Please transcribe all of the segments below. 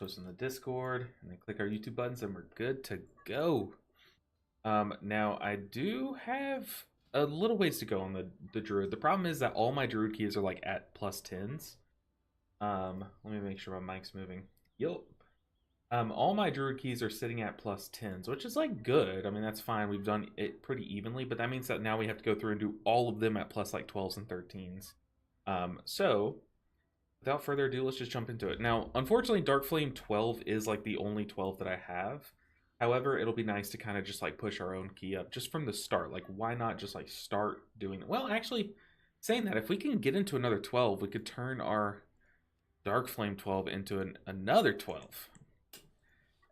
post in the Discord, and then click our YouTube buttons, and we're good to go. Now I do have a little ways to go on the druid. The problem is that all my druid keys are like at +10s. Let me make sure my mic's moving. Yup. All my druid keys are sitting at +10s, which is like good. I mean, that's fine. We've done it pretty evenly, but that means that now we have to go through and do all of them at plus like 12s and 13s. So without further ado, let's just jump into it. Now, unfortunately, Dark Flame 12 is like the only 12 that I have. However, it'll be nice to kind of just like push our own key up just from the start. Like, why not just like start doing it? Well, actually, saying that, if we can get into another 12, we could turn our Dark Flame 12 into another 12.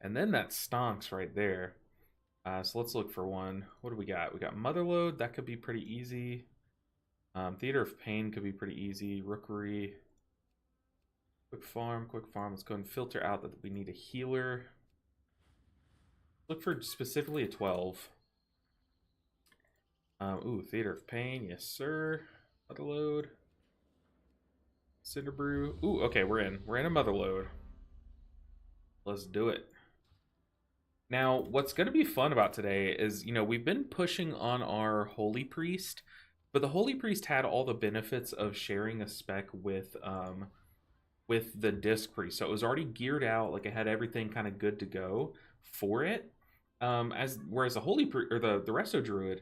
And then that stonks right there. So let's look for one. What do we got? We got Motherlode. That could be pretty easy. Theater of Pain could be pretty easy. Rookery. Quick farm, quick farm. Let's go and filter out that we need a healer. Look for specifically a 12. Ooh, Theater of Pain. Yes, sir. Motherlode. Cinder Brew. Ooh, okay, we're in. We're in a Motherlode. Let's do it. Now, what's going to be fun about today is, you know, we've been pushing on our Holy Priest, but the Holy Priest had all the benefits of sharing a spec with the Disc Priest. So it was already geared out, like it had everything kind of good to go for it. Whereas the Holy Priest or the Resto Druid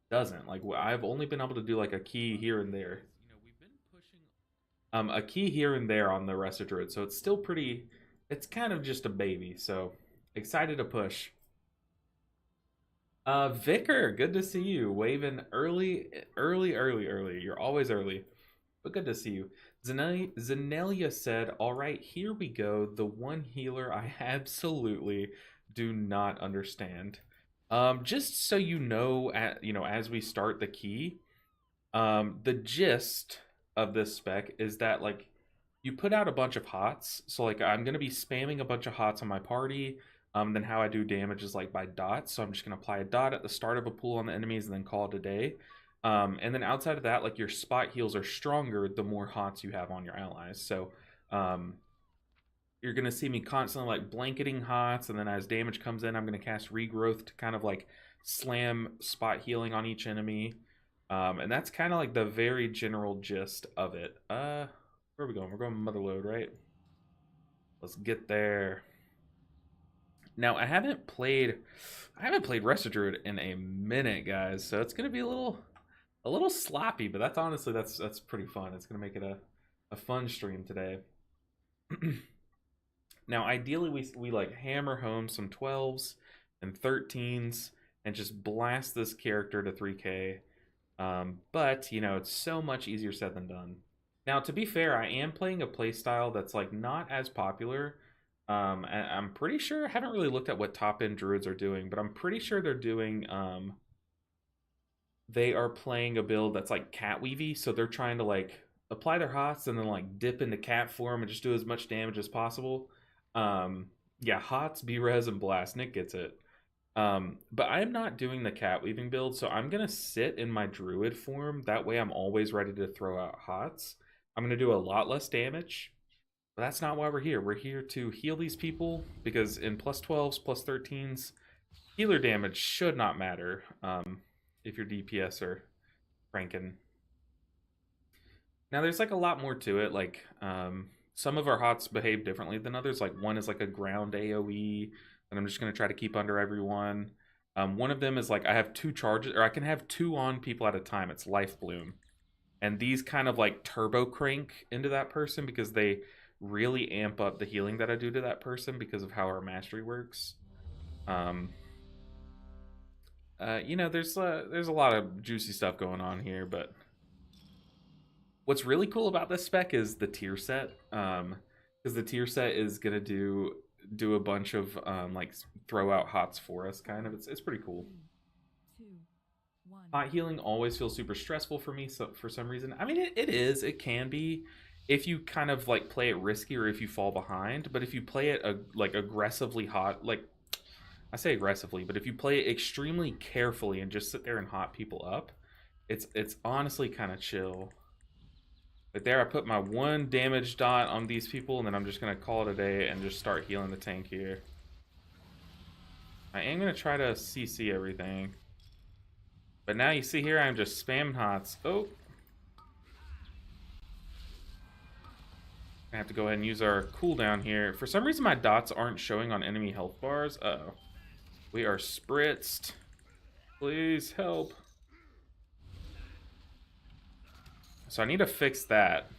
doesn't. Like, I've only been able to do like a key here and there. You know, we've been pushing a key here and there on the Resto Druid, so it's still pretty. It's kind of just a baby. So excited to push. Vicar, good to see you. Waving early. You're always early, but good to see you. Zenelia said, all right, here we go. The one healer I absolutely do not understand. Just so you know, as we start the key, the gist of this spec is that, like, you put out a bunch of hots. So, like, I'm going to be spamming a bunch of hots on my party. Then how I do damage is like by dots. So I'm just going to apply a dot at the start of a pool on the enemies and then call it a day. And then outside of that, like, your spot heals are stronger the more hots you have on your allies. So you're going to see me constantly like blanketing hots. And then as damage comes in, I'm going to cast Regrowth to kind of like slam spot healing on each enemy. And that's kind of like the very general gist of it. Where are we going? We're going Motherlode, right? Let's get there. Now, I haven't played Resto Druid in a minute, guys, so it's gonna be a little sloppy, but that's honestly that's pretty fun. It's gonna make it a fun stream today. Now, ideally, we like hammer home some 12s and 13s and just blast this character to 3K. But you know, it's so much easier said than done. Now, to be fair, I am playing a playstyle that's like not as popular. And I'm pretty sure, I haven't really looked at what top end druids are doing, but I'm pretty sure they're doing, they are playing a build that's like cat weavy. So they're trying to like apply their hots and then like dip into cat form and just do as much damage as possible. Yeah, hots, B-res, and blast. Nick gets it. But I'm not doing the cat weaving build, so I'm gonna sit in my druid form. That way I'm always ready to throw out hots. I'm gonna do a lot less damage. But that's not why we're here. We're here to heal these people, because in +12s, +13s, healer damage should not matter if your DPS are cranking. Now, there's like a lot more to it. Like, some of our hots behave differently than others. Like, one is like a ground AoE that I'm just going to try to keep under everyone. One of them is like I have 2 charges, or I can have 2 on people at a time. It's Life Bloom. And these kind of like turbo crank into that person because they really amp up the healing that I do to that person because of how our mastery works. You know, there's a lot of juicy stuff going on here, but what's really cool about this spec is the tier set, because the tier set is gonna do a bunch of like throw out hots for us. Kind of, it's pretty cool. Hot healing always feels super stressful for me, so for some reason. I mean, it can be if you kind of like play it risky or if you fall behind. But if you play it like aggressively hot, like I say aggressively, but if you play it extremely carefully and just sit there and hot people up, it's honestly kind of chill. But there, I put my 1 damage dot on these people, and then I'm just going to call it a day and just start healing the tank here. I am going to try to CC everything. But now you see here, I'm just spamming hots. Oh. I have to go ahead and use our cooldown here. For some reason, my dots aren't showing on enemy health bars. Uh-oh. We are spritzed. Please help. So I need to fix that.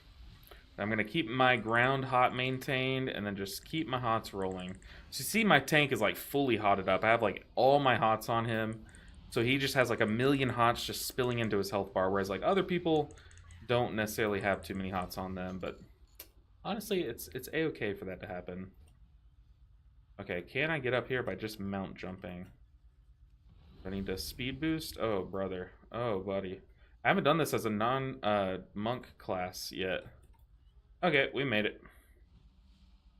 I'm going to keep my ground hot maintained and then just keep my hots rolling. So you see my tank is like fully hotted up. I have like all my hots on him. So he just has like 1,000,000 hots just spilling into his health bar. Whereas like other people don't necessarily have too many hots on them. But honestly, it's a-okay for that to happen. Okay, can I get up here by just mount jumping? I need to speed boost? Oh, brother. Oh, buddy. I haven't done this as a non-monk class yet. Okay, we made it.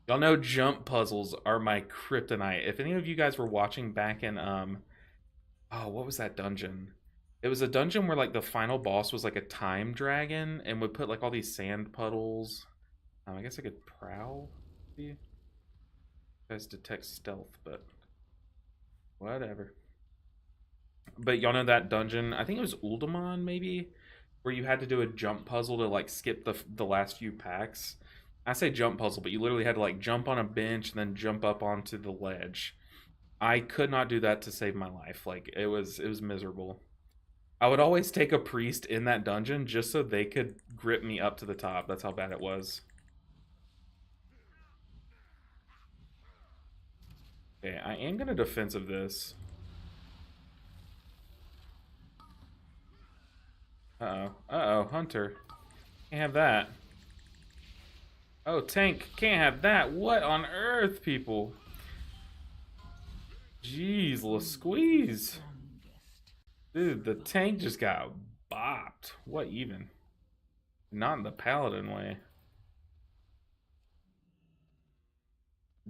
Y'all know jump puzzles are my kryptonite. If any of you guys were watching back in, oh, what was that dungeon? It was a dungeon where, like, the final boss was, like, a time dragon and would put, like, all these sand puddles. I guess I could prowl, maybe? You guys detect stealth, but whatever. But y'all know that dungeon, I think it was Uldaman, maybe? Where you had to do a jump puzzle to, like, skip the last few packs. I say jump puzzle, but you literally had to, like, jump on a bench and then jump up onto the ledge. I could not do that to save my life. Like, it was miserable. I would always take a priest in that dungeon just so they could grip me up to the top. That's how bad it was. Okay, I am going to defensive this. Uh-oh. Uh-oh, Hunter. Can't have that. Oh, tank. Can't have that. What on earth, people? Jeez, little squeeze. Dude, the tank just got bopped. What even? Not in the paladin way.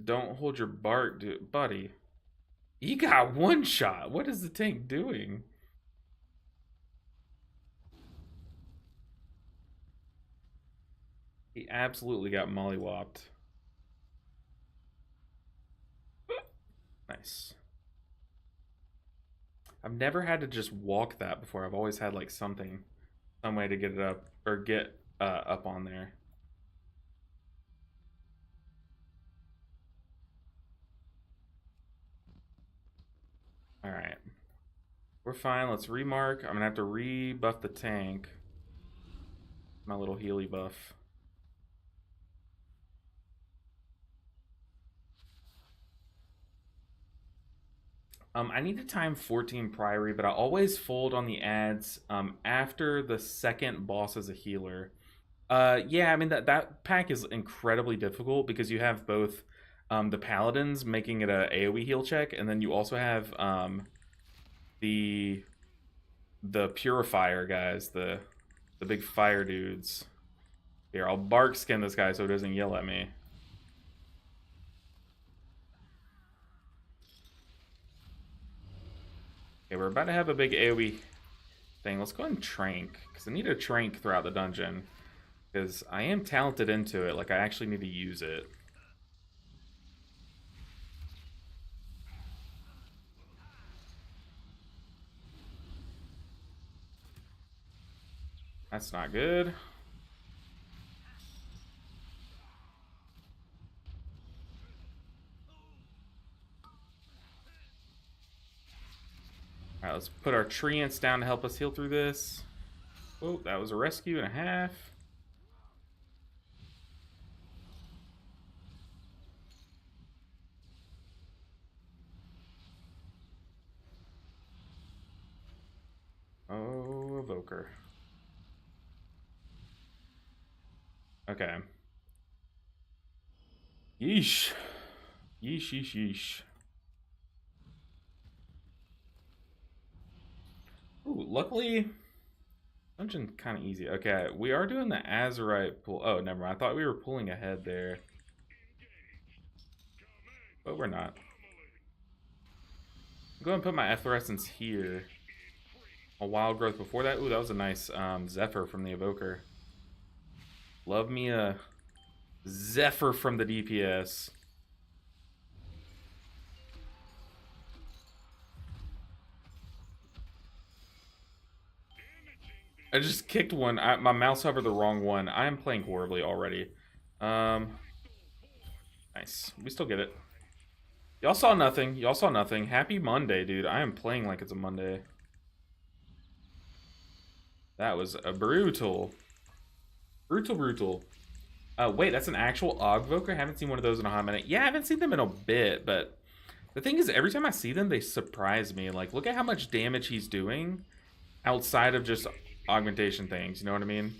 Don't hold your bark, dude. Buddy. You got one shot. What is the tank doing? He absolutely got mollywopped. Nice. I've never had to just walk that before. I've always had like some way to get it up or get up on there. All right, we're fine. Let's remark. I'm gonna have to rebuff the tank. My little Healy buff. I need to time 14 Priory, but I always fold on the ads after the second boss as a healer. Yeah, I mean, that pack is incredibly difficult because you have both the Paladins making it a AoE heal check, and then you also have the Purifier guys, the big fire dudes. Here, I'll bark skin this guy so he doesn't yell at me. Okay, we're about to have a big AoE thing. Let's go ahead and trank, because I need to trank throughout the dungeon. Because I am talented into it, like I actually need to use it. That's not good. Alright, let's put our treants down to help us heal through this. Oh, that was a rescue and a half. Oh, evoker. Okay. Yeesh. Yeesh, yeesh, yeesh. Ooh, luckily, dungeon kind of easy. Okay, we are doing the Azurite pull. Oh, never mind. I thought we were pulling ahead there. But we're not. Go ahead and put my efflorescence here. A wild growth before that. Ooh, that was a nice Zephyr from the evoker. Love me a Zephyr from the DPS. I just kicked one. My mouse hovered the wrong one. I am playing horribly already. Nice. We still get it. Y'all saw nothing. Y'all saw nothing. Happy Monday, dude. I am playing like it's a Monday. That was a brutal. Brutal. Wait, that's an actual Ogvoker? I haven't seen one of those in a hot minute. Yeah, I haven't seen them in a bit, but the thing is, every time I see them, they surprise me. Like, look at how much damage he's doing outside of just augmentation things, you know what I mean?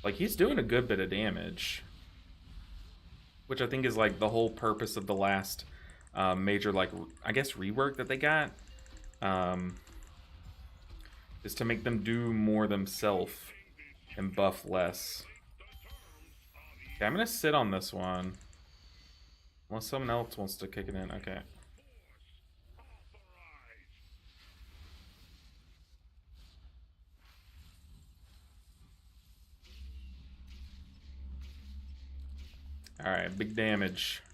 Like, he's doing a good bit of damage, which I think is like the whole purpose of the last major, like, I guess rework that they got, is to make them do more themselves and buff less. Okay, I'm gonna sit on this one unless someone else wants to kick it in. Okay. Alright, big damage.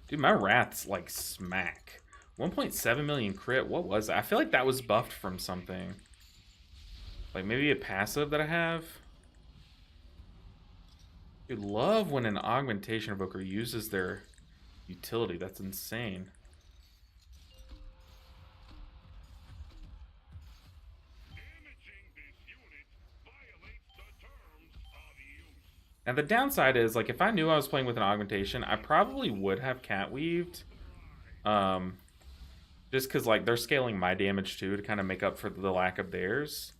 Dude, my Wrath's like smack. 1.7 million crit, what was that? I feel like that was buffed from something. Like maybe a passive that I have? Dude, love when an augmentation evoker uses their utility. That's insane. And the downside is, like, if I knew I was playing with an augmentation, I probably would have cat weaved. Just because, like, they're scaling my damage, too, to kind of make up for the lack of theirs.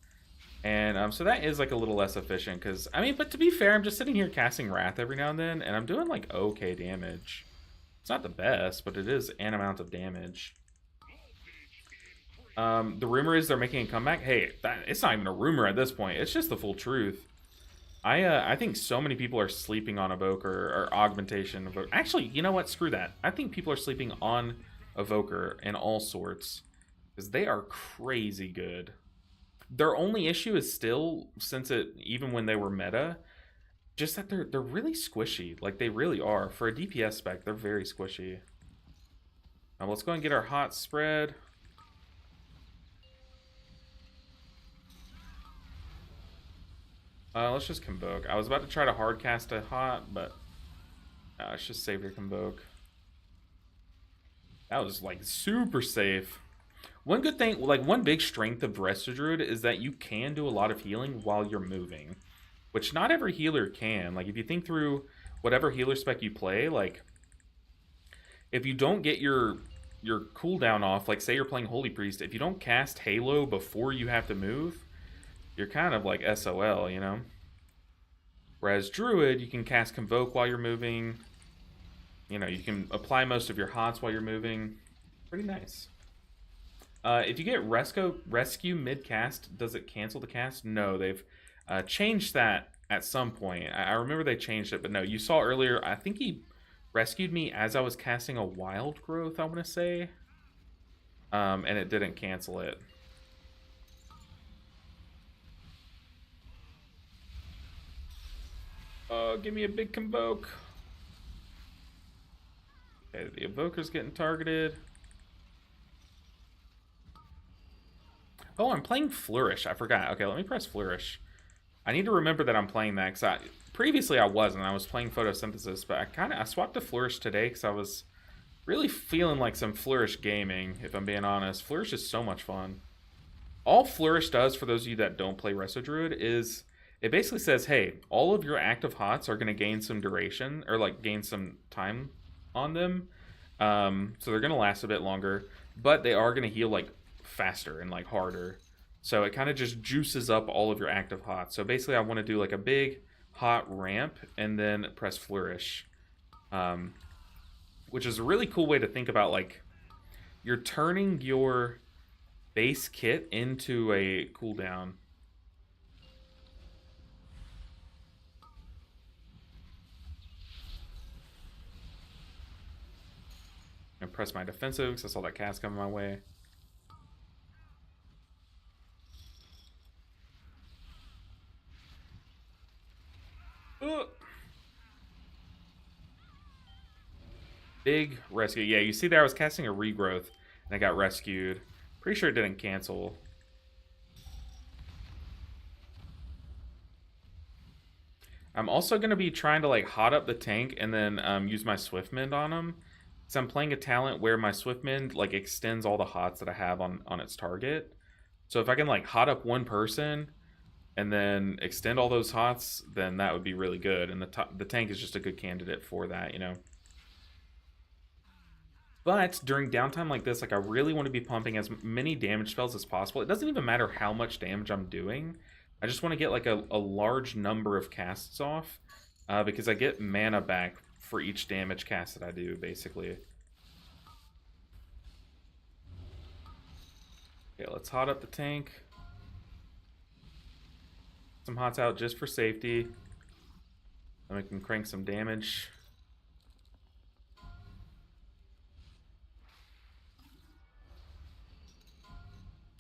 And so that is, like, a little less efficient. Because, I mean, but to be fair, I'm just sitting here casting Wrath every now and then, and I'm doing, like, okay damage. It's not the best, but it is an amount of damage. The rumor is they're making a comeback. Hey, it's not even a rumor at this point. It's just the full truth. I think so many people are sleeping on Evoker or Augmentation. Actually, you know what? Screw that. I think people are sleeping on Evoker and all sorts because they are crazy good. Their only issue is still, since even when they were meta, just that they're really squishy. Like they really are. For a DPS spec, they're very squishy. Now let's go and get our hot spread. Let's just Convoke. I was about to try to hard cast a hot, but it's just safe to Convoke. That was like super safe. One good thing, like one big strength of RDruid is that you can do a lot of healing while you're moving, which not every healer can. Like if you think through whatever healer spec you play, like if you don't get your cooldown off, like say you're playing Holy Priest, if you don't cast Halo before you have to move, you're kind of like SOL, you know? Whereas Druid, you can cast Convoke while you're moving. You know, you can apply most of your hots while you're moving. Pretty nice. If you get Rescue mid-cast, does it cancel the cast? No, they've changed that at some point. I remember they changed it, but no, you saw earlier, I think he rescued me as I was casting a Wild Growth, I want to say. And it didn't cancel it. Give me a big Convoke. Okay, the Evoker's getting targeted. Oh, I'm playing Flourish. I forgot. Okay, let me press Flourish. I need to remember that I'm playing that, because previously I wasn't. I was playing Photosynthesis, but I swapped to Flourish today because I was really feeling like some Flourish gaming, if I'm being honest. Flourish is so much fun. All Flourish does, for those of you that don't play RDruid, is it basically says, hey, all of your active hots are going to gain some duration, or like gain some time on them. So they're going to last a bit longer, but they are going to heal like faster and like harder. So it kind of just juices up all of your active hots. So basically I want to do like a big hot ramp and then press Flourish. Which is a really cool way to think about, like, you're turning your base kit into a cooldown. And press my defensive because I saw that cast coming my way. Big rescue. Yeah, you see there I was casting a regrowth and I got rescued. Pretty sure it didn't cancel. I'm also going to be trying to like hot up the tank and then use my Swiftmend on him. So I'm playing a talent where my Swiftmend like extends all the hots that I have on its target. So if I can like hot up one person and then extend all those hots, then that would be really good. And the tank is just a good candidate for that, you know. But during downtime like this, like I really want to be pumping as many damage spells as possible. It doesn't even matter how much damage I'm doing. I just want to get like a large number of casts off because I get mana back for each damage cast that I do, basically. Okay, let's hot up the tank. Some hots out just for safety. Then we can crank some damage.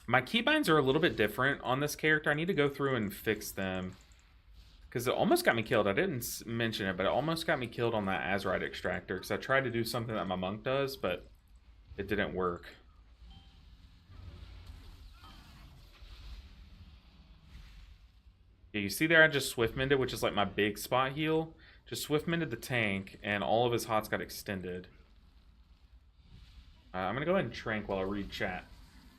My keybinds are a little bit different on this character. I need to go through and fix them. Because it almost got me killed. I didn't mention it, but it almost got me killed on that Azerite extractor. Because I tried to do something that my monk does, but it didn't work. Yeah, you see there I just Swiftmended, which is like my big spot heal. Just Swiftmended the tank, and all of his hots got extended. I'm going to go ahead and trank while I read chat.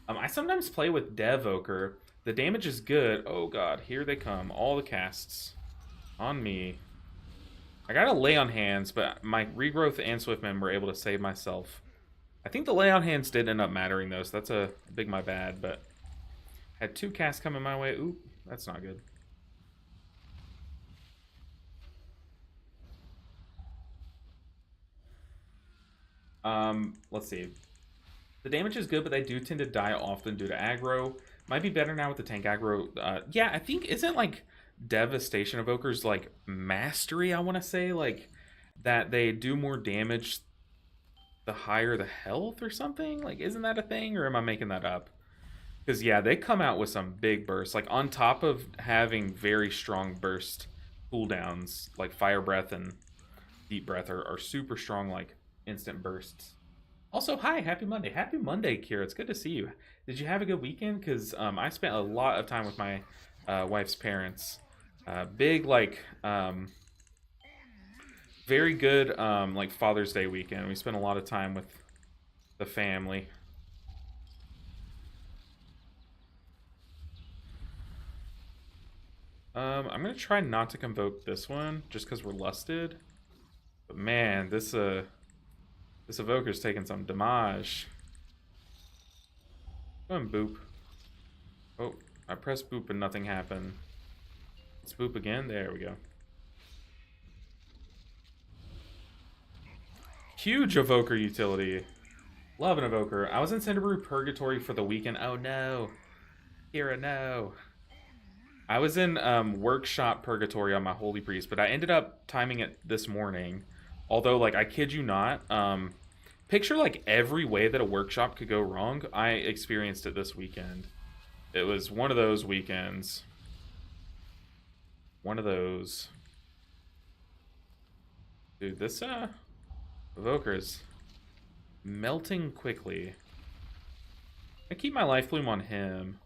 I sometimes play with Devoker. The damage is good. Oh god, here they come. All the casts. On me. I got a lay on hands, but my regrowth and Swiftmend were able to save myself. I think the lay on hands did end up mattering though, so that's a big my bad, but had 2 casts coming my way. Oop, that's not good. Let's see. The damage is good, but they do tend to die often due to aggro. Might be better now with the tank aggro. Yeah, I think, isn't like Devastation Evoker's like mastery, I want to say, like that they do more damage the higher the health or something? Like, isn't that a thing, or am I making that up? Because yeah, they come out with some big bursts. Like on top of having very strong burst cooldowns, like Fire Breath and Deep Breath are super strong, like instant bursts. Also, hi, happy Monday. Happy Monday, Kira. It's good to see you. Did you have a good weekend? Because I spent a lot of time with my wife's parents. Big, like, very good, like, Father's Day weekend. We spent a lot of time with the family. I'm going to try not to convoke this one, just because we're lusted. But man, this evoker's taking some damage. Go and boop. Oh, I pressed boop and nothing happened. Let's boop again. There we go. Huge evoker utility. Love an evoker. I was in Cinderbrew Purgatory for the weekend. Oh no. Kira, no. I was in Workshop Purgatory on my Holy Priest, but I ended up timing it this morning. Although, like, I kid you not, picture, like, every way that a workshop could go wrong. I experienced it this weekend. It was one of those weekends. One of those. Dude, this, Evoker is melting quickly. I keep my Life Bloom on him.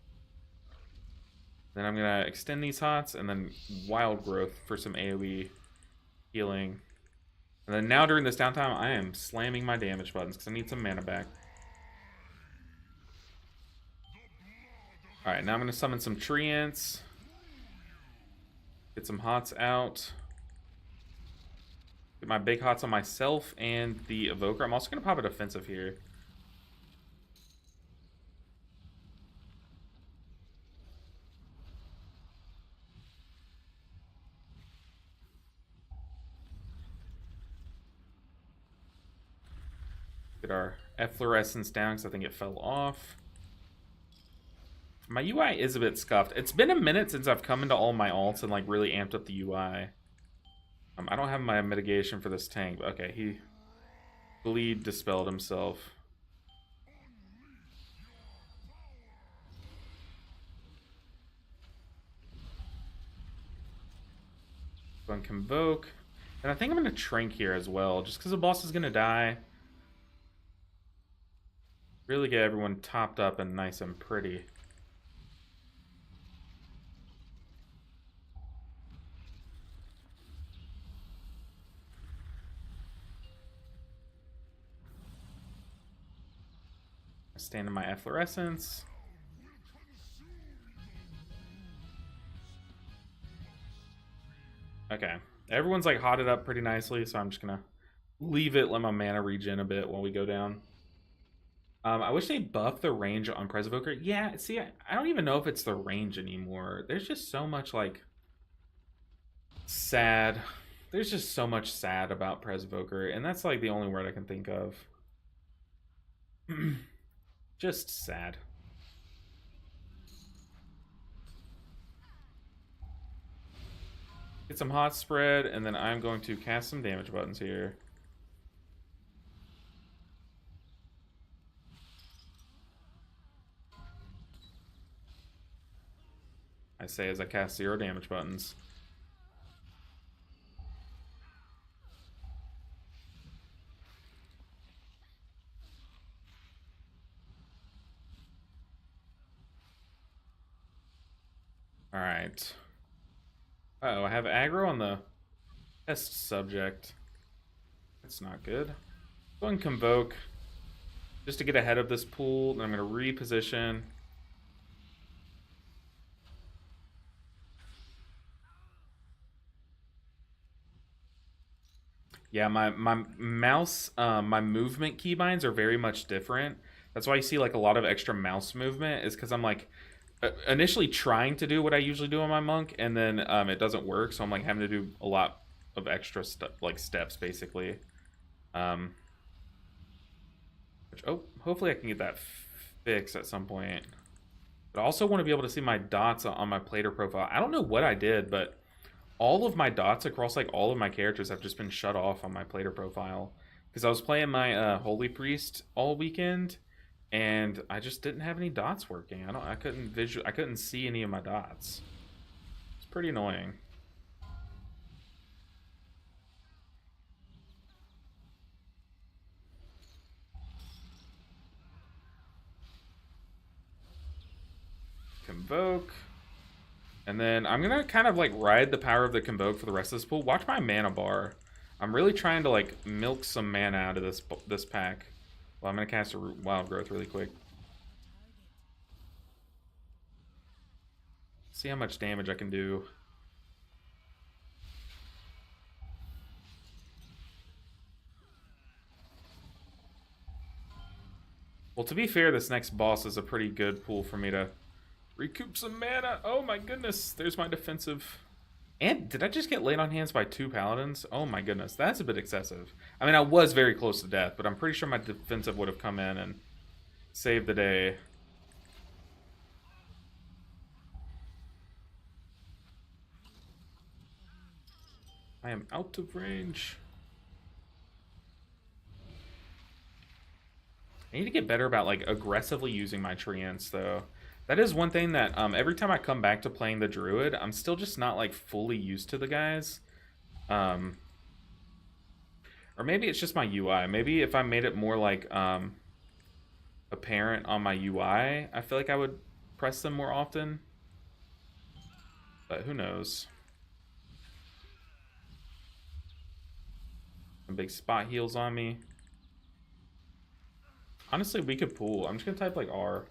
Then I'm gonna extend these hots, and then Wild Growth for some AoE healing. And then now during this downtime, I am slamming my damage buttons because I need some mana back. Alright, now I'm going to summon some Treants. Get some hots out. Get my big hots on myself and the Evoker. I'm also going to pop a defensive here. Get our efflorescence down because I think it fell off. My UI is a bit scuffed. It's been a minute since I've come into all my alts and like really amped up the UI. I don't have my mitigation for this tank, but okay, he bleed dispelled himself. Go and convoke. And I think I'm going to trank here as well, just because the boss is going to die. Really get everyone topped up and nice and pretty. Stand in my efflorescence. Okay. Everyone's like hotted up pretty nicely, so I'm just gonna leave it, let my mana regen a bit while we go down. I wish they buffed the range on Presovoker. Yeah, see, I don't even know if it's the range anymore. There's just so much, like, sad. There's just so much sad about Presovoker, and that's, like, the only word I can think of. Just sad. Get some hot spread, and then I'm going to cast some damage buttons here. I say as I cast 0 damage buttons. Alright. Uh-oh, I have aggro on the test subject. That's not good. Go and Convoke. Just to get ahead of this pool. Then I'm going to reposition. Yeah, my mouse, my movement keybinds are very much different. That's why you see like a lot of extra mouse movement, is because I'm like initially trying to do what I usually do on my monk, and then it doesn't work, so I'm like having to do a lot of extra steps basically. Oh, hopefully I can get that fixed at some point. But I also want to be able to see my dots on my plater profile. I don't know what I did, but all of my dots across like all of my characters have just been shut off on my plater profile, because I was playing my Holy Priest all weekend, and I just didn't have any dots working. I couldn't see any of my dots. It's pretty annoying. Convoke. And then I'm going to kind of like ride the power of the Convoke for the rest of this pool. Watch my mana bar. I'm really trying to like milk some mana out of this pack. Well, I'm going to cast a Wild Growth really quick. See how much damage I can do. Well, to be fair, this next boss is a pretty good pool for me to recoup some mana. Oh my goodness, there's my defensive. And did I just get laid on hands by 2 paladins? Oh my goodness, that's a bit excessive. I mean, I was very close to death, but I'm pretty sure my defensive would have come in and saved the day. I am out of range. I need to get better about like aggressively using my treants though. That is one thing that every time I come back to playing the Druid, I'm still just not like fully used to the guys. Or maybe it's just my UI. Maybe if I made it more like apparent on my UI, I feel like I would press them more often. But who knows? Some big spot heals on me. Honestly, we could pool. I'm just gonna type like R,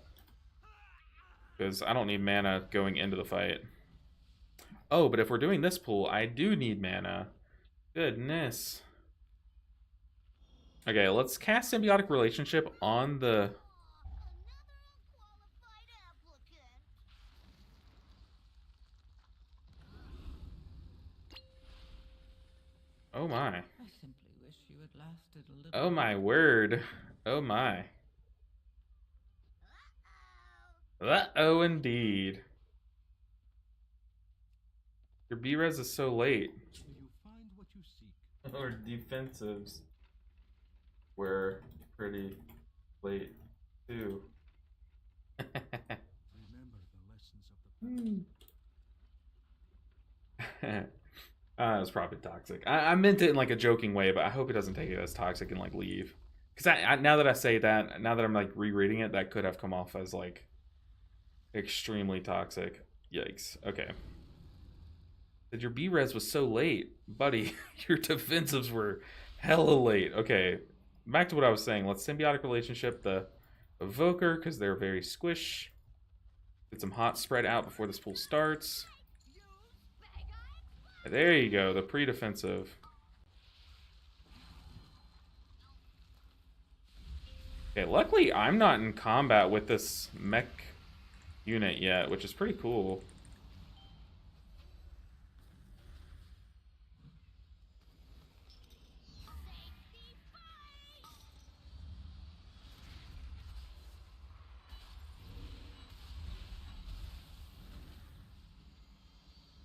because I don't need mana going into the fight. Oh, but if we're doing this pool, I do need mana. Goodness. Okay, let's cast Symbiotic Relationship on the... Oh my. I simply wish you had lasted a little. Oh my word. Oh my. Uh-oh indeed. Your B-res is so late. You find what you seek. Our defensives were pretty late too. Remember the lessons of the It was probably toxic. I meant it in like a joking way, but I hope he doesn't take it as toxic and like leave. Because now that I say that, now that I'm like rereading it, that could have come off as like extremely toxic. Yikes. Okay. That your B-res was so late, buddy. Your defensives were hella late. Okay, back to what I was saying. Let's symbiotic relationship the evoker because they're very squish. Get some hot spread out before this pool starts. There you go, the pre-defensive. Okay, luckily I'm not in combat with this mech unit yet, which is pretty cool.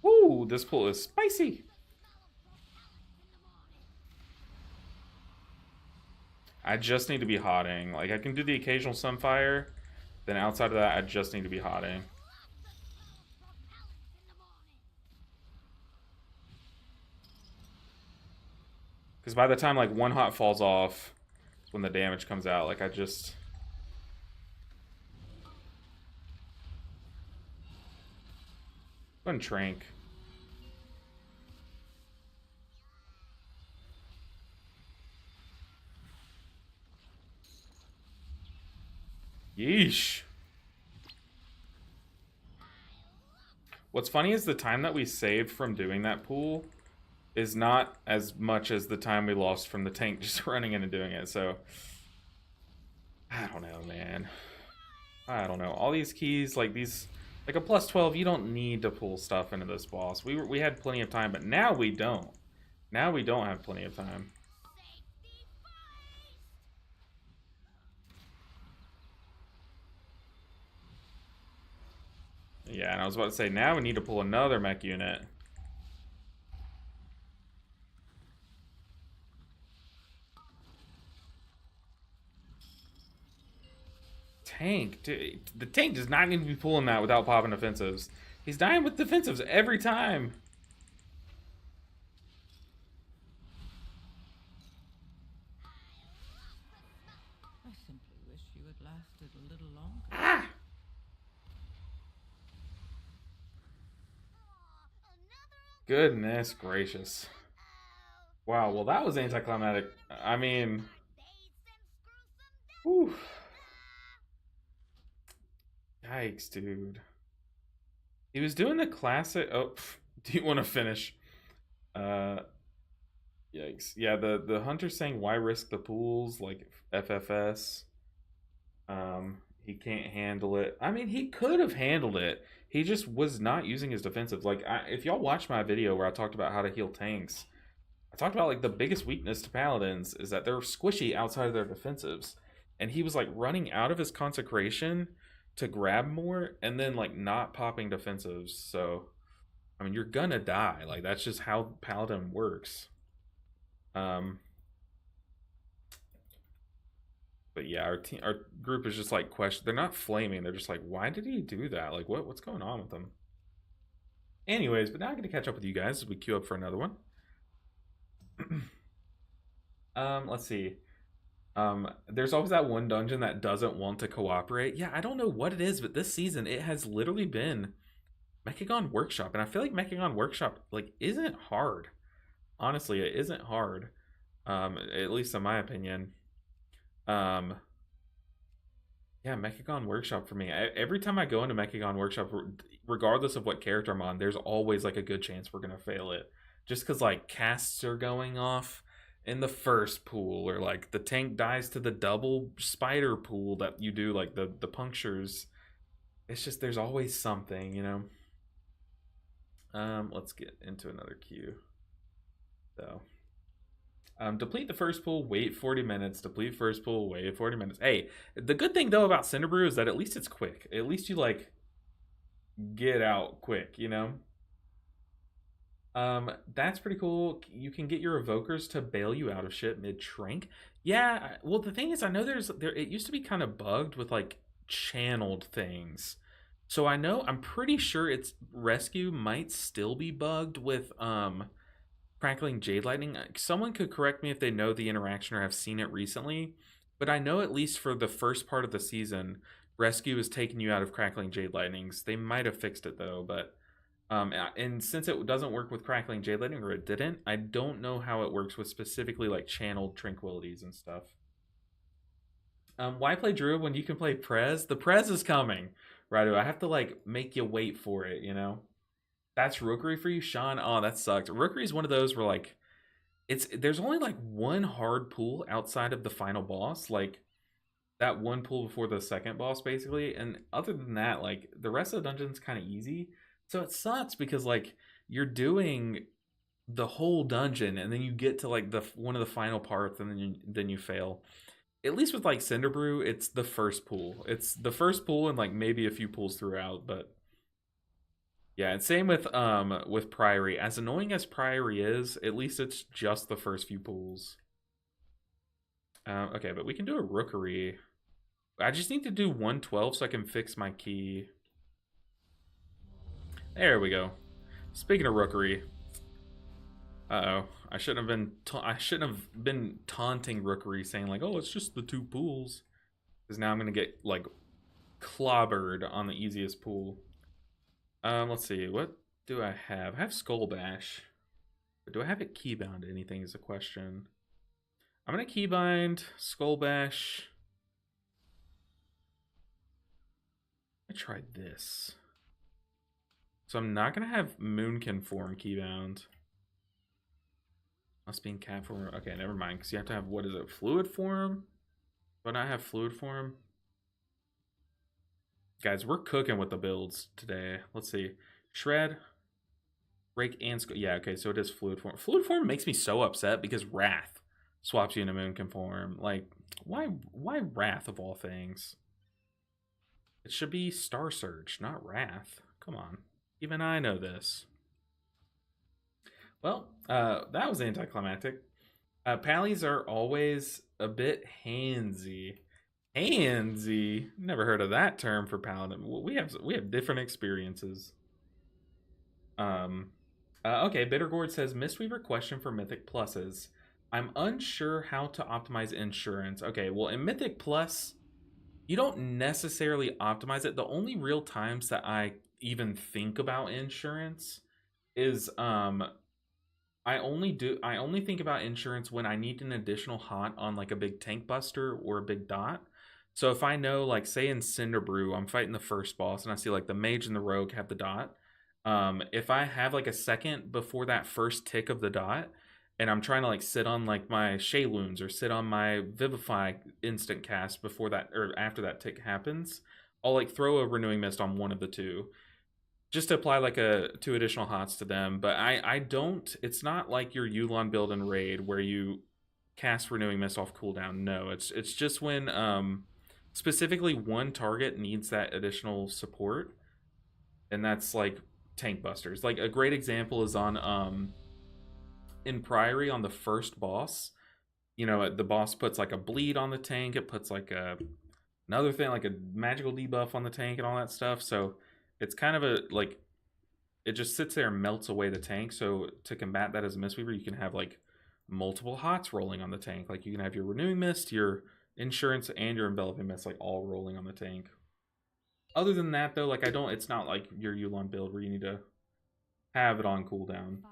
Ooh, this pool is spicy. I just need to be hotting. Like, I can do the occasional sunfire. Then outside of that, I just need to be hotting. Because by the time, like, one hot falls off, when the damage comes out, like, I just... Go and trank. Yeesh. What's funny is the time that we saved from doing that pool is not as much as the time we lost from the tank just running in and doing it, so... I don't know, man. I don't know. All these keys, like these... Like a plus 12, you don't need to pull stuff into this boss. We had plenty of time, but now we don't. Now we don't have plenty of time. Yeah, and I was about to say, now we need to pull another mech unit. Tank, dude, the tank does not need to be pulling that without popping defensives. He's dying with defensives every time. I simply wish you had lasted a little longer. Ah! Goodness gracious. Wow, well that was anticlimactic. I mean... Whew. Yikes, dude. He was doing the classic... Oh, do you want to finish? Yikes. Yeah, the hunter's saying, why risk the pools? Like, FFS. He can't handle it. I mean, he could have handled it. He just was not using his defensive. Like, if y'all watch my video where I talked about how to heal tanks, I talked about, like, the biggest weakness to paladins is that they're squishy outside of their defensives. And he was, like, running out of his consecration to grab more and then, like, not popping defensives. So, I mean, you're gonna die. Like, that's just how paladin works. But yeah, our group is just like they're not flaming. They're just like, why did he do that? Like, what's going on with them? Anyways, but now I'm gonna catch up with you guys as we queue up for another one. Let's see. There's always that one dungeon that doesn't want to cooperate. Yeah, I don't know what it is, but this season it has literally been Mechagon Workshop, and I feel like Mechagon Workshop like isn't hard. Honestly, it isn't hard. At least in my opinion. Yeah, Mechagon Workshop for me. Every time I go into Mechagon Workshop, regardless of what character I'm on, there's always like a good chance we're gonna fail it. Just because like casts are going off in the first pool, or like the tank dies to the double spider pool that you do, like the punctures. It's just there's always something, you know. Let's get into another queue, though. Deplete the first pool, wait 40 minutes. Deplete first pool, wait 40 minutes. Hey, the good thing though about Cinderbrew is that at least it's quick. At least you like get out quick, you know? That's pretty cool. You can get your evokers to bail you out of shit mid-trank. Yeah, well the thing is I know it used to be kind of bugged with like channeled things. So I'm pretty sure its rescue might still be bugged with Crackling Jade Lightning. Someone could correct me if they know the interaction or have seen it recently. But I know at least for the first part of the season, rescue is taking you out of crackling jade lightnings. They might have fixed it though, but and since it doesn't work with crackling jade lightning, or it didn't, I don't know how it works with specifically like channeled tranquilities and stuff. Why play Druid when you can play Prez? The Prez is coming, right? I have to like make you wait for it, you know. That's Rookery for you, Sean. Oh, that sucks. Rookery is one of those where like there's only like one hard pool outside of the final boss, like that one pool before the second boss, basically. And other than that, like the rest of the dungeon's kind of easy. So it sucks because like you're doing the whole dungeon and then you get to like the one of the final parts and then you fail. At least with like Cinderbrew, it's the first pool. It's the first pool and like maybe a few pools throughout, but yeah, and same with Priory. As annoying as Priory is, at least it's just the first few pools. Okay, but we can do a Rookery. I just need to do 112 so I can fix my key. There we go. Speaking of Rookery, uh-oh, I shouldn't have been taunting Rookery, saying like, "Oh, it's just the two pools," because now I'm gonna get like clobbered on the easiest pool. Let's see. What do I have? I have Skull Bash. But do I have it keybound to anything is a question. I'm going to keybind Skull Bash. I tried this. So I'm not going to have Moonkin form keybound. Must be in cat form. Okay, never mind. Because you have to have, what is it, fluid form? Do I not have fluid form? Guys, we're cooking with the builds today. Let's see. Shred, Rake, and yeah, okay, so it is fluid form. Fluid form makes me so upset because Wrath swaps you into Moonkin form. Like, why Wrath of all things? It should be Star Surge, not Wrath. Come on. Even I know this. Well, that was anticlimactic. Pallies are always a bit handsy. Handsy? Never heard of that term for paladin. We have different experiences. Okay, Bittergourd says Mistweaver question for Mythic Pluses. I'm unsure how to optimize insurance. Okay, well in Mythic Plus, you don't necessarily optimize it. The only real times that I even think about insurance is I only think about insurance when I need an additional hot on like a big tank buster or a big dot. So if I know, like, say in Cinderbrew, I'm fighting the first boss and I see like the mage and the rogue have the dot. If I have like a second before that first tick of the dot, and I'm trying to like sit on like my Shayloons or sit on my Vivify instant cast before that or after that tick happens, I'll like throw a Renewing Mist on one of the two, just to apply like two additional hots to them. But I don't. It's not like your Yulon build and raid where you cast Renewing Mist off cooldown. No, it's just when specifically one target needs that additional support, and that's like tank busters. Like a great example is on in Priory on the first boss. You know, the boss puts like a bleed on the tank. It puts like another thing, like a magical debuff on the tank and all that stuff. So it's kind of a like it just sits there and melts away the tank. So to combat that as a Mistweaver, you can have like multiple hots rolling on the tank. Like you can have your Renewing Mist, your Insurance, and your Enveloping Mist like all rolling on the tank. Other than that though, like it's not like your Yulon build where you need to have it on cooldown. 5,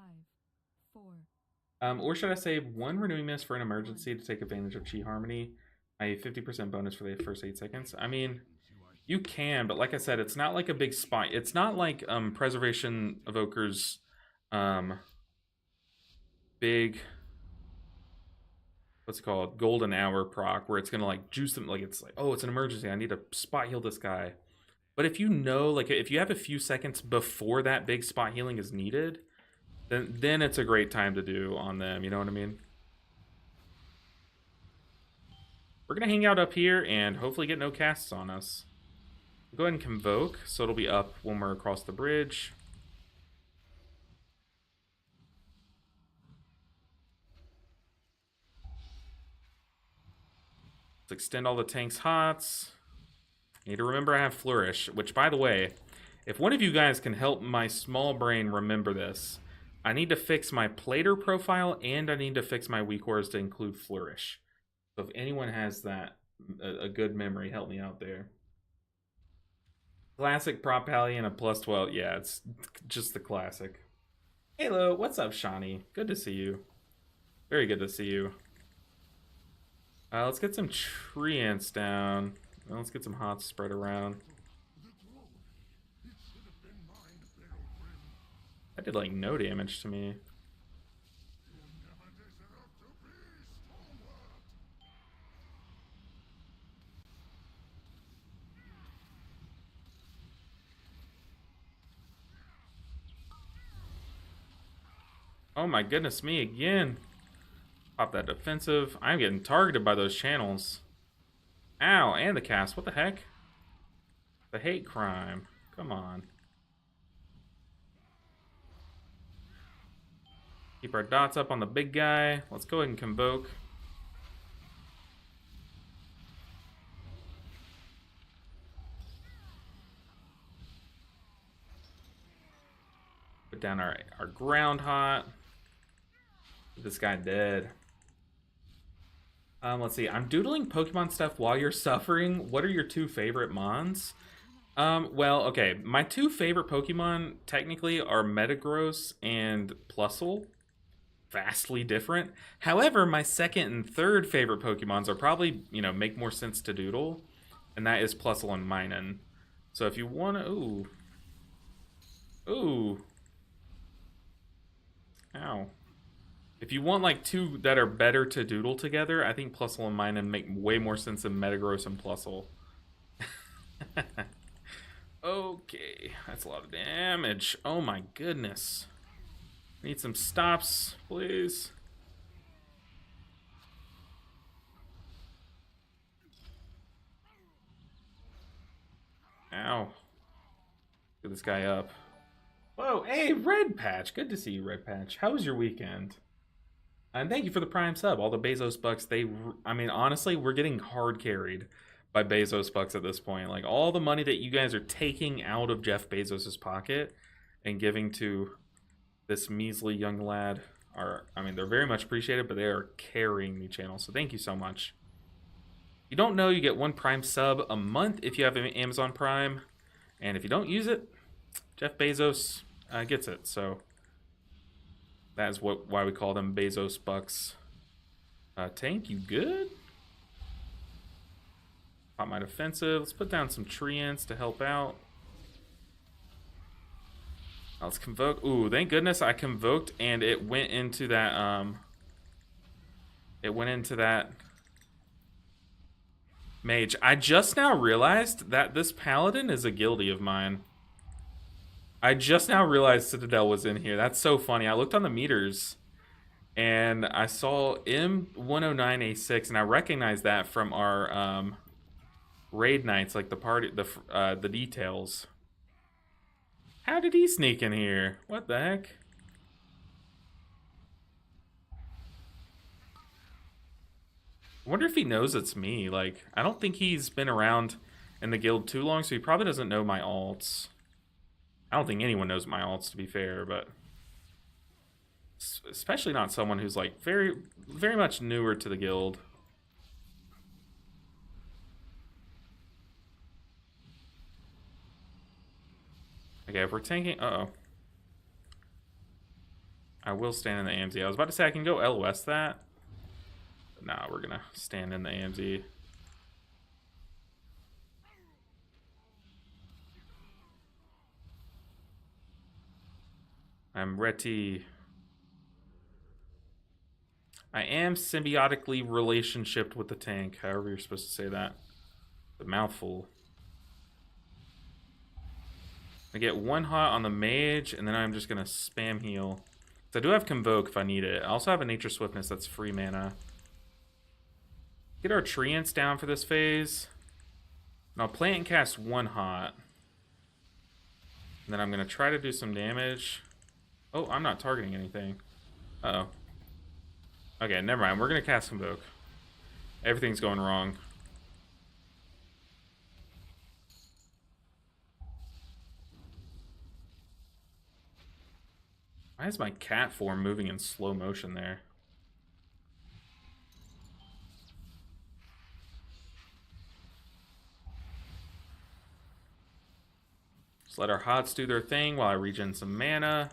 4. Or should I say one Renewing Mist for an emergency to take advantage of Chi Harmony, a 50% bonus for the first 8 seconds? I mean, you can, but like I said, it's not like a big spot. It's not like Preservation Evoker's big, what's it called, Golden Hour proc, where it's gonna like juice them. Like it's like, oh, it's an emergency, I need to spot heal this guy. But if you know, like if you have a few seconds before that big spot healing is needed, then it's a great time to do on them. You know what I mean? We're gonna hang out up here and hopefully get no casts on us. Go ahead and Convoke, so it'll be up when we're across the bridge. Let's extend all the tank's hots. Need to remember I have Flourish, which, by the way, if one of you guys can help my small brain remember this, I need to fix my Plater profile and I need to fix my weak ores to include Flourish. So if anyone has that, a good memory. Help me out there. Classic prop pally and a plus 12. Yeah, it's just the classic. Hello, what's up, Shawnee? Good to see you. Very good to see you. Let's get some treants down. Let's get some hots spread around. That did like no damage to me. Oh my goodness me again. Pop that defensive. I'm getting targeted by those channels. Ow, and the cast. What the heck? The hate crime. Come on. Keep our dots up on the big guy. Let's go ahead and convoke. Put down our ground hot. Get this guy dead. Let's see. I'm doodling Pokemon stuff while you're suffering. What are your two favorite mons? Well, okay. My two favorite Pokemon technically are Metagross and Plusle. Vastly different. However, my second and third favorite Pokemons are probably, make more sense to doodle. And that is Plusle and Minun. So if you want to... Ooh. Ooh. Ow. If you want like two that are better to doodle together, I think Plusle and Minun make way more sense than Metagross and Plusle. Okay, that's a lot of damage. Oh my goodness. Need some stops, please. Ow. Get this guy up. Whoa, hey, Red Patch. Good to see you, Red Patch. How was your weekend? And thank you for the Prime sub. All the Bezos bucks, honestly, we're getting hard carried by Bezos bucks at this point. Like, all the money that you guys are taking out of Jeff Bezos' pocket and giving to this measly young lad they're very much appreciated, but they are carrying the channel. So thank you so much. If you don't know, you get one Prime sub a month if you have Amazon Prime. And if you don't use it, Jeff Bezos gets it. So that is why we call them Bezos bucks. Tank, you good? Pop my defensive. Let's put down some treants to help out. Let's convoke. Ooh, thank goodness I convoked and it went into that mage. I just now realized that this paladin is a guildie of mine. I just now realized Citadel was in here. That's so funny. I looked on the meters and I saw M109A6 and I recognized that from our raid nights, like the details. How did he sneak in here? What the heck? I wonder if he knows it's me. Like, I don't think he's been around in the guild too long, so he probably doesn't know my alts. I don't think anyone knows my alts, to be fair, but especially not someone who's like very, very much newer to the guild. Okay, if we're tanking... Uh-oh. I will stand in the AMZ. I was about to say I can go LOS that. But nah, we're gonna stand in the AMZ. I'm ready. I am symbiotically relationshiped with the tank, however you're supposed to say that. The mouthful. I get one hot on the mage, and then I'm just gonna spam heal. So I do have Convoke if I need it. I also have a Nature Swiftness that's free mana. Get our treants down for this phase. And I'll plant and cast one hot. And then I'm gonna try to do some damage. Oh, I'm not targeting anything. Uh-oh. Okay, never mind. We're gonna cast Convoke. Everything's going wrong. Why is my cat form moving in slow motion there? Just let our hots do their thing while I regen some mana.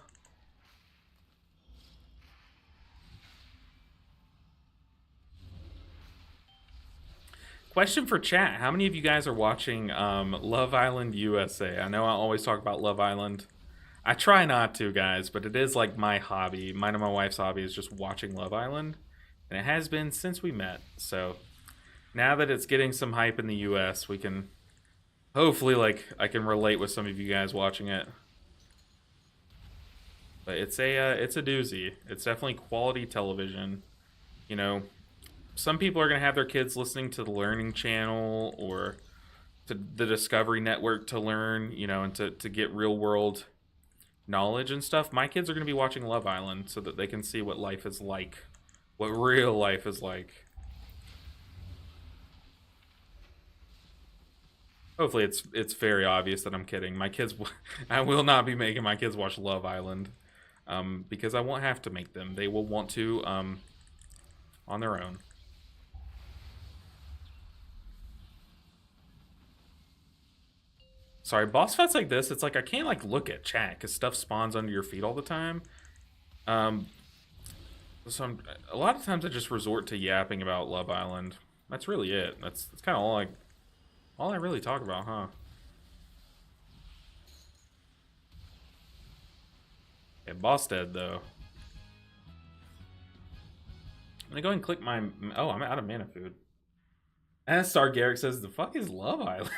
Question for chat. How many of you guys are watching Love Island USA? I know I always talk about Love Island. I try not to, guys, but it is like my hobby. Mine and my wife's hobby is just watching Love Island. And it has been since we met. So now that it's getting some hype in the US, we can hopefully, like, I can relate with some of you guys watching it. But it's a doozy. It's definitely quality television. You know, some people are going to have their kids listening to the Learning Channel or to the Discovery Network to learn, you know, and to get real world knowledge and stuff. My kids are going to be watching Love Island so that they can see what life is like, what real life is like. Hopefully it's very obvious that I'm kidding. My kids, I will not be making my kids watch Love Island, because I won't have to make them. They will want to on their own. Sorry, boss fights like this, it's like I can't like look at chat because stuff spawns under your feet all the time. So a lot of times I just resort to yapping about Love Island. That's really it. That's kind of all I really talk about, huh? Yeah, boss dead though. I'm gonna go and click my. Oh, I'm out of mana food. As Star Garrick says, the fuck is Love Island?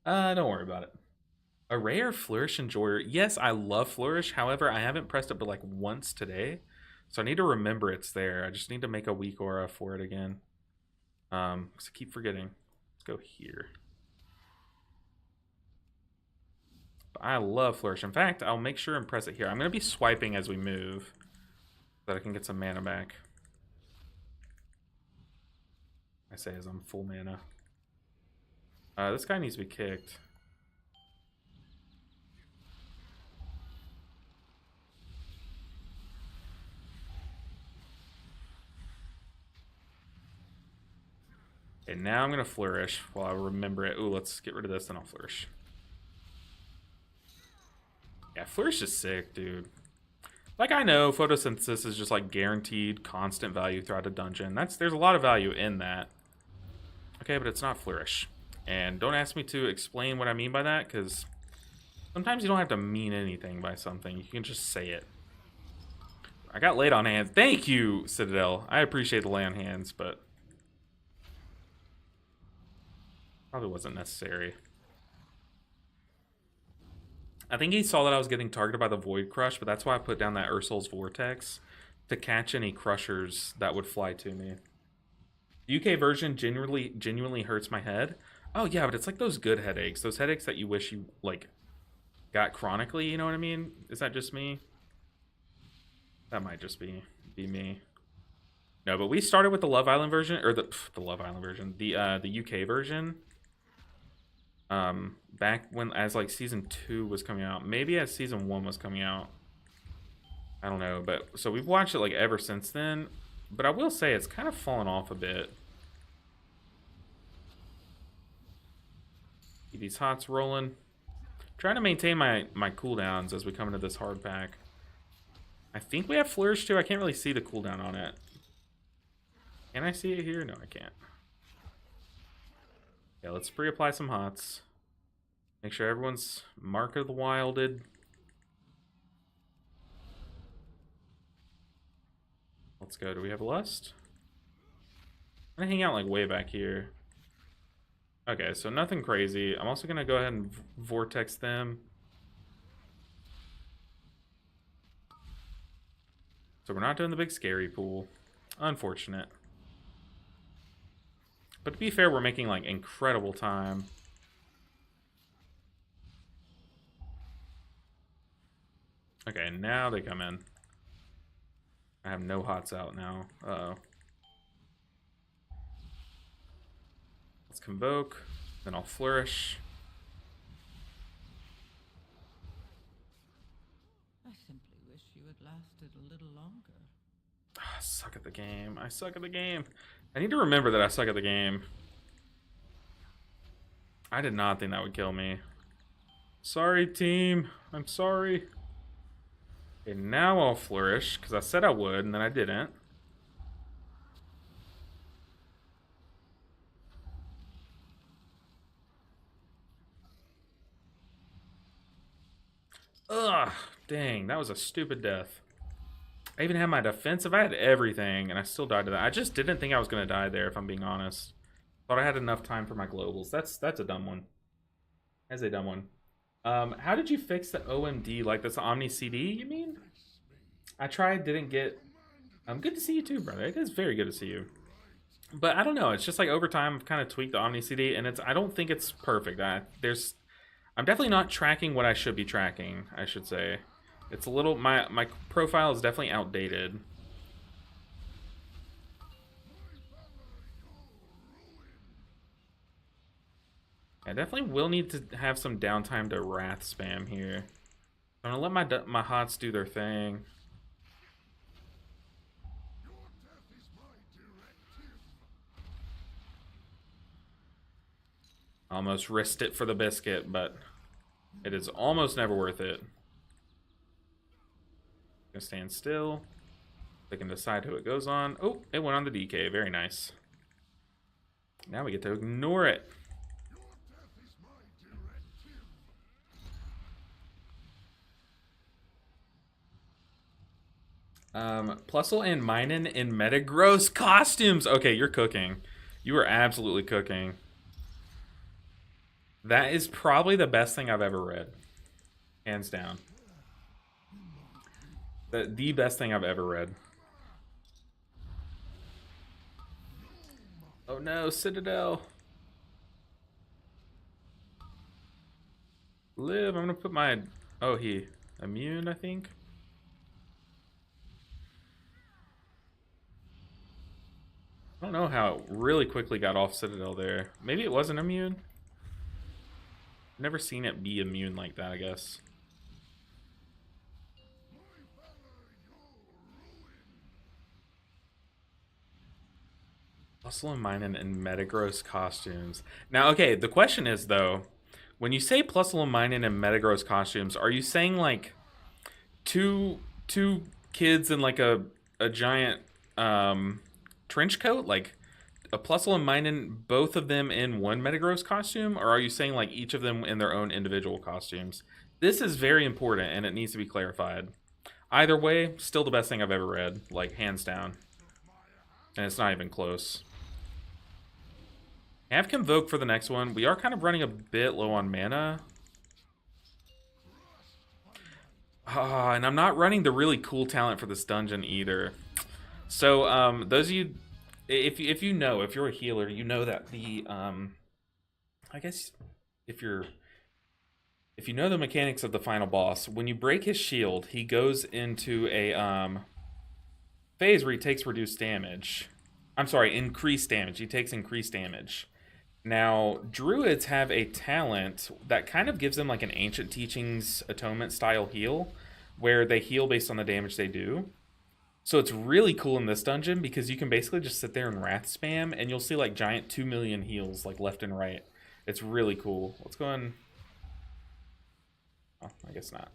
Don't worry about it. A rare Flourish Enjoyer. Yes, I love Flourish. However, I haven't pressed it but like once today. So I need to remember it's there. I just need to make a weak aura for it again. Because I keep forgetting. Let's go here. But I love Flourish. In fact, I'll make sure and press it here. I'm going to be swiping as we move so that I can get some mana back. I say as I'm full mana. This guy needs to be kicked. Okay, now I'm going to Flourish while I remember it. Ooh, let's get rid of this, then I'll Flourish. Yeah, Flourish is sick, dude. Like, I know photosynthesis is just like guaranteed constant value throughout a dungeon. There's a lot of value in that. Okay, but it's not Flourish. And don't ask me to explain what I mean by that, because sometimes you don't have to mean anything by something. You can just say it. I got laid on hands. Thank you, Citadel. I appreciate the lay on hands, but probably wasn't necessary. I think he saw that I was getting targeted by the Void Crush, but that's why I put down that Ursul's Vortex to catch any crushers that would fly to me. The UK version genuinely hurts my head. Oh yeah, but it's like those good headaches. Those headaches that you wish you, like, got chronically, you know what I mean? Is that just me? That might just be me. No, but we started with the Love Island version, or the Love Island version, the UK version. Back when, as like season 2 was coming out, maybe as season 1 was coming out. I don't know, but so we've watched it like ever since then. But I will say it's kind of fallen off a bit. Keep these hots rolling. Trying to maintain my cooldowns as we come into this hard pack. I think we have Flourish too. I can't really see the cooldown on it. Can I see it here? No, I can't. Yeah, let's pre-apply some hots. Make sure everyone's Mark of the Wilded. Let's go. Do we have Lust? I'm gonna hang out like way back here. Okay, so nothing crazy. I'm also gonna go ahead and vortex them. So we're not doing the big scary pool. Unfortunate. But to be fair, we're making like incredible time. Okay, now they come in. I have no hots out now. Uh-oh. Let's Convoke. Then I'll Flourish. I simply wish you had lasted a little longer. I suck at the game. I suck at the game. I need to remember that I suck at the game. I did not think that would kill me. Sorry, team. I'm sorry. And now I'll flourish, because I said I would, and then I didn't. Ugh, dang, that was a stupid death. I even had my defensive, I had everything, and I still died to that. I just didn't think I was going to die there, if I'm being honest. Thought I had enough time for my globals. That's a dumb one. That's a dumb one. How did you fix the OMD? Like, that's the Omni CD, you mean? I tried, didn't get... good to see you too, brother. It is very good to see you. But I don't know. It's just like over time, I've kind of tweaked the Omni CD, and I don't think it's perfect. I'm definitely not tracking what I should be tracking, I should say. It's a little... My profile is definitely outdated. I definitely will need to have some downtime to Wrath spam here. I'm gonna let my HOTS do their thing. Almost risked it for the biscuit, but it is almost never worth it. Gonna stand still. They can decide who it goes on. Oh, it went on the DK. Very nice. Now we get to ignore it. Plusle and Minen in Metagross costumes. Okay, you're cooking. You are absolutely cooking. That is probably the best thing I've ever read. Hands down. The best thing I've ever read. Oh no, Citadel. Live, I'm gonna put my... Oh, he immune, I think. I don't know how it really quickly got off Citadel there. Maybe it wasn't immune. Never seen it be immune like that, I guess. Plusle and Minen in Metagross costumes. Now, okay, the question is, though, when you say Plusle and Minen in Metagross costumes, are you saying, like, two kids in, like, a giant trench coat? Like, a Plusle and Minen, both of them in one Metagross costume? Or are you saying, like, each of them in their own individual costumes? This is very important, and it needs to be clarified. Either way, still the best thing I've ever read, like, hands down. And it's not even close. I have Convoke for the next one. We are kind of running a bit low on mana. And I'm not running the really cool talent for this dungeon either. So, those of you... If you're a healer, you know that the... I guess if you know the mechanics of the final boss, when you break his shield, he goes into a phase where he takes reduced damage. I'm sorry, increased damage. He takes increased damage. Now, druids have a talent that kind of gives them like an Ancient Teachings Atonement style heal, where they heal based on the damage they do. So it's really cool in this dungeon because you can basically just sit there and Wrath spam, and you'll see like giant 2 million heals like left and right. It's really cool. Let's go and... Oh, I guess not.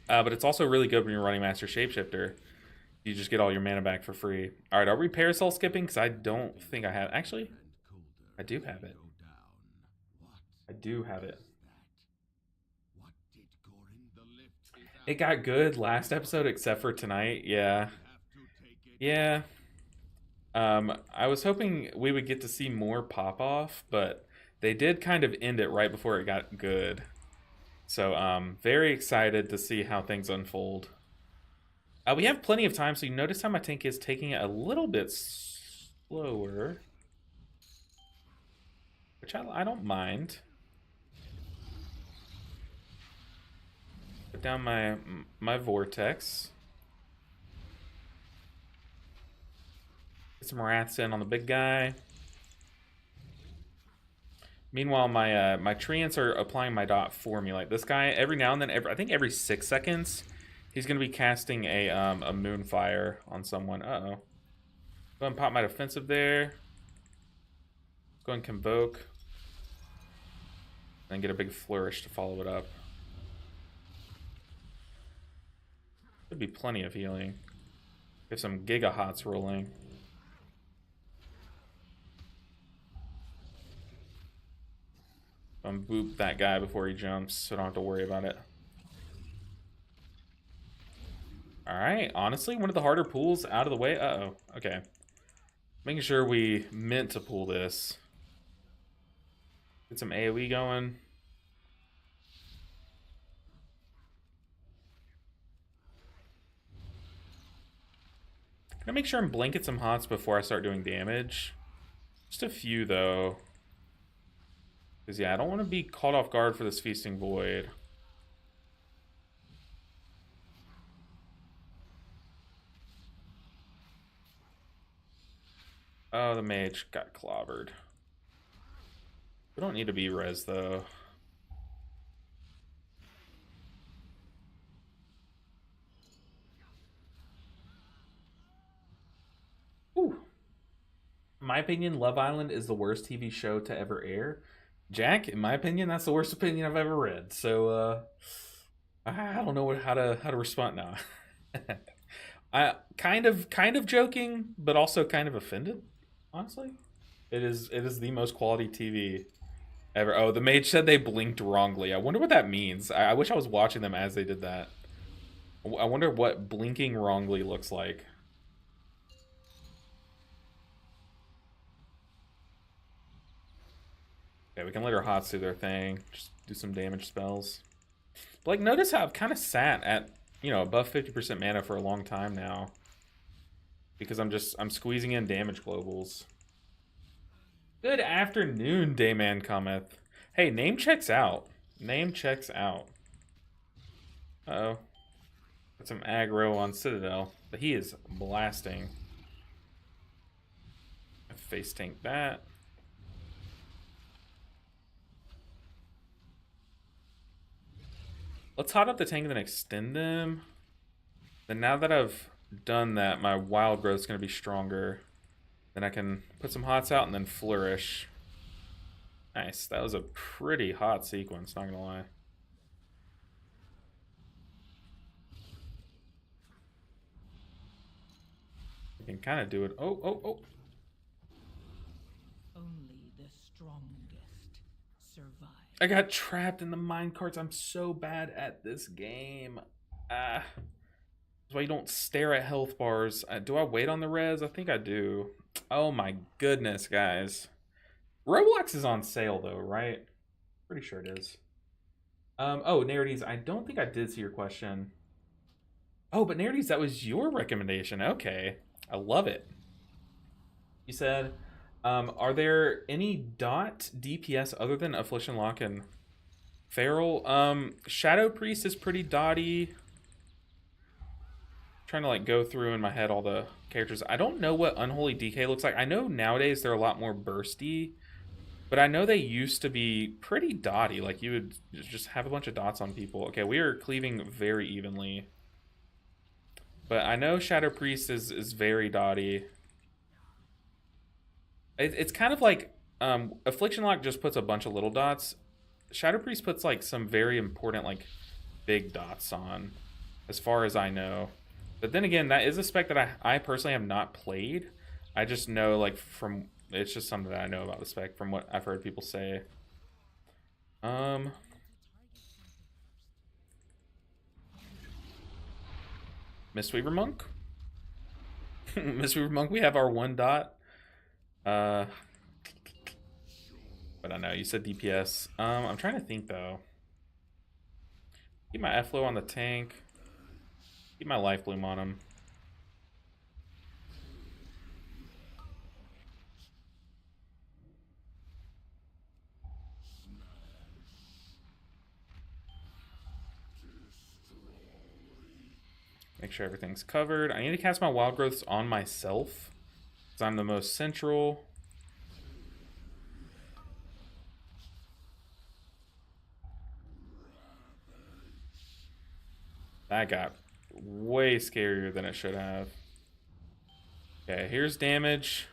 But it's also really good when you're running Master Shapeshifter. You just get all your mana back for free. Alright, are we Parasol skipping? Because I don't think I have... Actually, I do have it. I do have it. It got good last episode except for tonight. Yeah. Yeah. I was hoping we would get to see more pop-off, but they did kind of end it right before it got good. So, very excited to see how things unfold. We have plenty of time, so you notice how my tank is taking it a little bit slower. Which I don't mind. Put down my vortex. Get some wraths in on the big guy. Meanwhile, my treants are applying my dot for me. Like this guy, every now and then, I think every 6 seconds, he's gonna be casting a Moonfire on someone. Go ahead and pop my defensive there. Go and Convoke. And get a big flourish to follow it up. Could be plenty of healing. Get some Giga Hots rolling. Boop that guy before he jumps, so I don't have to worry about it. Alright, honestly, one of the harder pulls out of the way. Uh-oh, okay. Making sure we meant to pull this. Get some AoE going. Gonna make sure and blanket some hots before I start doing damage. Just a few, though. Because, yeah, I don't want to be caught off guard for this Feasting Void. Oh, the mage got clobbered. We don't need to be res, though. Ooh. In my opinion, Love Island is the worst TV show to ever air. Jack, in my opinion, that's the worst opinion I've ever read. So, I don't know how to respond now. I kind of joking, but also kind of offended. Honestly, it is the most quality TV ever. Oh, the mage said they blinked wrongly. I wonder what that means. I wish I was watching them as they did that. I wonder what blinking wrongly looks like. Okay, we can let our hots do their thing. Just do some damage spells. But, like, notice how I've kind of sat at, you know, above 50% mana for a long time now. Because I'm squeezing in damage globals. Good afternoon, Dayman cometh. Hey, name checks out. Name checks out. Uh-oh. Got some aggro on Citadel. But he is blasting. Face tank that. Let's hot up the tank and then extend them. Then now that I've done that, my wild growth is going to be stronger. Then I can put some hots out and then flourish. Nice. That was a pretty hot sequence, not going to lie. We can kind of do it. Oh. Only the strongest survive. I got trapped in the minecarts. I'm so bad at this game. That's why you don't stare at health bars. Do I wait on the res? I think I do. Oh my goodness, guys. Roblox is on sale though, right? Pretty sure it is. Oh, Narides, I don't think I did see your question. Oh, but Narides, that was your recommendation. Okay. I love it. You said, are there any dot DPS other than Affliction Lock and Feral? Shadow Priest is pretty dotty. Trying to like go through in my head all the characters. I don't know what Unholy DK looks like. I know nowadays they're a lot more bursty, but I know they used to be pretty dotty. Like you would just have a bunch of dots on people. Okay, we are cleaving very evenly. But I know Shadow Priest is very dotty. It's kind of like Affliction Lock just puts a bunch of little dots. Shadow Priest puts like some very important like big dots on, as far as I know. But then again, that is a spec that I personally have not played. I just know like from it's just something that I know about the spec from what I've heard people say. Mistweaver Monk? Mistweaver Monk, we have our one dot. But I know you said DPS. I'm trying to think though. Keep my F-Flow on the tank. Keep my Life Bloom on him. Make sure everything's covered. I need to cast my wild growths on myself because I'm the most central. That got way scarier than it should have. Okay, here's damage.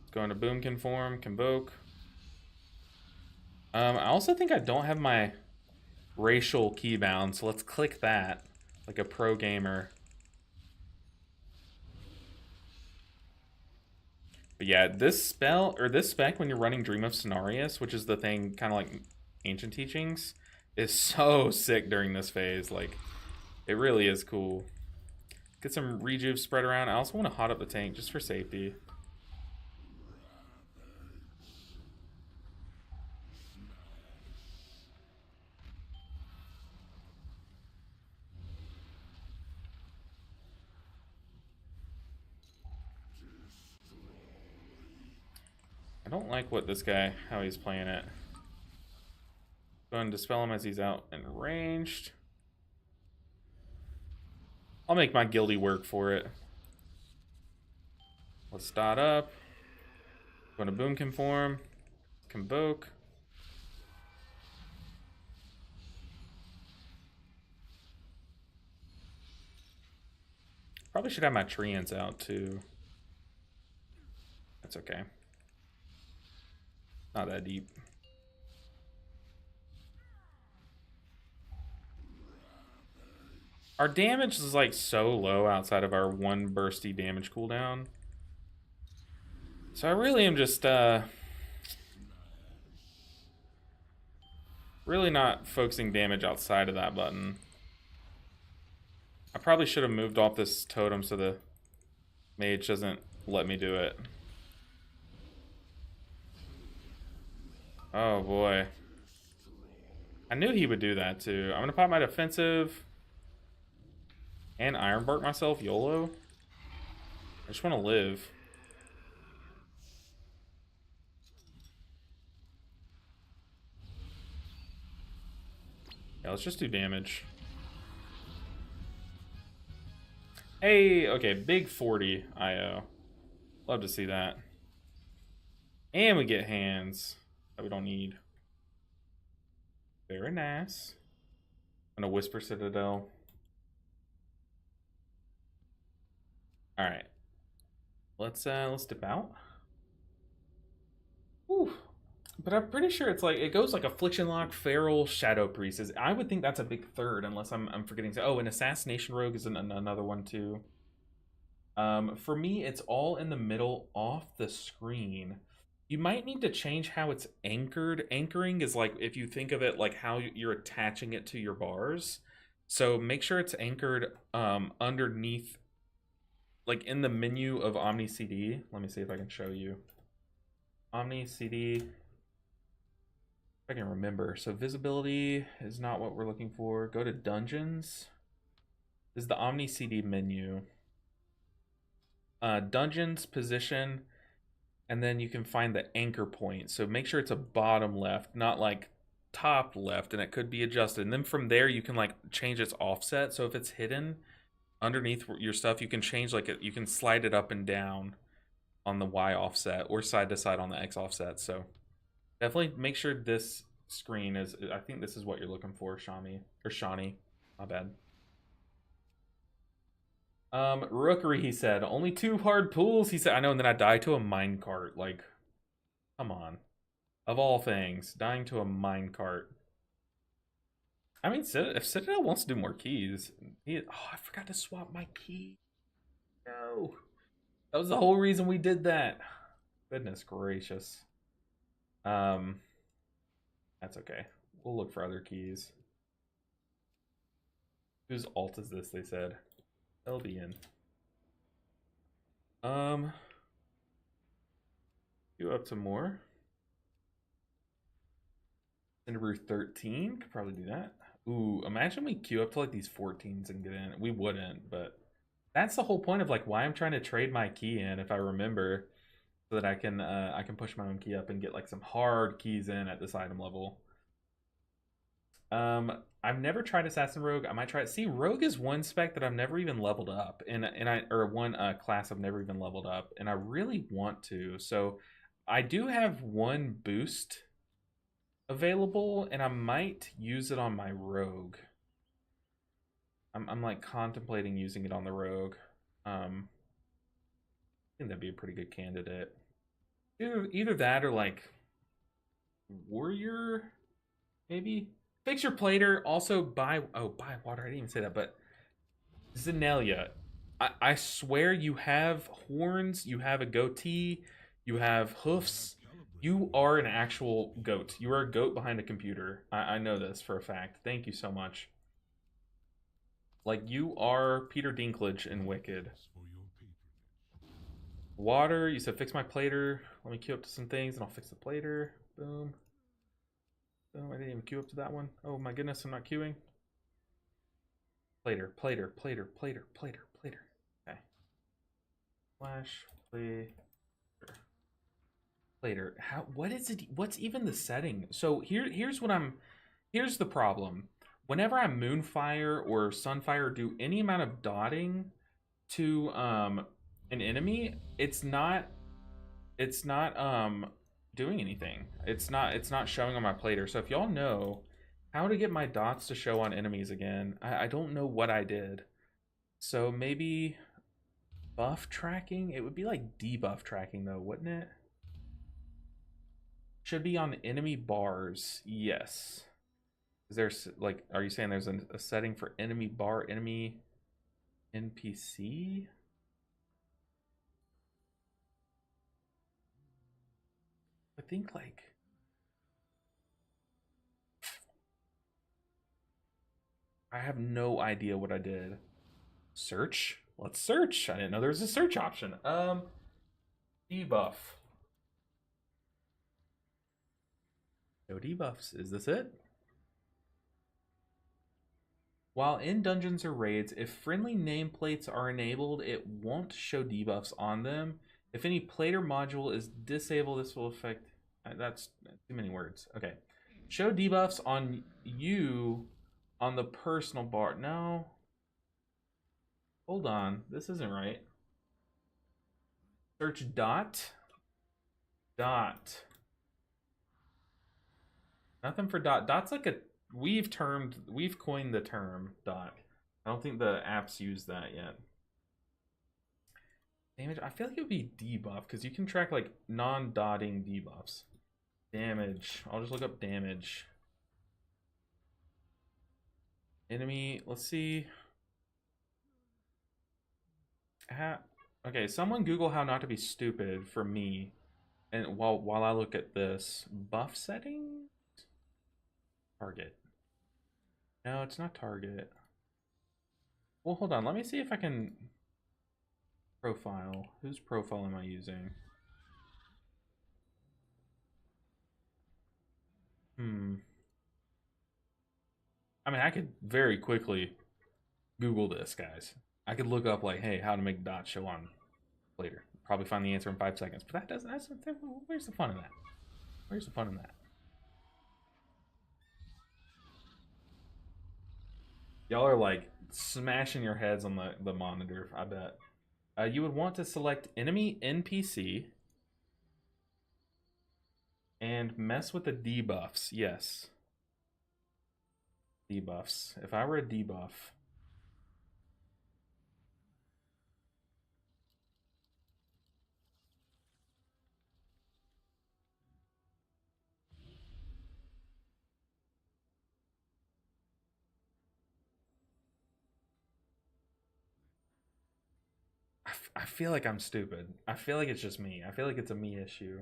Let's go into Boom Conform, Convoke. I also think I don't have my racial key bound, so let's click that like a pro gamer. But yeah, this spell or this spec when you're running Dream of Cenarius, which is the thing kind of like Ancient Teachings, is so sick during this phase. Like, it really is cool. Get some rejuve spread around. I also want to hot up the tank just for safety. I don't like what this guy, how he's playing it. Go ahead and dispel him as he's out and ranged. I'll make my guilty work for it. Let's dot up. Go to boom conform. Convoke. Probably should have my treants out too. That's okay. Not that deep. Our damage is like so low outside of our one bursty damage cooldown. So I really am just really not focusing damage outside of that button. I probably should have moved off this totem so the mage doesn't let me do it. Oh boy. I knew he would do that too. I'm gonna pop my defensive and Ironbark myself, YOLO. I just want to live. Yeah, let's just do damage. Hey, okay, big 40 IO. Love to see that. And we get hands that we don't need. Very nice. I'm gonna Whisper Citadel. Alright. Let's dip out. Whew. But I'm pretty sure it's like it goes like Affliction Lock, Feral, Shadow Priest. I would think that's a big third, unless I'm forgetting. Oh, and Assassination Rogue is another one too. For me, it's all in the middle, off the screen. You might need to change how it's anchored. Anchoring is like if you think of it like how you're attaching it to your bars. So make sure it's anchored underneath, like in the menu of Omni CD. Let me see if I can show you. Omni CD. I can remember. So visibility is not what we're looking for. Go to dungeons. This is the Omni CD menu. Dungeons, position, and then you can find the anchor point. So make sure it's a bottom left, not like top left, and it could be adjusted. And then from there you can like change its offset. So if it's hidden underneath your stuff, you can change like you can slide it up and down on the Y offset or side to side on the X offset. So definitely make sure this screen is, I think this is what you're looking for, Shami. Or Shawnee. My bad. Rookery, he said. Only 2 hard pulls, he said. I know, and then I die to a minecart. Like, come on. Of all things, dying to a minecart. I mean, if Citadel wants to do more keys, oh, I forgot to swap my key. No. That was the whole reason we did that. Goodness gracious. That's okay. We'll look for other keys. Whose alt is this, they said? LBN. Queue up to more. Cinderbrew 13, could probably do that. Ooh, imagine we queue up to like these 14s and get in. We wouldn't, but that's the whole point of like why I'm trying to trade my key in, if I remember, so that I can push my own key up and get like some hard keys in at this item level. I've never tried Assassin Rogue. I might try it. See, Rogue is one spec that I've never even leveled up, or one class I've never even leveled up, and I really want to. So I do have one boost available, and I might use it on my Rogue. I'm like contemplating using it on the Rogue. I think that'd be a pretty good candidate. Either that or like Warrior, maybe? Fix your plater. Also buy water. I didn't even say that, but Zenelia, I swear you have horns, you have a goatee, you have hoofs. You are an actual goat. You are a goat behind a computer. I know this for a fact. Thank you so much. Like, you are Peter Dinklage in Wicked. Water, you said fix my plater. Let me queue up to some things and I'll fix the plater. Boom. Boom, I didn't even queue up to that one. Oh my goodness, I'm not queuing. Plater, plater, plater, plater, plater, plater. Okay. Flash, plater. How, what is it? What's even the setting? So here's the problem. Whenever I Moonfire or Sunfire do any amount of dotting to an enemy, it's not doing anything. It's not showing on my plater. So if y'all know how to get my dots to show on enemies again, I don't know what I did. So maybe buff tracking? It would be like debuff tracking though, wouldn't it? Should be on enemy bars. Yes. Is there, like, are you saying there's a setting for enemy bar, enemy NPC? I think like I have no idea what I did. Search? Let's search. I didn't know there was a search option. Debuff. No debuffs. Is this it? While in dungeons or raids, if friendly nameplates are enabled, it won't show debuffs on them. If any plater module is disabled, this will affect... That's too many words. Okay. Show debuffs on you on the personal bar. No. Hold on. This isn't right. Search dot. Dot. Nothing for dot. Dot's like a... We've coined the term dot. I don't think the apps use that yet. Damage, I feel like it would be debuff because you can track like non-dotting debuffs. Damage, I'll just look up damage. Enemy, let's see. Okay, someone Google how not to be stupid for me. And while I look at this, buff settings? Target. No, it's not target. Well, hold on. Let me see if I can... Profile. Whose profile am I using? I mean, I could very quickly Google this, guys. I could look up, like, hey, how to make dots show on later. Probably find the answer in 5 seconds. But that doesn't... Where's the fun in that? Where's the fun in that? Y'all are like smashing your heads on the monitor, I bet. You would want to select enemy NPC and mess with the debuffs. Yes. Debuffs. If I were a debuff. I feel like I'm stupid. I feel like it's just me. I feel like it's a me issue.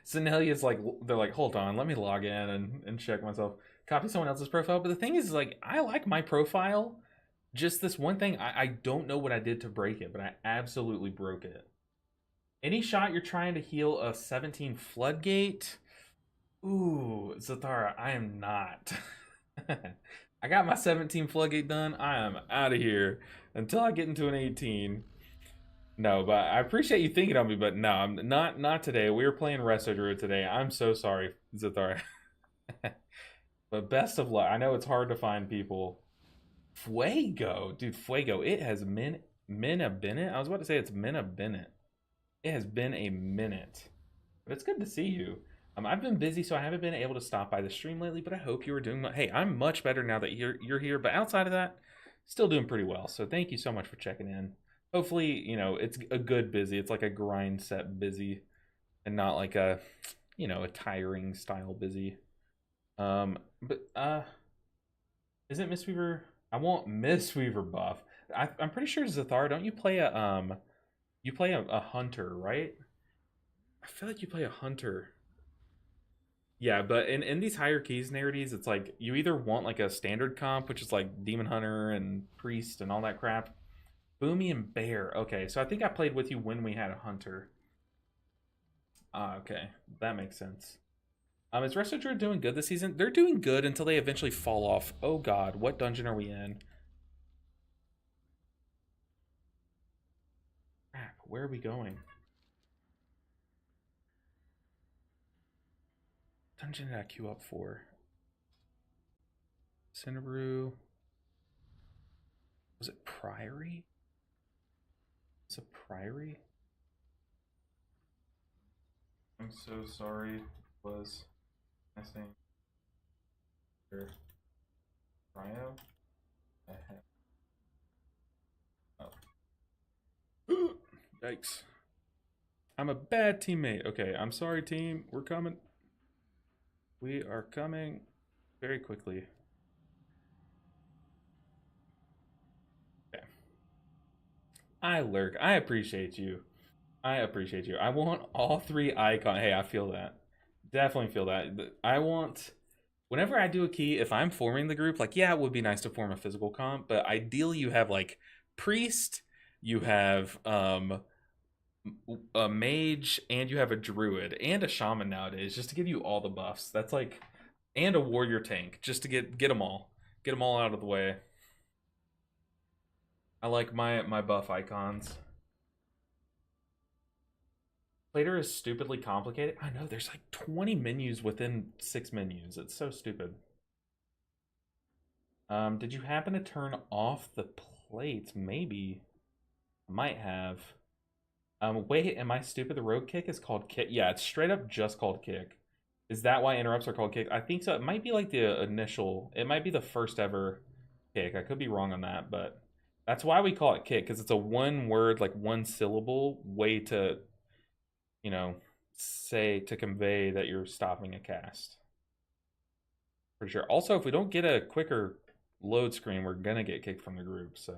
Zanelia's like, they're like, hold on, let me log in and check myself. Copy someone else's profile. But the thing is, like, I like my profile. Just this one thing, I don't know what I did to break it, but I absolutely broke it. Any shot you're trying to heal a 17 floodgate? Ooh, Zathara, I am not. I got my 17 floodgate done. I am out of here until I get into an 18. No, but I appreciate you thinking of me, but no, I'm not today. We were playing RDruid today. I'm so sorry, Zathara. But best of luck. I know it's hard to find people. Fuego, dude, Fuego. It has been a minute. I was about to say it's been a minute. It has been a minute. But it's good to see you. I've been busy, so I haven't been able to stop by the stream lately, but I hope you were doing... Hey, I'm much better now that you're here, but outside of that, still doing pretty well. So thank you so much for checking in. Hopefully, you know, it's a good busy. It's like a grind set busy and not like a you know, a tiring style busy. But isn't Mistweaver? I want Mistweaver buff. I'm pretty sure Zathar. Don't you play a You play a hunter, right? I feel like you play a hunter. Yeah, but in these higher keys narratives, it's like you either want like a standard comp, which is like Demon Hunter and Priest and all that crap. Boomy and Bear. Okay, so I think I played with you when we had a hunter. Ah, okay. That makes sense. Is Resto Druid doing good this season? They're doing good until they eventually fall off. Oh god, what dungeon are we in? Crap, where are we going? Dungeon did I queue up for? Cinnabrew. Was it Priory? It's a Priory? I'm so sorry. Was missing your Cryo? I have. Oh. Yikes. I'm a bad teammate. Okay, I'm sorry, team. We're coming. We are coming very quickly. Okay. I lurk. I appreciate you. I appreciate you. I want all three icons. Hey, I feel that. Definitely feel that. I want, whenever I do a key, if I'm forming the group, like, yeah, it would be nice to form a physical comp, but ideally you have like priest, you have a mage, and you have a druid and a shaman nowadays, just to give you all the buffs. That's like, and a warrior tank, just to get them all out of the way. I like my buff icons. Plater is stupidly complicated. I know, there's like 20 menus within 6 menus. It's so stupid. Did you happen to turn off the plates? Maybe. I might have. Wait, am I stupid? The rogue kick is called kick. Yeah, it's straight up just called kick. Is that why interrupts are called kick? I think so. It might be like the initial. It might be the first ever kick. I could be wrong on that, but that's why we call it kick, because it's a one word, like one syllable way to, you know, say to convey that you're stopping a cast. For sure. Also, if we don't get a quicker load screen, we're gonna get kicked from the group. So,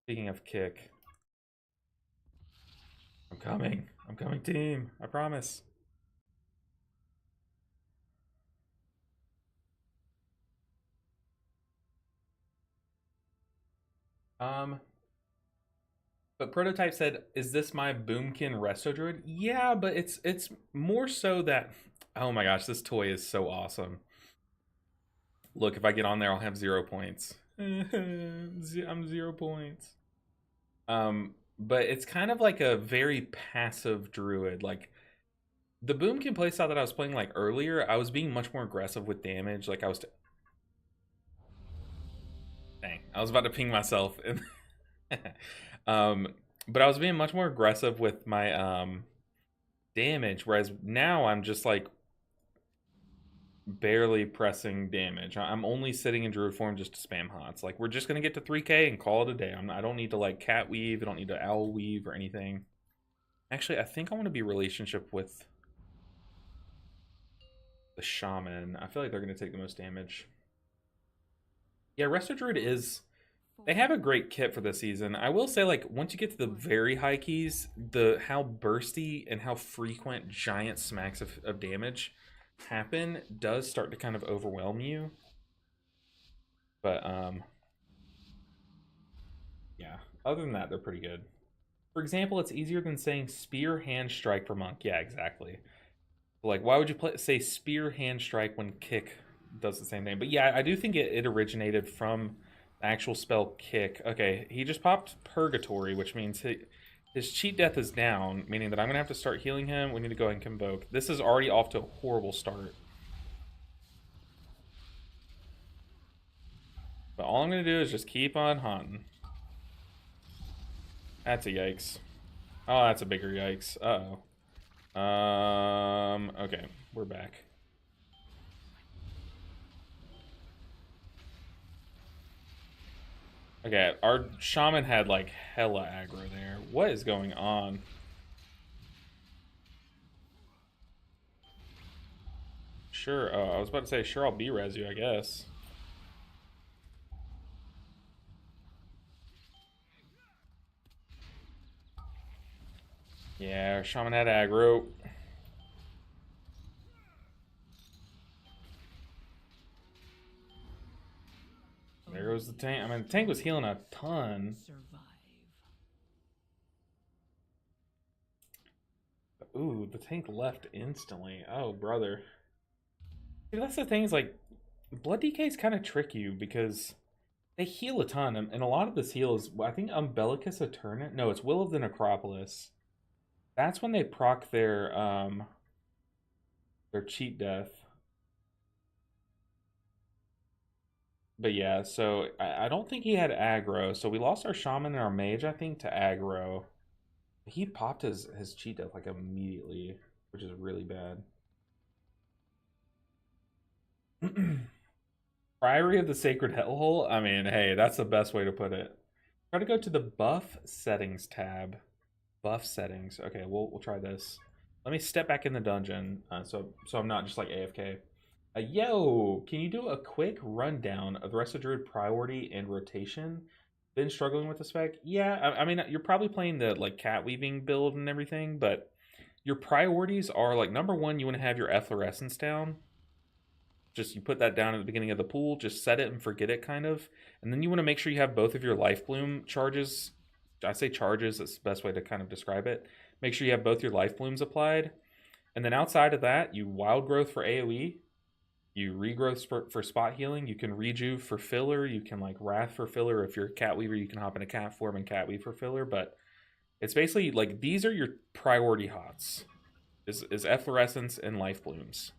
speaking of kick, I'm coming. I'm coming, team. I promise. Um, but Prototype said, "Is this my Boomkin Resto Druid?" Yeah, but it's more so that. Oh my gosh, this toy is so awesome. Look, if I get on there, I'll have 0 points. I'm 0 points. But it's kind of like a very passive druid. Like the Boomkin playstyle that I was playing like earlier, I was being much more aggressive with damage. Like I was, dang, I was about to ping myself. um, but I was being much more aggressive with my damage, whereas now I'm just like barely pressing damage. I'm only sitting in druid form just to spam hots. Like we're just gonna get to 3K and call it a day. I don't need to like cat weave. I don't need to owl weave or anything. Actually, I think I want to be relationship with the shaman. I feel like they're gonna take the most damage. Yeah, Resto Druid is. They have a great kit for this season. I will say, like, once you get to the very high keys, the how bursty and how frequent giant smacks of damage happen does start to kind of overwhelm you. But yeah. Other than that, they're pretty good. For example, it's easier than saying spear hand strike for monk. Yeah, exactly. Like, why would you say spear hand strike when kick does the same thing? But yeah, I do think it originated from the actual spell kick. Okay, he just popped purgatory, which means his cheat death is down, meaning that I'm gonna have to start healing him. We need to go ahead and convoke. This is already off to a horrible start. But all I'm gonna do is just keep on hunting. That's a yikes. Oh, that's a bigger yikes. Uh-oh. Okay, we're back. Okay, our shaman had like hella aggro there. What is going on? Sure. I was about to say, sure, I'll B-res you, I guess. Yeah, Shaman had aggro. There goes the tank. I mean, the tank was healing a ton. Survive. Ooh, the tank left instantly. Oh, brother. See, that's the thing is, like, Blood DKs kind of trick you because they heal a ton. And a lot of this heal is, I think, Umbilicus Eternate. No, it's Will of the Necropolis. That's when they proc their cheat death. But yeah, so I don't think he had aggro. So we lost our shaman and our mage, I think, to aggro. He popped his cheat death like immediately, which is really bad. Priory of the Sacred Hellhole? I mean, hey, that's the best way to put it. Try to go to the buff settings tab. Buff settings. Okay, we'll try this. Let me step back in the dungeon, so I'm not just like AFK. Yo, can you do a quick rundown of the rest of Druid priority and rotation? Been struggling with the spec? Yeah, I mean, you're probably playing the like cat weaving build and everything, but your priorities are like number one, you want to have your efflorescence down. Just you put that down at the beginning of the pool, just set it and forget it kind of. And then you want to make sure you have both of your life bloom charges. I say charges, that's the best way to kind of describe it. Make sure you have both your life blooms applied. And then outside of that, you wild growth for AoE, you regrowth for spot healing, you can rejuve for filler, you can like wrath for filler. If you're a cat weaver, you can hop into cat form and cat weave for filler. But it's basically like these are your priority hots. Is efflorescence and life blooms.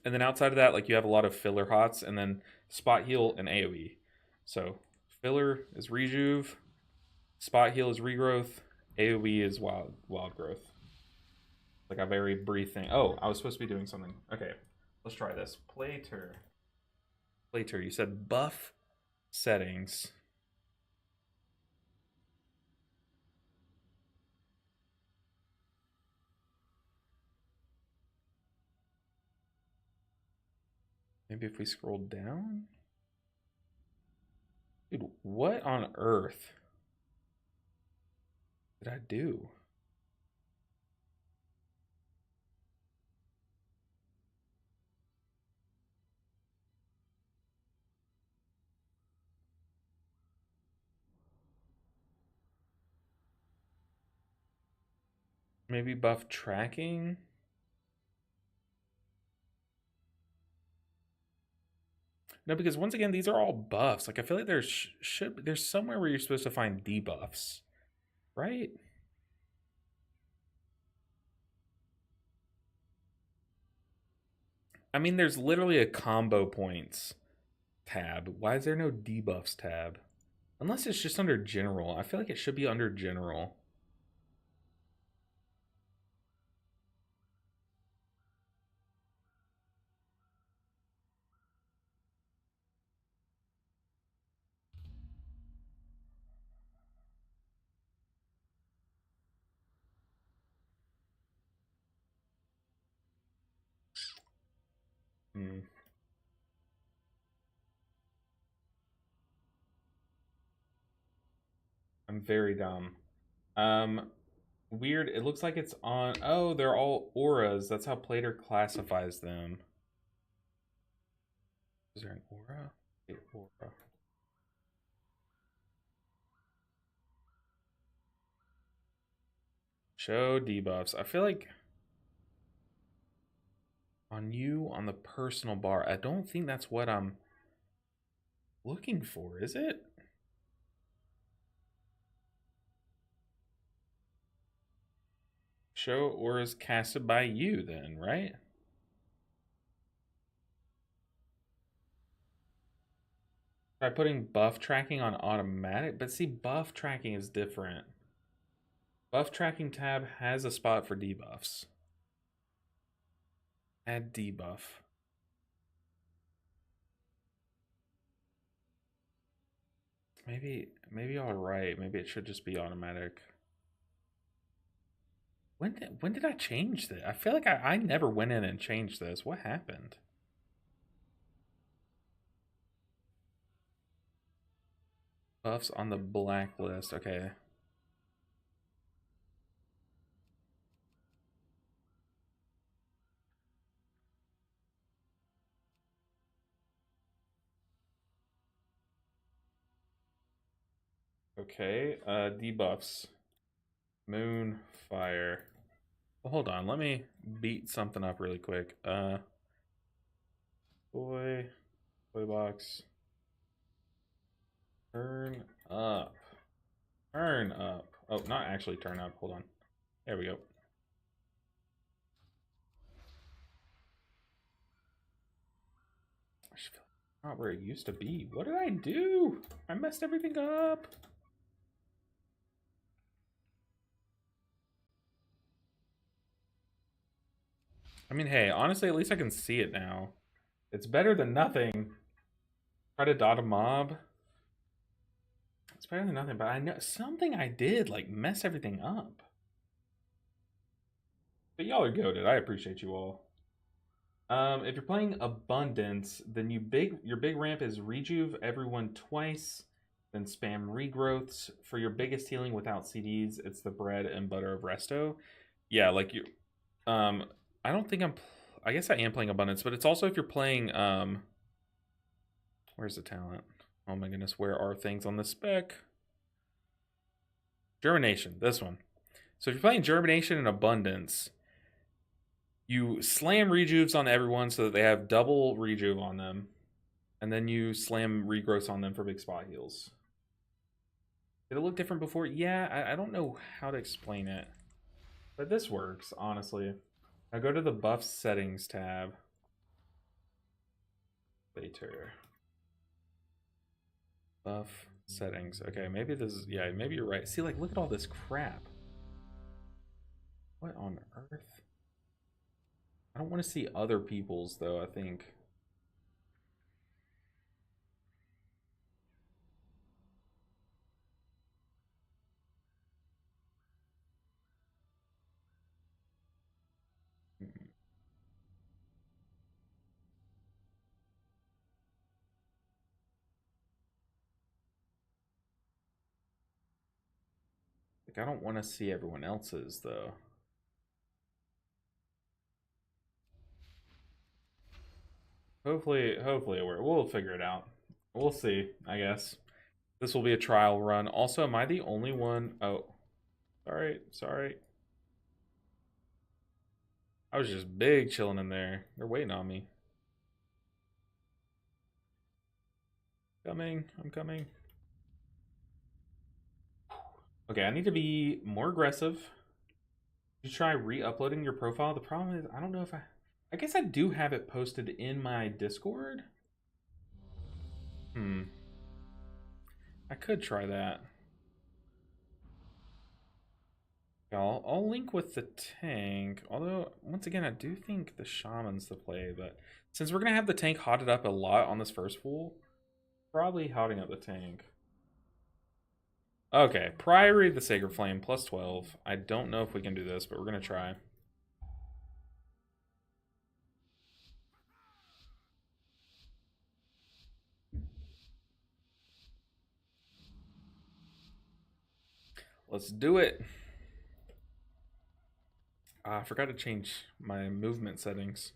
And then outside of that, like you have a lot of filler hots, and then spot heal and AoE. So filler is rejuve, spot heal is regrowth, AoE is wild growth. Like a very brief thing. Oh, I was supposed to be doing something. Okay, let's try this. Playter. You said buff settings. Maybe if we scroll down? Dude, what on earth did I do? Maybe buff tracking? No, because once again, these are all buffs. Like I feel like there's somewhere where you're supposed to find debuffs, right? I mean, there's literally a combo points tab. Why is there no debuffs tab? Unless it's just under general. I feel like it should be under general. Hmm. I'm very dumb. Um, Weird. It looks like it's on. Oh, they're all auras. That's how Plater classifies them. Is there an aura? Okay, aura. Show debuffs. I feel like on you on the personal bar, I don't think that's what I'm looking for, is it? Show auras casted by you, then, right? Try putting buff tracking on automatic, but see, buff tracking is different. Buff tracking tab has a spot for debuffs. Add debuff. Maybe all right. Maybe it should just be automatic. When did I change that? I feel like I never went in and changed this. What happened? Buffs on the blacklist. Okay. Okay. Debuffs. Moon, fire. Well, hold on. Let me beat something up really quick. Boy box. Turn up. Turn up. Oh, not actually turn up. Hold on. There we go. I just feel like not where it used to be. What did I do? I messed everything up. I mean, hey, honestly, at least I can see it now. It's better than nothing. Try to dot a mob. It's better than nothing, but I know something I did like mess everything up. But y'all are goated. I appreciate you all. If you're playing Abundance, then your big ramp is rejuve everyone twice, then spam regrowths. For your biggest healing without CDs, it's the bread and butter of Resto. Yeah, like you. I don't think I guess I am playing Abundance, but it's also if you're playing. Where's the talent? Oh my goodness, where are things on the spec? Germination, this one. So if you're playing Germination and Abundance, you slam rejuves on everyone so that they have double rejuve on them. And then you slam regrowths on them for big spot heals. Did it look different before? Yeah, I don't know how to explain it. But this works, honestly. Now go to the buff settings tab. Later. Buff settings. Okay, maybe this is, yeah, maybe you're right. See, like, look at all this crap. What on earth? I don't want to see other people's, though, I think. Like, I don't want to see everyone else's, though. Hopefully it works. We'll figure it out. We'll see, I guess. This will be a trial run. Also, am I the only one? Oh, sorry. I was just big chilling in there. They're waiting on me. I'm coming. Okay, I need to be more aggressive. You try re-uploading your profile. The problem is, I don't know if I guess I do have it posted in my Discord. I could try that. I'll link with the tank. Although, once again, I do think the shaman's the play. But since we're going to have the tank hotted up a lot on this first pool, probably hotting up the tank. Okay, Priory of the Sacred Flame, plus 12. I don't know if we can do this, but we're going to try. Let's do it. I forgot to change my movement settings.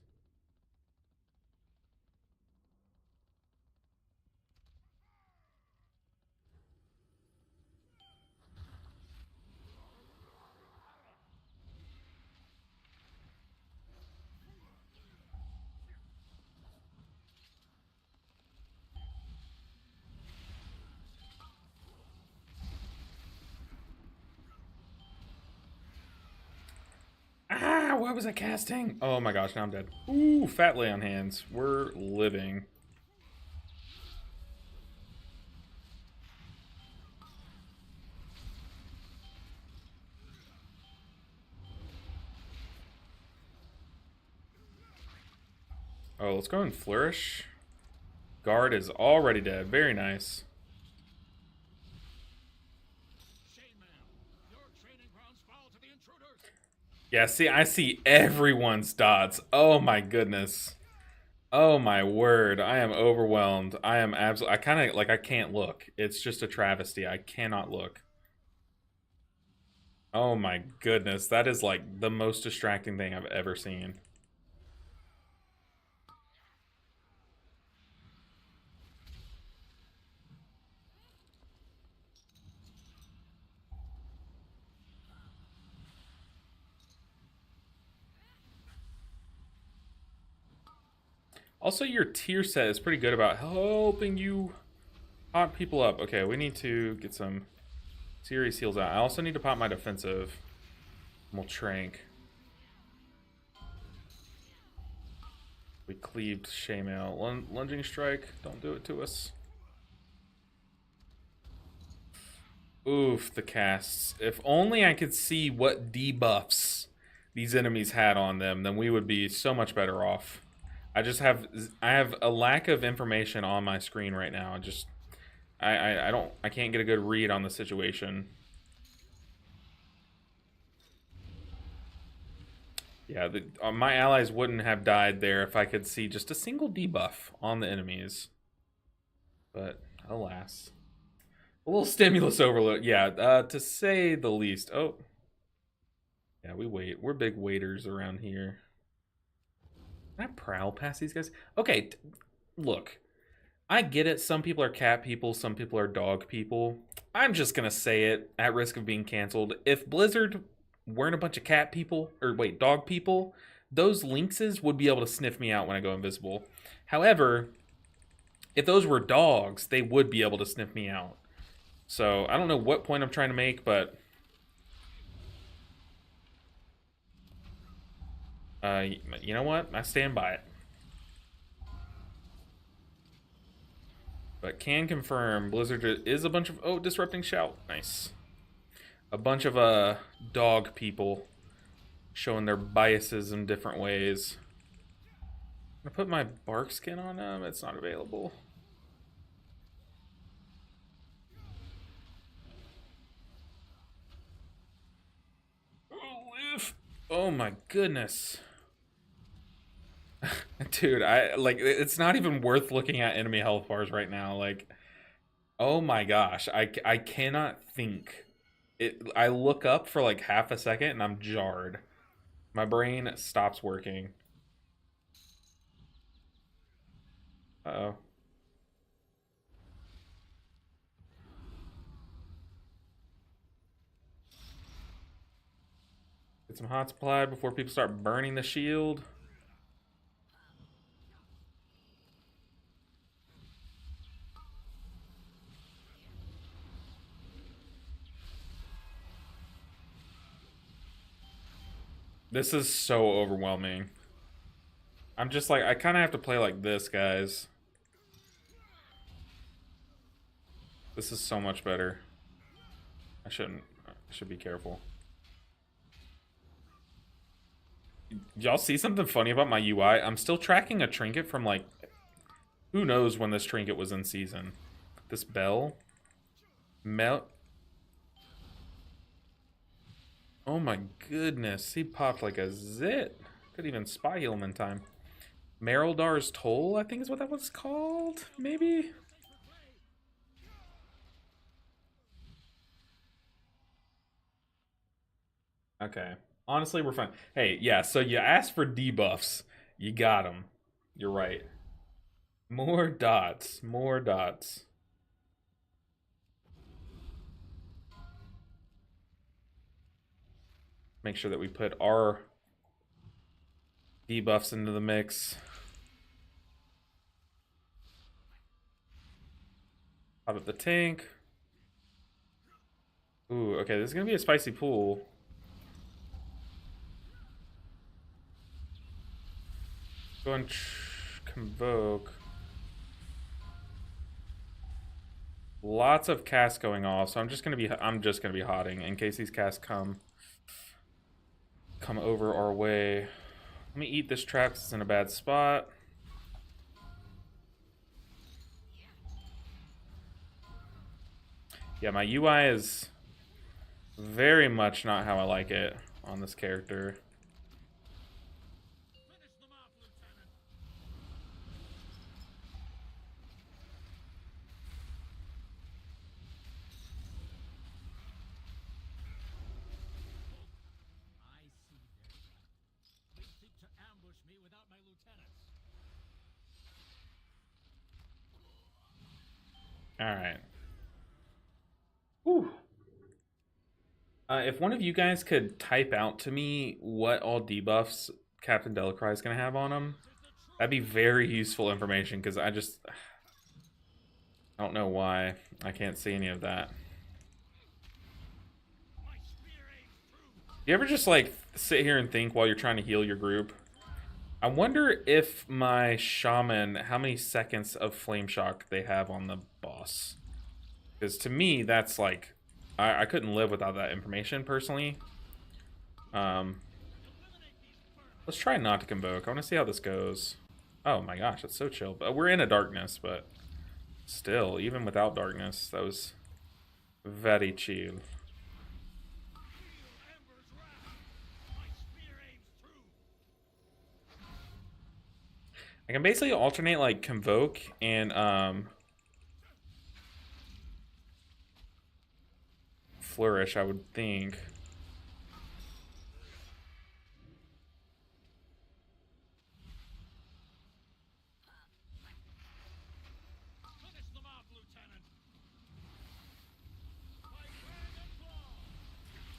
Ah, what was I casting? Oh my gosh, now I'm dead. Ooh, fat lay on hands. We're living. Oh, let's go and flourish. Guard is already dead. Very nice. Yeah, see, I see everyone's dots. Oh my goodness. Oh my word. I am overwhelmed. I am absolutely. I kind of like. I can't look. It's just a travesty. I cannot look. Oh my goodness. That is like the most distracting thing I've ever seen. Also, your tier set is pretty good about helping you pop people up. Okay, we need to get some serious heals out. I also need to pop my defensive. We'll trank. We cleaved Shaymail. Lunging strike. Don't do it to us. Oof, the casts. If only I could see what debuffs these enemies had on them, then we would be so much better off. I have a lack of information on my screen right now. I can't get a good read on the situation. Yeah, my allies wouldn't have died there if I could see just a single debuff on the enemies. But alas. A little stimulus overload. Yeah, to say the least. Oh. Yeah, we wait. We're big waiters around here. Can I prowl past these guys? Okay, look. I get it. Some people are cat people. Some people are dog people. I'm just going to say it at risk of being canceled. If Blizzard weren't a bunch of cat people, or wait, dog people, those lynxes would be able to sniff me out when I go invisible. However, if those were dogs, they would be able to sniff me out. So I don't know what point I'm trying to make, but you know what? I stand by it. But can confirm Blizzard is a bunch of... Oh, disrupting shout. Nice. A bunch of dog people showing their biases in different ways. I'm gonna put my bark skin on them. It's not available. Oh my goodness. Dude, I like it's not even worth looking at enemy health bars right now. Like, oh my gosh, I cannot think. I look up for like half a second and I'm jarred. My brain stops working. Uh-oh. Get some hot supply before people start burning the shield. This is so overwhelming. I'm just like, I kind of have to play like this, guys. This is so much better. I should be careful. Y'all see something funny about my UI? I'm still tracking a trinket from like, who knows when this trinket was in season. This bell. Oh my goodness, he popped like a zit. Couldn't even spy heal him in time. Meryldar's Toll, I think is what that was called, maybe? Okay. Honestly, we're fine. Hey, yeah, so you asked for debuffs. You got them. You're right. More dots. More dots. Make sure that we put our debuffs into the mix. Pop up the tank. Ooh, okay, this is gonna be a spicy pool. Go and convoke. Lots of casts going off, so I'm just gonna be hotting in case these casts come over our way. Let me eat this trap because it's in a bad spot. Yeah, my UI is very much not how I like it on this character. Alright. Whew. If one of you guys could type out to me what all debuffs Captain Delacroix is going to have on him, that'd be very useful information, because I don't know why I can't see any of that. You ever just, like, sit here and think while you're trying to heal your group? I wonder if my shaman, how many seconds of flame shock they have on the boss. Because to me, that's like, I couldn't live without that information personally. Let's try not to convoke. I want to see how this goes. Oh my gosh, that's so chill. But we're in a darkness, but still, even without darkness, that was very chill. I can basically alternate like convoke and flourish, I would think.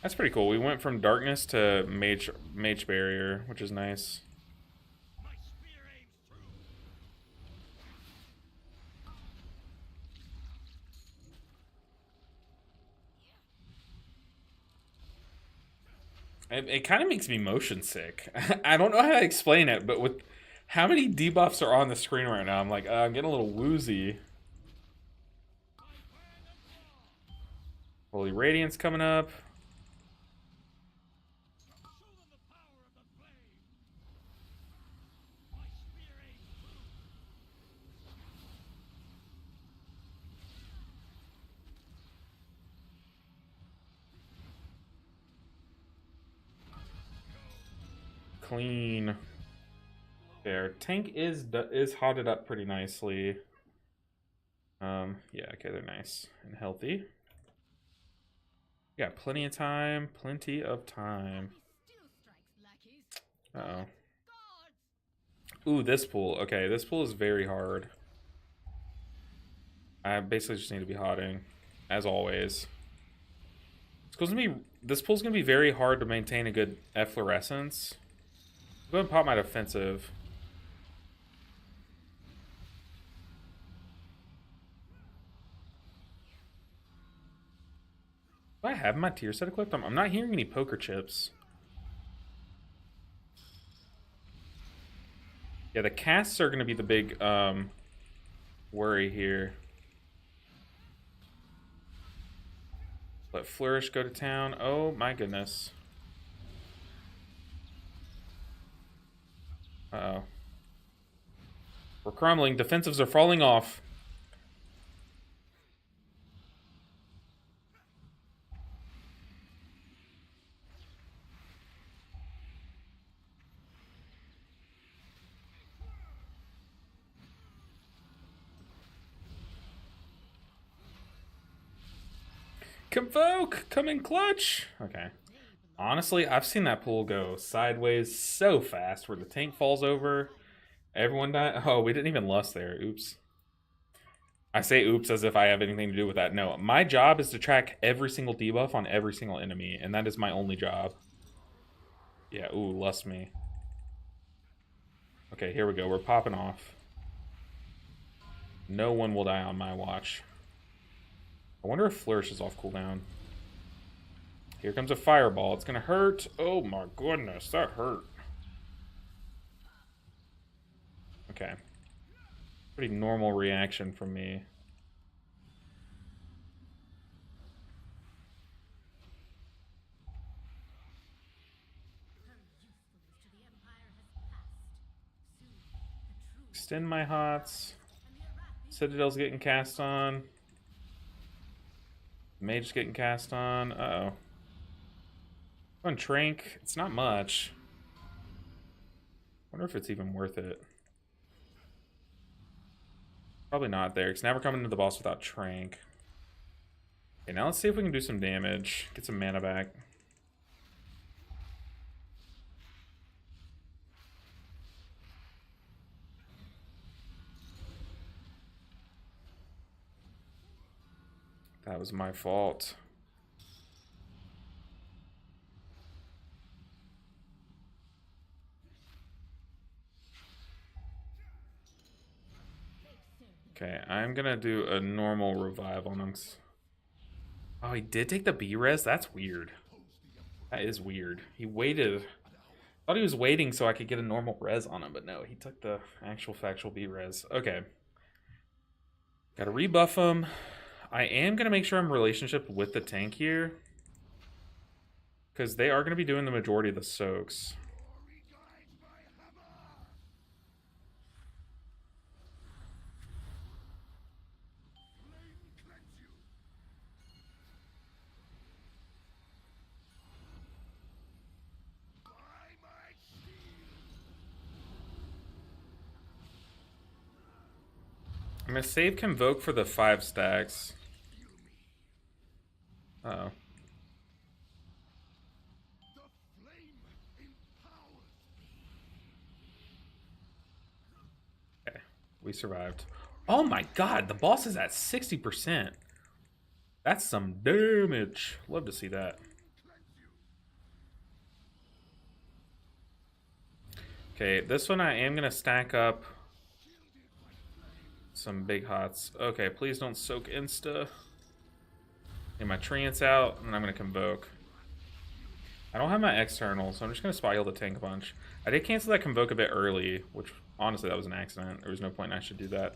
That's pretty cool. We went from darkness to mage barrier, which is nice. It kind of makes me motion sick. I don't know how to explain it, but with how many debuffs are on the screen right now, I'm like, I'm getting a little woozy. Holy Radiance coming up. Clean. There. Tank is hotted up pretty nicely. Yeah, okay, they're nice and healthy. Yeah, plenty of time. Plenty of time. Uh-oh. Ooh, this pool. Okay, this pool is very hard. I basically just need to be hotting, as always. This pool's gonna be very hard to maintain a good efflorescence. Go ahead and pop my defensive. Do I have my tier set equipped? I'm not hearing any poker chips. Yeah, the casts are going to be the big worry here. Let Flourish go to town. Oh my goodness. Uh-oh. We're crumbling. Defensives are falling off. Convoke! Come in clutch! Okay. Honestly, I've seen that pool go sideways so fast where the tank falls over. Everyone died. Oh, we didn't even lust there. Oops. I say oops as if I have anything to do with that. No, my job is to track every single debuff on every single enemy, and that is my only job. Yeah, ooh, lust me. Okay, here we go. We're popping off. No one will die on my watch. I wonder if Flourish is off cooldown. Here comes a fireball. It's gonna hurt. Oh my goodness, that hurt. Okay. Pretty normal reaction from me. Extend my hots. Citadel's getting cast on. Mage's getting cast on. Uh-oh. On Trank, it's not much. Wonder if it's even worth it. Probably not there, because now we're coming to the boss without Trank. Okay, now let's see if we can do some damage. Get some mana back. That was my fault. Okay, I'm gonna do a normal revive on him. Oh, he did take the B-res? That's weird. That is weird. He waited. I thought he was waiting so I could get a normal res on him, but no, he took the actual factual B-res. Okay. Gotta rebuff him. I am gonna make sure I'm relationship with the tank here, because they are gonna be doing the majority of the soaks. I'm gonna save Convoke for the 5 stacks. Uh-oh. Okay, we survived. Oh my god, the boss is at 60%. That's some damage. Love to see that. Okay, this one I am gonna stack up some big hots. Okay, please don't soak insta. Get my trance out, and I'm gonna Convoke. I don't have my external, so I'm just gonna spy heal the tank a bunch. I did cancel that Convoke a bit early, which honestly that was an accident. There was no point I should do that.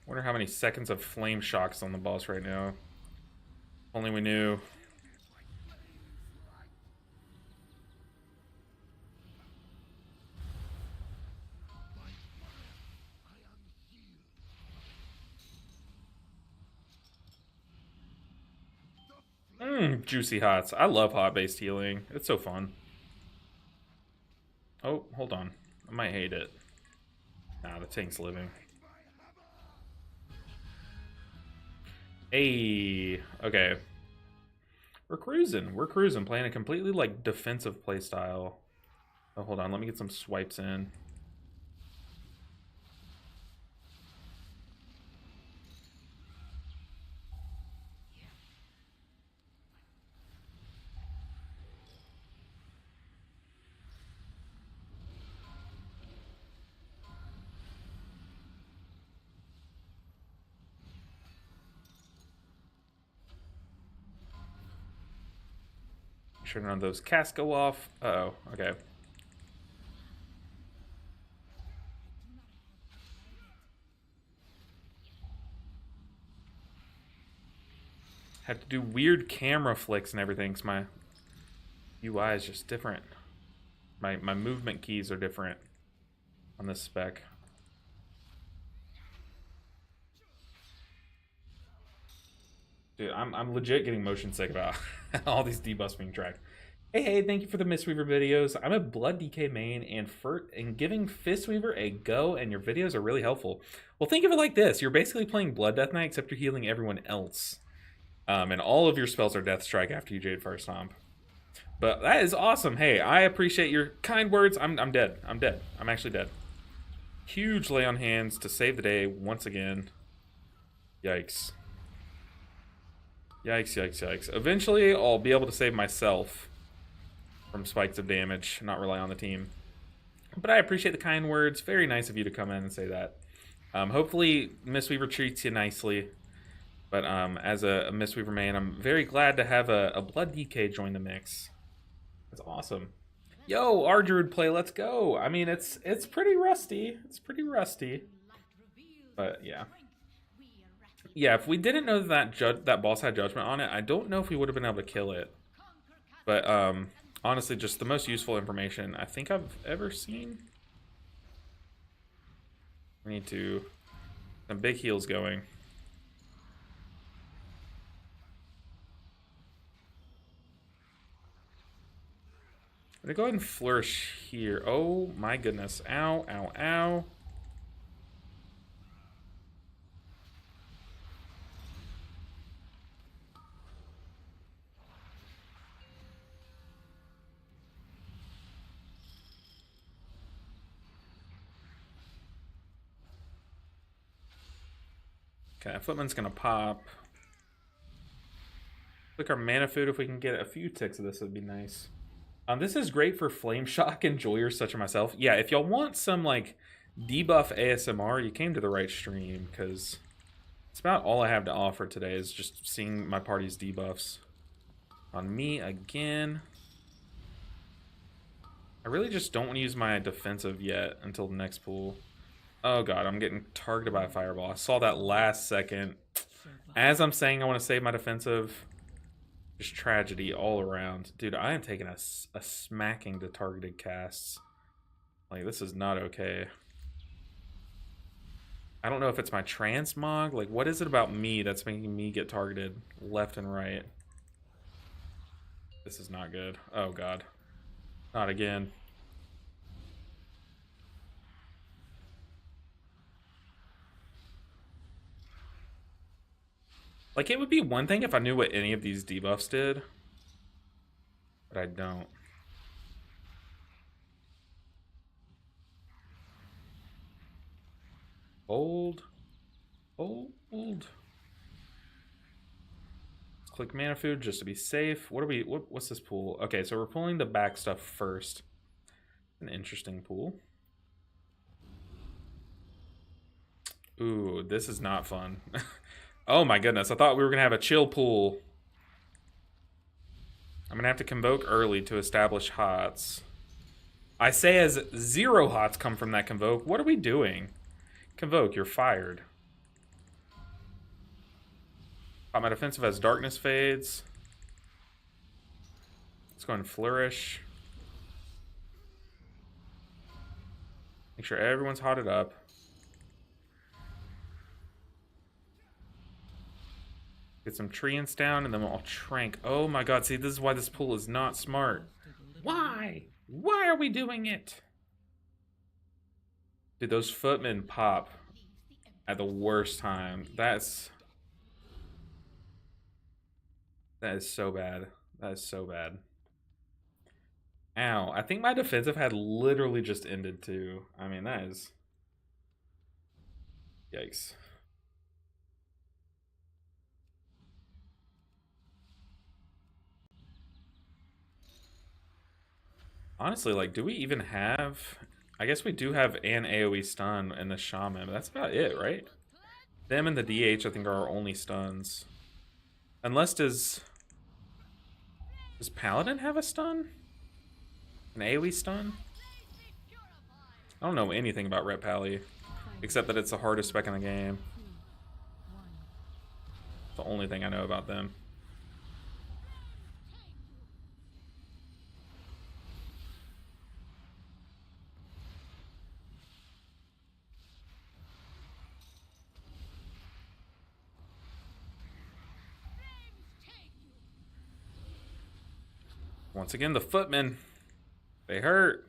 Wonder how many seconds of flame shocks on the boss right now. Only we knew. Juicy hots. I love hot-based healing. It's so fun. Oh, hold on. I might hate it. Nah, the tank's living. Hey, okay. We're cruising. We're cruising. Playing a completely, like, defensive playstyle. Oh, hold on. Let me get some swipes in. Sure none of those casts go off. Uh-oh, okay. Have to do weird camera flicks and everything, because my UI is just different. My movement keys are different on this spec. Dude, I'm legit getting motion sick about all these debuffs being tracked. Hey, thank you for the Mistweaver videos. I'm a Blood DK main, and giving Fistweaver a go, and your videos are really helpful. Well, think of it like this. You're basically playing Blood Death Knight, except you're healing everyone else. And all of your spells are Death Strike after you Jade Fire Stomp. But that is awesome. Hey, I appreciate your kind words. I'm dead. I'm dead. I'm actually dead. Huge lay on hands to save the day once again. Yikes. Yikes, yikes, yikes. Eventually, I'll be able to save myself from spikes of damage, not rely on the team. But I appreciate the kind words. Very nice of you to come in and say that. Hopefully, Mistweaver treats you nicely. But as a Mistweaver main, I'm very glad to have a Blood DK join the mix. That's awesome. Yo, RDruid play, let's go. I mean, it's pretty rusty. It's pretty rusty. But yeah. Yeah, if we didn't know that boss had judgment on it, I don't know if we would have been able to kill it. But Honestly, just the most useful information I think I've ever seen. We need to... some big heals going. I'm gonna go ahead and flourish here. Oh my goodness. Ow, ow, ow. Okay, Footman's gonna pop. Click our mana food. If we can get a few ticks of this, would be nice. This is great for Flame Shock enjoyers such as myself. Yeah, if y'all want some like debuff ASMR, you came to the right stream, because it's about all I have to offer today is just seeing my party's debuffs. On me again. I really just don't want to use my defensive yet until the next pool. Oh god, I'm getting targeted by a fireball. I saw that last second. As I'm saying I want to save my defensive, just tragedy all around. Dude, I am taking a smacking to targeted casts. Like, this is not okay. I don't know if it's my transmog. Like, what is it about me that's making me get targeted left and right? This is not good. Oh god. Not again. Like, it would be one thing if I knew what any of these debuffs did, but I don't. Hold. Hold. Let's click mana food just to be safe. What are we, what's this pool? Okay, so we're pulling the back stuff first. An interesting pool. Ooh, this is not fun. Oh my goodness, I thought we were gonna have a chill pool. I'm gonna have to convoke early to establish hots. I say as 0 hots come from that convoke. What are we doing? Convoke, you're fired. My defensive as darkness fades. Let's go and flourish. Make sure everyone's hotted up. Get some treants down, and then we'll trank. Oh my god, see, this is why this pool is not smart. Why? Why are we doing it? Dude, those footmen pop at the worst time. That is so bad. That is so bad. Ow. I think my defensive had literally just ended too. I mean, that is... yikes. Honestly, like, do we even have... I guess we do have an AoE stun and the Shaman, but that's about it, right? Them and the DH, I think, are our only stuns. Unless does Paladin have a stun? An AoE stun? I don't know anything about Ret Pally, except that it's the hardest spec in the game. The only thing I know about them. Once again, the footmen. They hurt.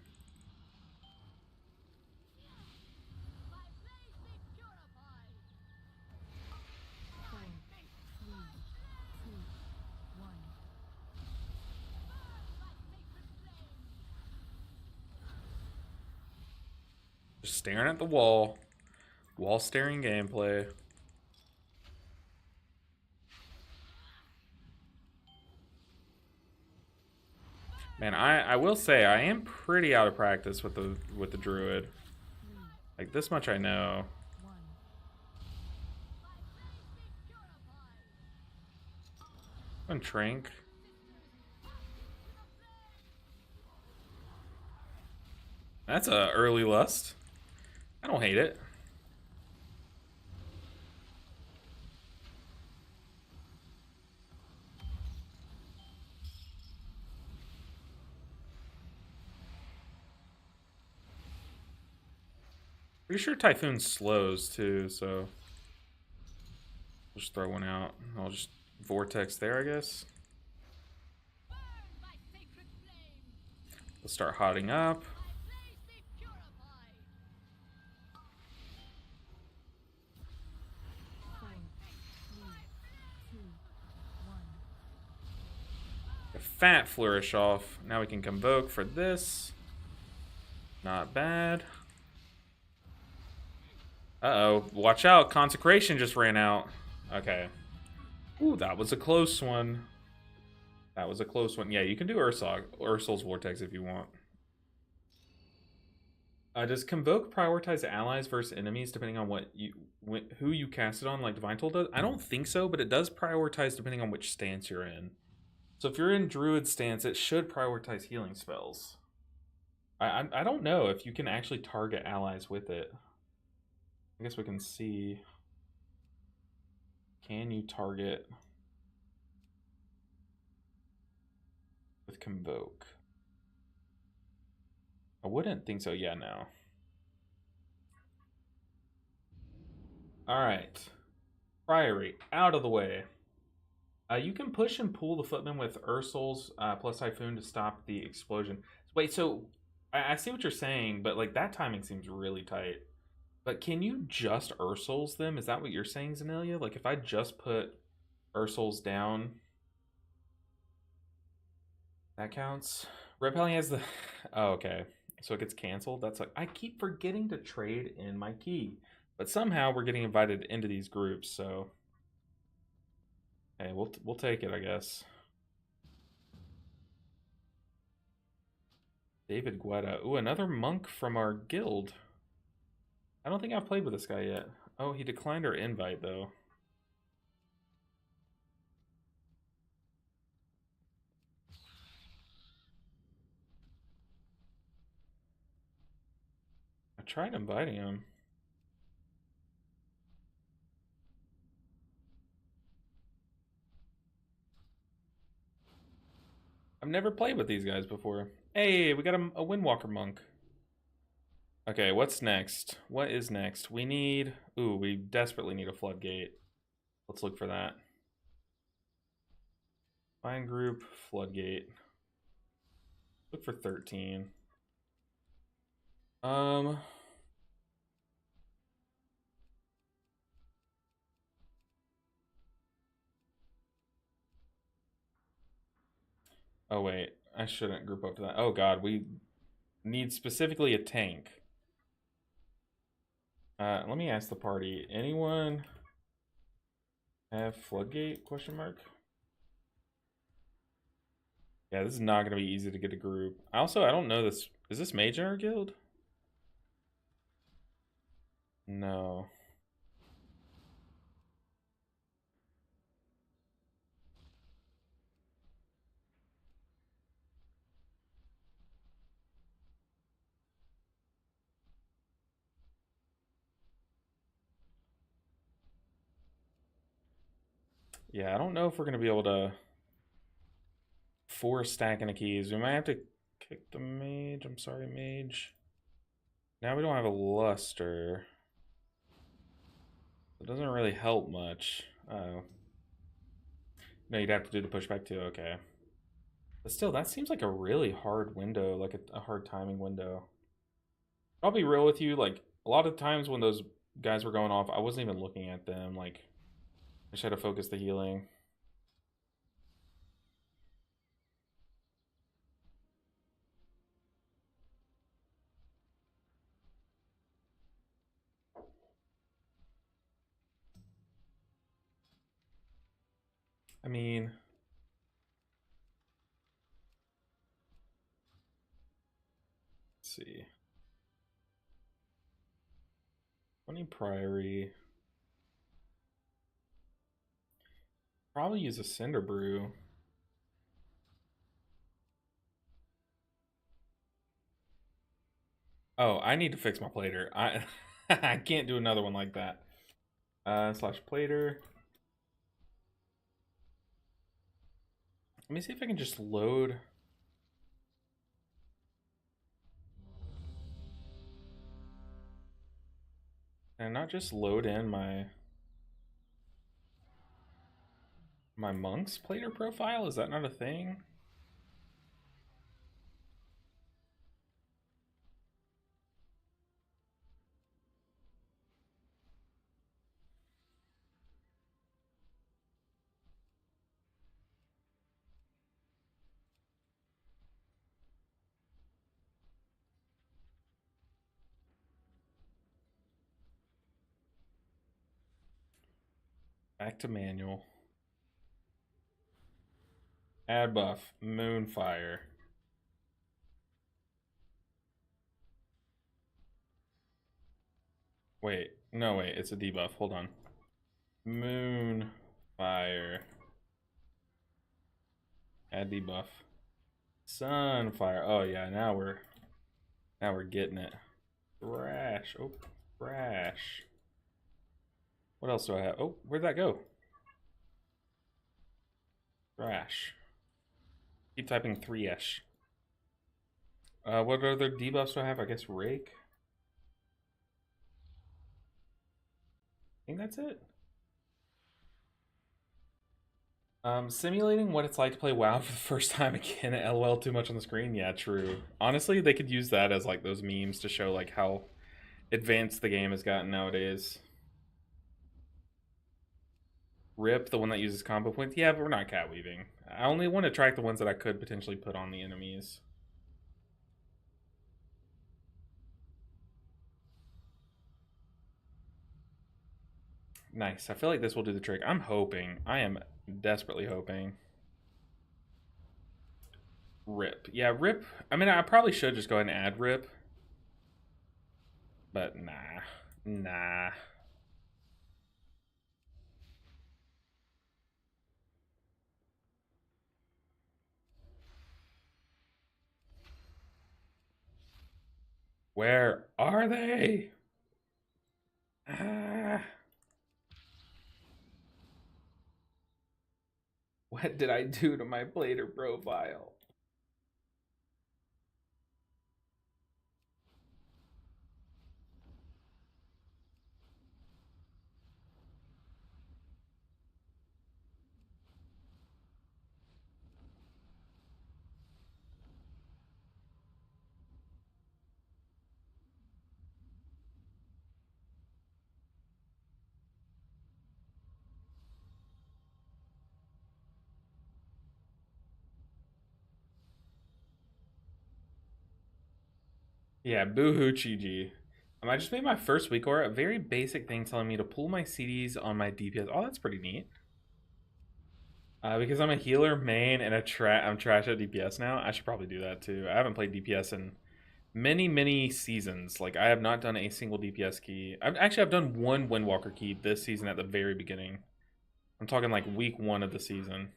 Just staring at the wall. Wall staring gameplay. Man, I will say I am pretty out of practice with the druid. Like, this much I know. And Trank. That's a early lust. I don't hate it. Pretty sure Typhoon slows too, so I'll just throw one out. I'll just vortex there, I guess. Let's start hotting up. A fat flourish off. Now we can convoke for this. Not bad. Uh-oh. Watch out. Consecration just ran out. Okay. Ooh, that was a close one. That was a close one. Yeah, you can do Ursul's Vortex if you want. Does Convoke prioritize allies versus enemies depending on who you cast it on, like Divine Toll does? I don't think so, but it does prioritize depending on which stance you're in. So if you're in Druid stance, it should prioritize healing spells. I don't know if you can actually target allies with it. I guess we can see. Can you target with Convoke? I wouldn't think so. Yeah, no. Alright. Priory, out of the way. You can push and pull the footman with Ursul's plus Typhoon to stop the explosion. Wait, so I see what you're saying, but like that timing seems really tight. But can you just Ursul's them? Is that what you're saying, Zenelia? Like if I just put Ursul's down, that counts? Red Pally has the... Oh, okay. So it gets canceled? That's like... I keep forgetting to trade in my key. But somehow we're getting invited into these groups, so... Hey, we'll take it, I guess. David Guetta. Ooh, another monk from our guild. I don't think I've played with this guy yet. Oh, he declined our invite, though. I tried inviting him. I've never played with these guys before. Hey, we got a Windwalker monk. Okay, what's next? What is next? We need... Ooh, we desperately need a floodgate. Let's look for that. Find group, floodgate. Look for 13. Oh, wait. I shouldn't group up to that. Oh, God. We need specifically a tank. Let me ask the party. Anyone have floodgate? Question mark. Yeah, this is not going to be easy to get a group. I don't know this. Is this mage in our guild? No. Yeah, I don't know if we're going to be able to force stacking of keys. We might have to kick the mage. I'm sorry, mage. Now we don't have a luster. It doesn't really help much. Oh. No, you'd have to do the pushback too. Okay. But still, that seems like a really hard window, like a hard timing window. I'll be real with you, like, a lot of times when those guys were going off, I wasn't even looking at them. Like, I just had to focus the healing. I mean... Let's see. 20 Priory. Probably use a Cinder Brew. Oh, I need to fix my plater. I can't do another one like that. Slash plater. Let me see if I can just load. Can I not just load in my monk's player profile? Is that not a thing? Back to manual. Add buff. Moonfire. Wait. No, wait. It's a debuff. Hold on. Moonfire. Add debuff. Sunfire. Oh yeah, now we're getting it. Thrash. Oh, thrash. What else do I have? Oh, where'd that go? Thrash. Keep typing 3-ish. What other debuffs do I have? I guess Rake. I think that's it. Simulating what it's like to play WoW for the first time again. LOL, too much on the screen. Yeah, true. Honestly, they could use that as like those memes to show like how advanced the game has gotten nowadays. Rip, the one that uses combo points. Yeah, but we're not cat weaving. I only want to track the ones that I could potentially put on the enemies. Nice. I feel like this will do the trick. I'm hoping. I am desperately hoping. Rip. Yeah, Rip. I mean, I probably should just go ahead and add Rip. But nah. Nah. Where are they? Ah. What did I do to my player profile? Yeah, boohoo, Chi. I just made my first week or a very basic thing telling me to pull my CDs on my DPS. Oh, that's pretty neat. Because I'm a healer main and I'm trash at DPS now. I should probably do that too. I haven't played DPS in many seasons. Like I have not done a single DPS key. I've done one Windwalker key this season at the very beginning. I'm talking like week 1 of the season.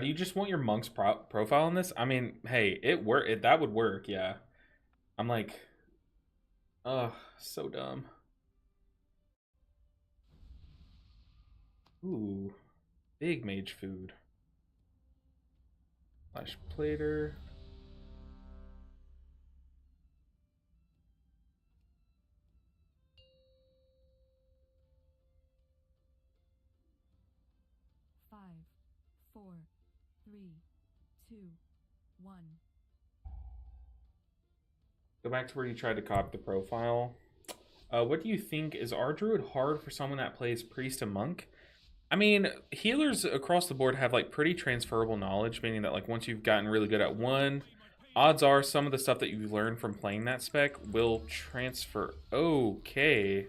Do you just want your monk's profile in this? I mean, hey, that would work. Yeah. I'm like, ugh, so dumb. Ooh, big mage food. Flash plater. Five, four, three, two, one. Go back to where you tried to copy the profile. What do you think? Is RDruid hard for someone that plays priest and monk? I mean, healers across the board have like pretty transferable knowledge, meaning that like once you've gotten really good at one, odds are some of the stuff that you've learned from playing that spec will transfer. Okay.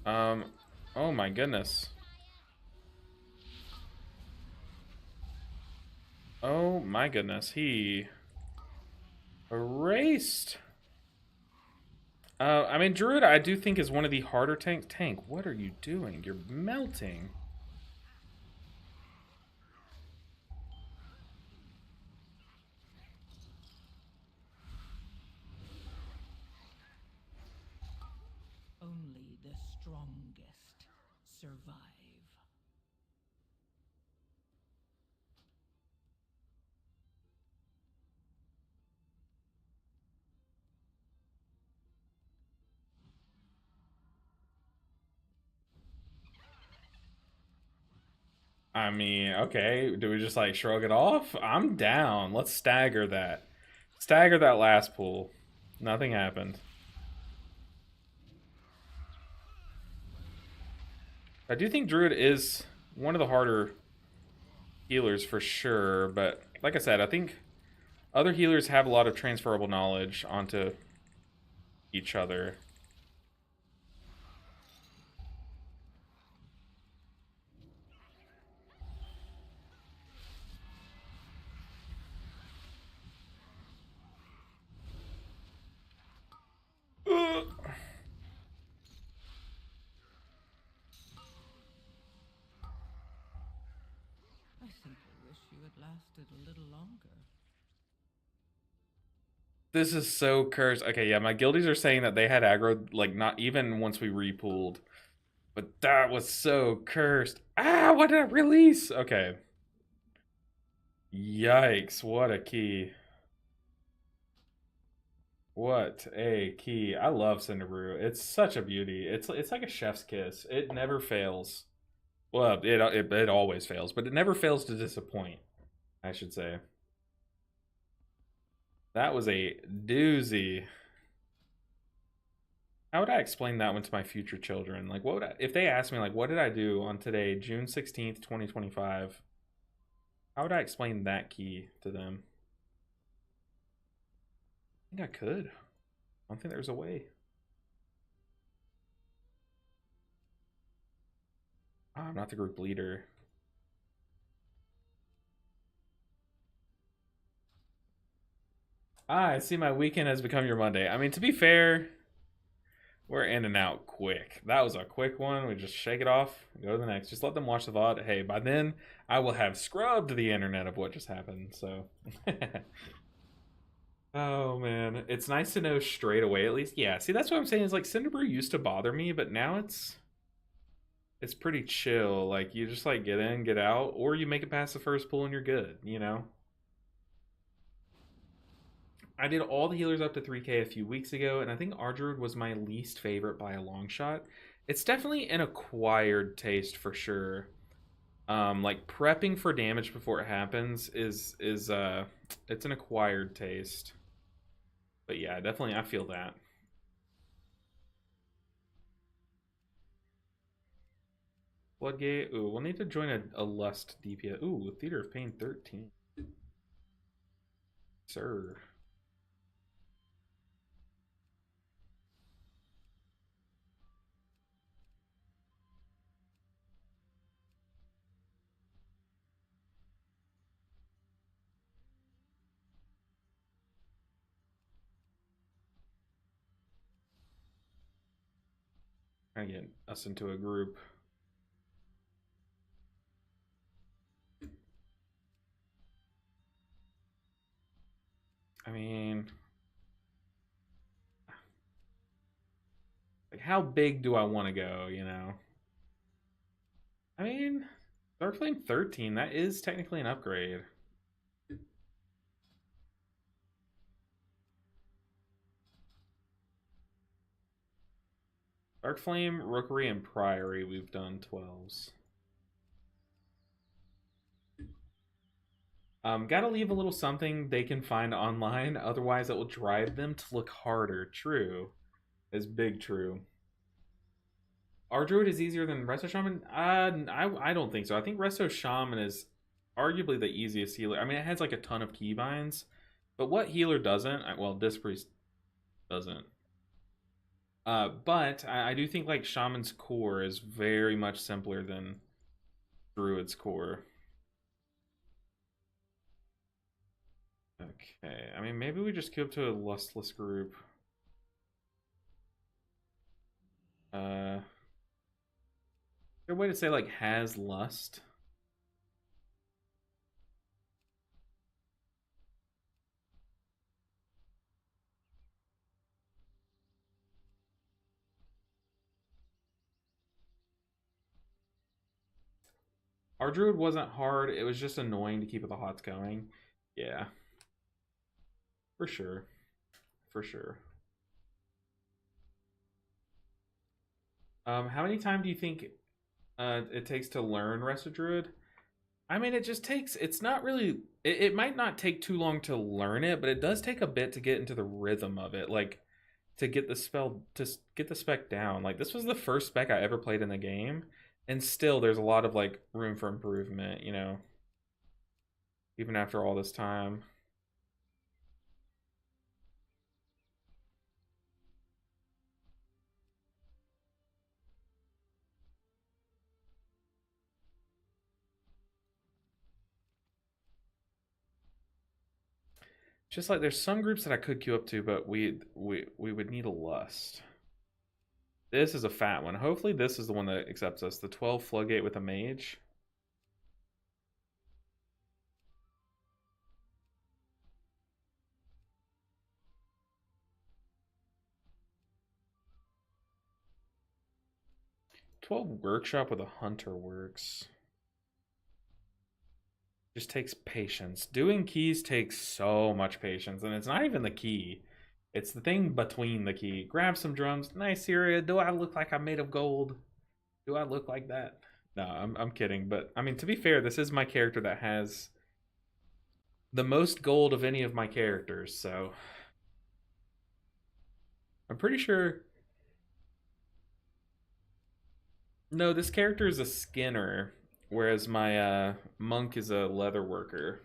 Oh my goodness. Oh my goodness, he erased. I mean, Druid I do think is one of the harder tanks. Tank, what are you doing? You're melting. Only the strongest survive. I mean, okay, do we just like shrug it off? I'm down. Let's stagger that. Stagger that last pool. Nothing happened. I do think Druid is one of the harder healers for sure, but like I said, I think other healers have a lot of transferable knowledge onto each other. I simply wish you had lasted a little longer. This is so cursed. Okay, yeah, my guildies are saying that they had aggro, like, not even once we repooled. But that was so cursed. Ah, what did I release? Okay. Yikes, what a key. What a key. I love Cinderbrew. It's such a beauty. It's like a chef's kiss. It never fails. Well, it always fails, but it never fails to disappoint, I should say. That was a doozy. How would I explain that one to my future children? Like, what would I, if they asked me, like, what did I do on today, June 16th, 2025? How would I explain that key to them? I think I could. I don't think there's a way. Oh, I'm not the group leader. Ah, I see my weekend has become your Monday. I mean, to be fair, we're in and out quick. That was a quick one. We just shake it off, go to the next. Just let them watch the VOD. Hey, by then, I will have scrubbed the internet of what just happened, so. Oh, man. It's nice to know straight away, at least. Yeah, see, that's what I'm saying is, like, Cinderbrew used to bother me, but now it's pretty chill. Like, you just, like, get in, get out, or you make it past the first pull and you're good, you know? I did all the healers up to 3K a few weeks ago, and I think RDruid was my least favorite by a long shot. It's definitely an acquired taste for sure. Like prepping for damage before it happens is it's an acquired taste. But yeah, definitely I feel that. Floodgate. Ooh, we'll need to join a Lust DPS. Ooh, Theater of Pain 13. Sir. Trying to get us into a group. I mean, like how big do I want to go, you know? I mean, Dark Flame 13, that is technically an upgrade. Dark Flame, Rookery, and Priory, we've done 12s. Gotta leave a little something they can find online, otherwise it will drive them to look harder. True. Is big true. RDruid is easier than Resto Shaman? I don't think so. I think Resto Shaman is arguably the easiest healer. I mean, it has like a ton of keybinds, but what healer doesn't? Well, Disc Priest doesn't. But I do think like Shaman's core is very much simpler than Druid's core. Okay, I mean, maybe we just queue up to a lustless group. Is there a way to say like has lust? Our druid wasn't hard, it was just annoying to keep the hots going. Yeah. For sure. For sure. How many time do you think it takes to learn Rest of Druid? I mean, it just takes. It's not really. It might not take too long to learn it, but it does take a bit to get into the rhythm of it. Like to get the spell to get the spec down. Like this was the first spec I ever played in the game, and still there's a lot of like room for improvement. You know, even after all this time. Just like there's some groups that I could queue up to, but we would need a lust. This is a fat one. Hopefully this is the one that accepts us. The 12 floodgate with a mage. '12 workshop with a hunter works. Just takes patience. Doing keys takes so much patience, and it's not even the key. It's the thing between the key. Grab some drums. Nice, Syria. Do I look like I'm made of gold? Do I look like that? No, I'm kidding. But I mean, to be fair, this is my character that has the most gold of any of my characters, so I'm pretty sure. No, this character is a skinner, whereas my monk is a leather worker.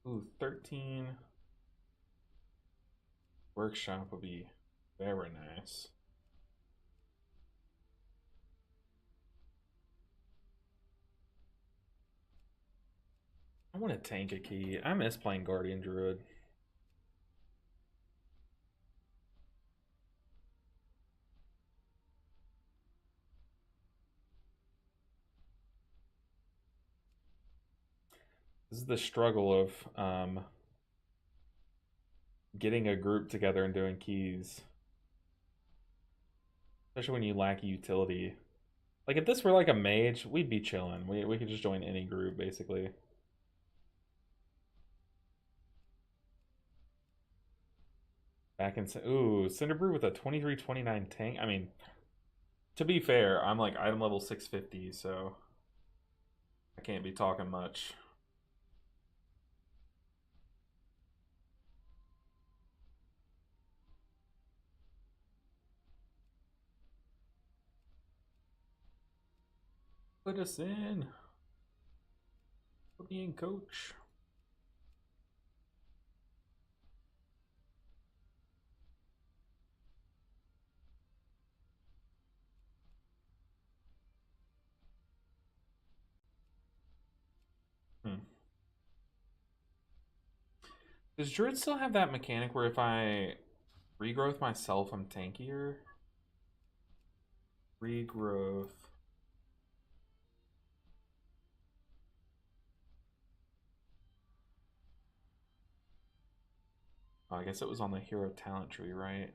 Ooh, 13 workshop would be very nice. I want to tank a key. I miss playing Guardian Druid. This is the struggle of getting a group together and doing keys. Especially when you lack utility. Like if this were like a mage, we'd be chilling. We could just join any group basically. Back in ooh, Cinderbrew with a 23-29 tank. I mean, to be fair, I'm like item level 650, so I can't be talking much. Put us in. Put me in, coach. Hmm. Does Druid still have that mechanic where if I regrowth myself, I'm tankier? Regrowth. Oh, I guess it was on the hero talent tree, right?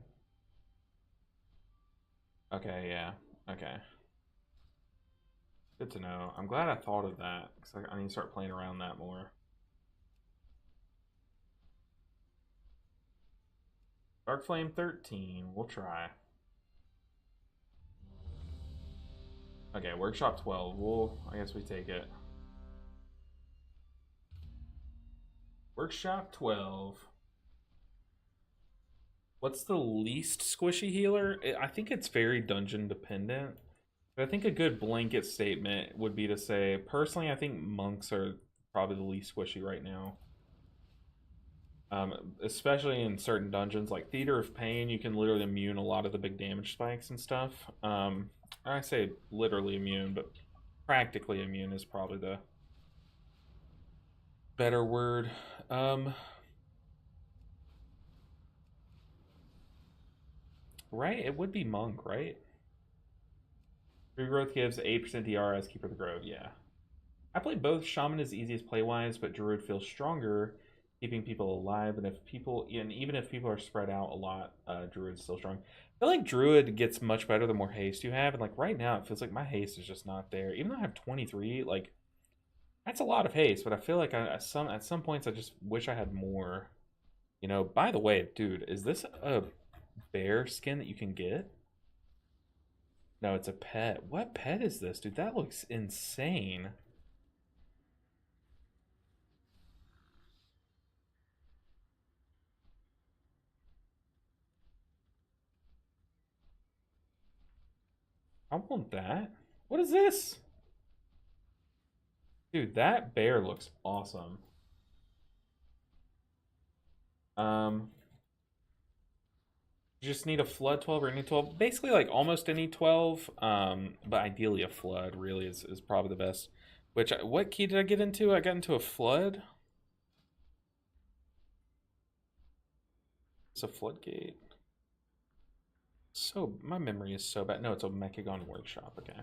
Okay, yeah. Okay. Good to know. I'm glad I thought of that because I need to start playing around that more. Dark Flame 13. We'll try. Okay, Workshop 12. I guess we take it. Workshop 12. What's the least squishy healer? I think it's very dungeon dependent. But I think a good blanket statement would be to say, personally, I think monks are probably the least squishy right now. Especially in certain dungeons like Theater of Pain, you can literally immune a lot of the big damage spikes and stuff. I say literally immune, but practically immune is probably the better word. Right? It would be monk, right? Regrowth gives 8% DRS, Keeper of the Grove, yeah. I play both. Shaman is easiest play wise, but Druid feels stronger, keeping people alive. And even if people are spread out a lot, Druid's still strong. I feel like Druid gets much better the more haste you have, and like right now, it feels like my haste is just not there. Even though I have 23, like that's a lot of haste, but I feel like at some points I just wish I had more. You know, by the way, dude, is this a bear skin that you can get? No, it's a pet. What pet is this, dude? That looks insane. I want that. What is this? Dude, that bear looks awesome. Um, you just need a flood 12 or any 12. Basically, like almost any 12. But ideally a flood really is probably the best. Which, what key did I get into? I got into a flood. It's a floodgate. So, my memory is so bad. No, it's a Mechagon workshop. Okay.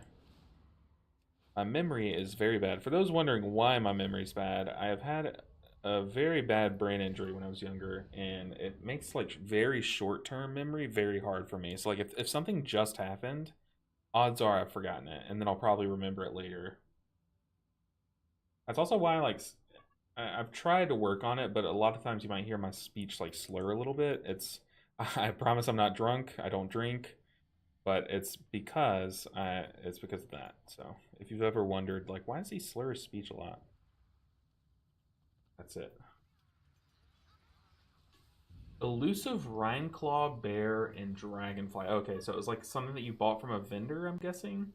My memory is very bad. For those wondering why my memory is bad, I have had a very bad brain injury when I was younger, and it makes like very short-term memory very hard for me. So like if something just happened, odds are I've forgotten it, and then I'll probably remember it later. That's also why like I've tried to work on it, but a lot of times you might hear my speech like slur a little bit. It's I promise I'm not drunk. I don't drink, but it's because of that. So if you've ever wondered like why does he slur his speech a lot, that's it. Elusive Rhineclaw, Bear, and Dragonfly. Okay, so it was like something that you bought from a vendor, I'm guessing?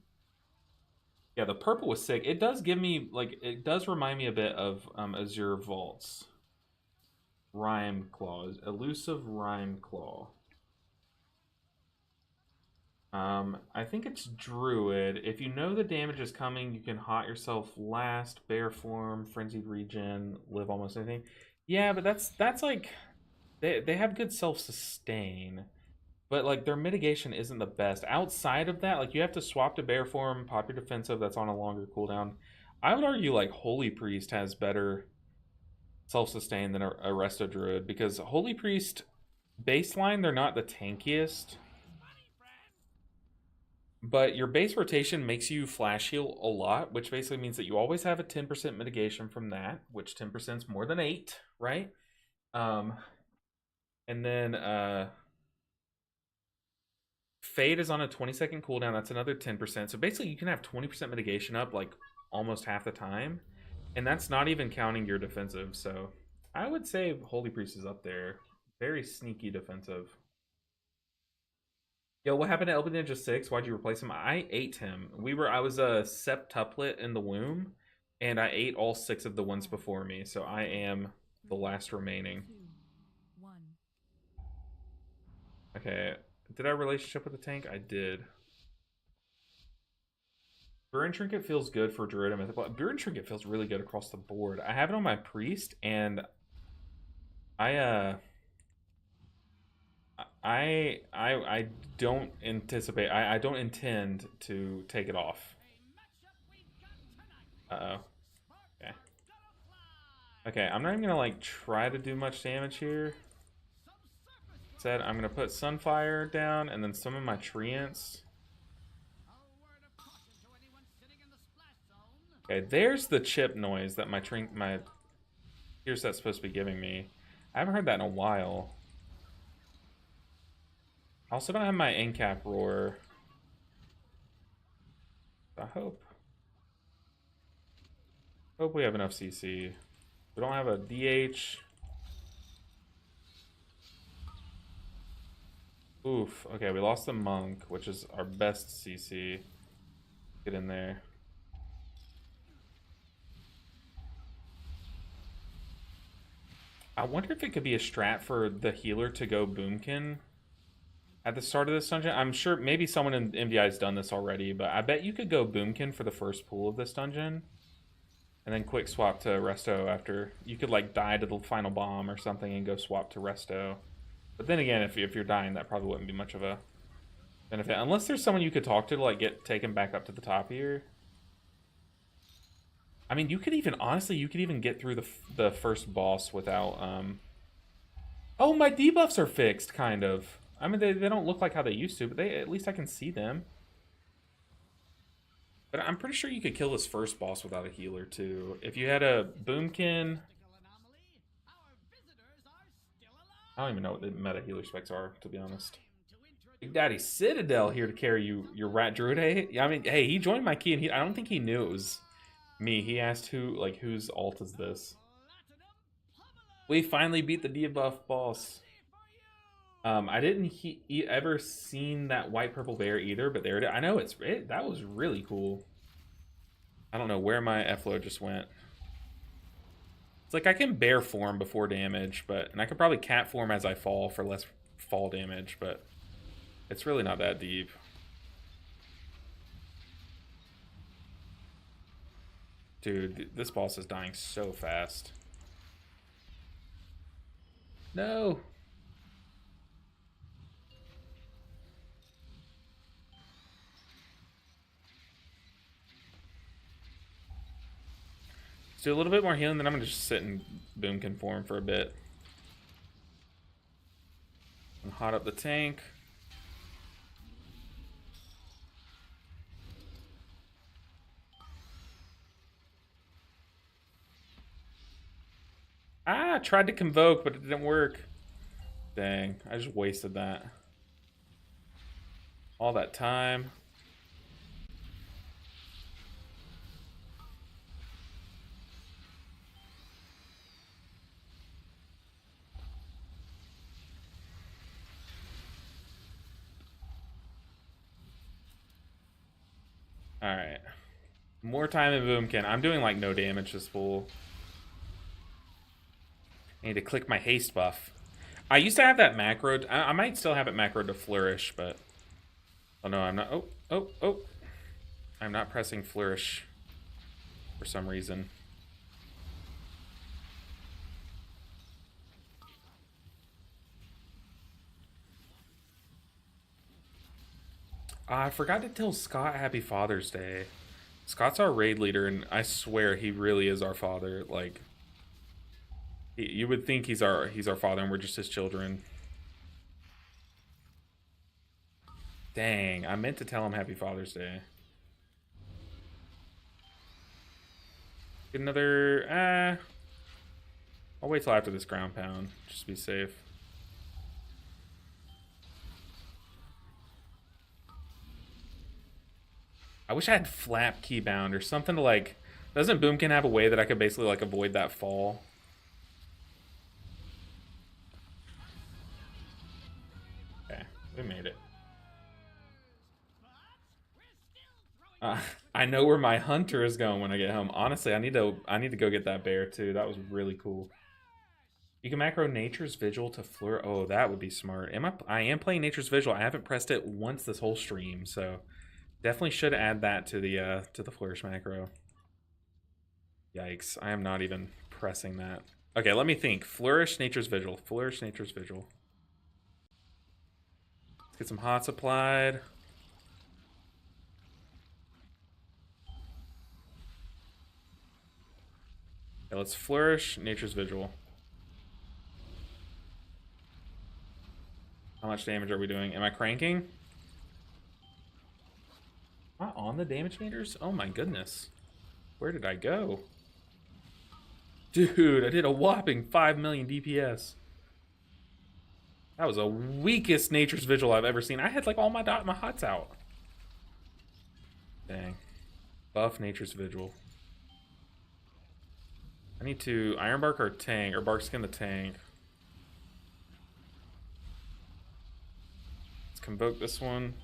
Yeah, the purple was sick. It does give me, like, it does remind me a bit of Azure Vaults. Rhyme Claw. Elusive Rhyme Claw. I think it's Druid. If you know the damage is coming, you can hot yourself last, Bear Form, Frenzied Regen, live almost anything. Yeah, but that's like they have good self-sustain, but like their mitigation isn't the best. Outside of that, like you have to swap to Bear Form, pop your defensive, that's on a longer cooldown. I would argue like Holy Priest has better self-sustain than a Resto Druid, because Holy Priest baseline, they're not the tankiest. But your base rotation makes you flash heal a lot, which basically means that you always have a 10% mitigation from that, which 10% is more than 8, right? Um, and then Fade is on a 20-second cooldown. That's another 10%. So basically, you can have 20% mitigation up like almost half the time. And that's not even counting your defensive. So I would say Holy Priest is up there. Very sneaky defensive. Yo, what happened to LB Ninja 6? Why'd you replace him? I ate him. I was a septuplet in the womb, and I ate all 6 of the ones before me, so I am the last remaining. Okay. Did I relationship with the tank? I did. Burn Trinket feels good for Druid and Mythical. Burn Trinket feels really good across the board. I have it on my Priest, and I I don't anticipate. I don't intend to take it off. Uh-oh. Okay. Okay, I'm not even gonna like try to do much damage here. Instead, I'm gonna put Sunfire down and then some of my Treants. Okay, there's the chip noise that my Tear Set's supposed to be giving me. I haven't heard that in a while. I also don't have my Incap Roar. I hope we have enough CC. We don't have a DH. Oof. Okay, we lost the Monk, which is our best CC. Get in there. I wonder if it could be a strat for the healer to go Boomkin at the start of this dungeon. I'm sure maybe someone in MDI has done this already, but I bet you could go Boomkin for the first pool of this dungeon. And then quick swap to Resto after. You could like die to the final bomb or something and go swap to Resto. But then again, if you're dying, that probably wouldn't be much of a benefit. Unless there's someone you could talk to like get taken back up to the top here. I mean, you could even, honestly, you could even get through the first boss without, Oh, my debuffs are fixed, kind of. I mean, they don't look like how they used to, but at least I can see them. But I'm pretty sure you could kill this first boss without a healer, too. If you had a Boomkin... I don't even know what the meta healer specs are, to be honest. Big Daddy Citadel here to carry you, your rat druid. Hey, I mean, hey, he joined my key, and I don't think he knew it was me. He asked whose alt is this? We finally beat the debuff boss. I didn't ever seen that white purple bear either, but there it is. I know that was really cool. I don't know where my F-load just went. It's like I can bear form before damage, and I could probably cat form as I fall for less fall damage, but it's really not that deep. Dude, this boss is dying so fast. No! Let's do a little bit more healing, then I'm gonna just sit and boom conform for a bit. And hot up the tank. Ah, tried to convoke, but it didn't work. Dang, I just wasted that. All that time. Alright. More time in Boomkin. I'm doing like no damage this full. I need to click my haste buff. I used to have that macro. I might still have it macro to flourish, but... Oh no, I'm not... Oh. I'm not pressing flourish for some reason. I forgot to tell Scott Happy Father's Day. Scott's our raid leader, and I swear he really is our father. Like, you would think he's our father, and we're just his children. Dang, I meant to tell him Happy Father's Day. Get another. I'll wait till after this ground pound, just to be safe. I wish I had flap keybound or something to like... Doesn't Boomkin have a way that I could basically like avoid that fall? Okay, we made it. I know where my hunter is going when I get home. Honestly, I need to go get that bear too. That was really cool. You can macro Nature's Vigil to flourish. Oh, that would be smart. I am playing Nature's Vigil. I haven't pressed it once this whole stream, so... Definitely should add that to the flourish macro. Yikes, I am not even pressing that. Okay, let me think. Flourish Nature's Vigil. Flourish Nature's Vigil. Let's get some hots applied. Okay, let's flourish Nature's Vigil. How much damage are we doing? Am I cranking? Am I on the damage meters? Oh my goodness. Where did I go? Dude, I did a whopping 5 million DPS. That was the weakest Nature's Vigil I've ever seen. I had like all my hots out. Dang. Buff Nature's Vigil. I need to Ironbark or tank, or Bark Skin the tank. Let's convoke this one.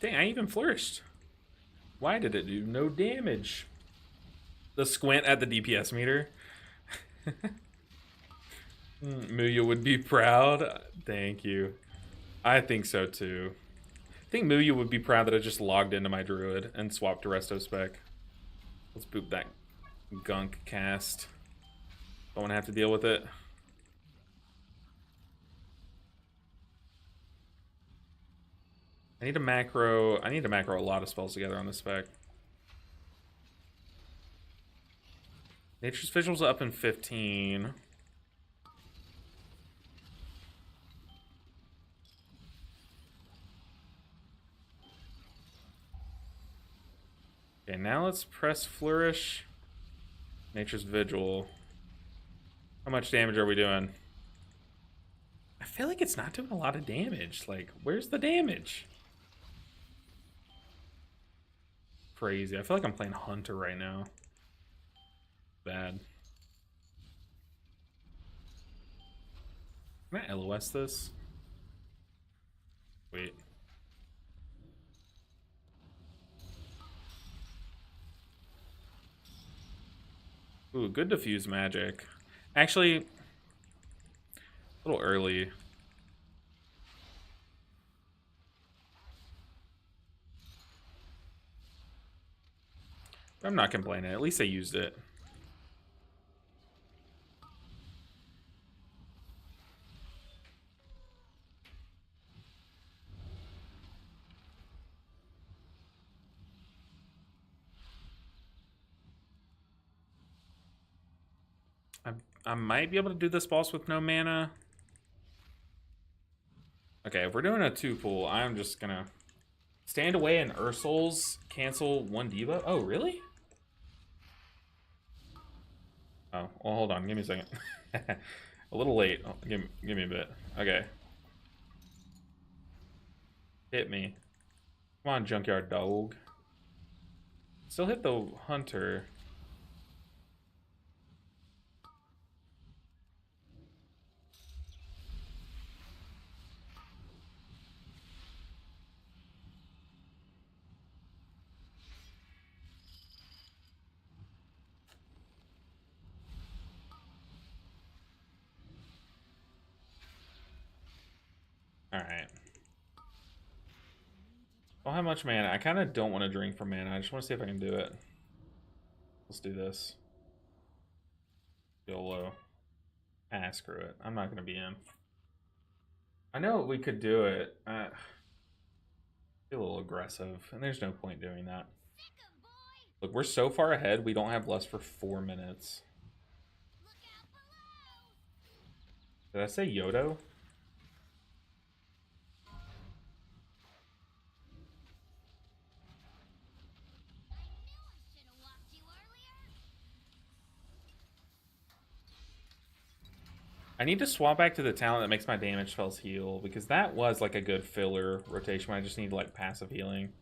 Dang, I even flourished. Why did it do no damage? The squint at the DPS meter. Muya would be proud. Thank you. I think so too. I think Muya would be proud that I just logged into my druid and swapped to resto spec. Let's boop that gunk cast. Don't want to have to deal with it. I need to macro a lot of spells together on this spec. Nature's Vigil's up in 15. Okay, now let's press Flourish. Nature's Vigil. How much damage are we doing? I feel like it's not doing a lot of damage. Like, where's the damage? Crazy. I feel like I'm playing Hunter right now. Bad. Can I LOS this? Wait. Ooh, good diffuse magic. Actually, a little early. I'm not complaining. At least I used it. I might be able to do this boss with no mana. Okay, if we're doing a 2-pool, I'm just gonna stand away and Ursul's cancel 1 debuff. Oh, really? Oh, well, hold on. Give me a second. A little late. Oh, give me a bit. Okay. Hit me. Come on, Junkyard Dog. Still hit the Hunter. Alright. Don't have much mana. I kind of don't want to drink for mana. I just want to see if I can do it. Let's do this. YOLO. Ah, screw it. I'm not going to be in. I know we could do it. Be a little aggressive, and there's no point doing that. Look, we're so far ahead, we don't have less for 4 minutes. Did I say Yodo? I need to swap back to the talent that makes my damage spells heal, because that was like a good filler rotation when I just need like passive healing.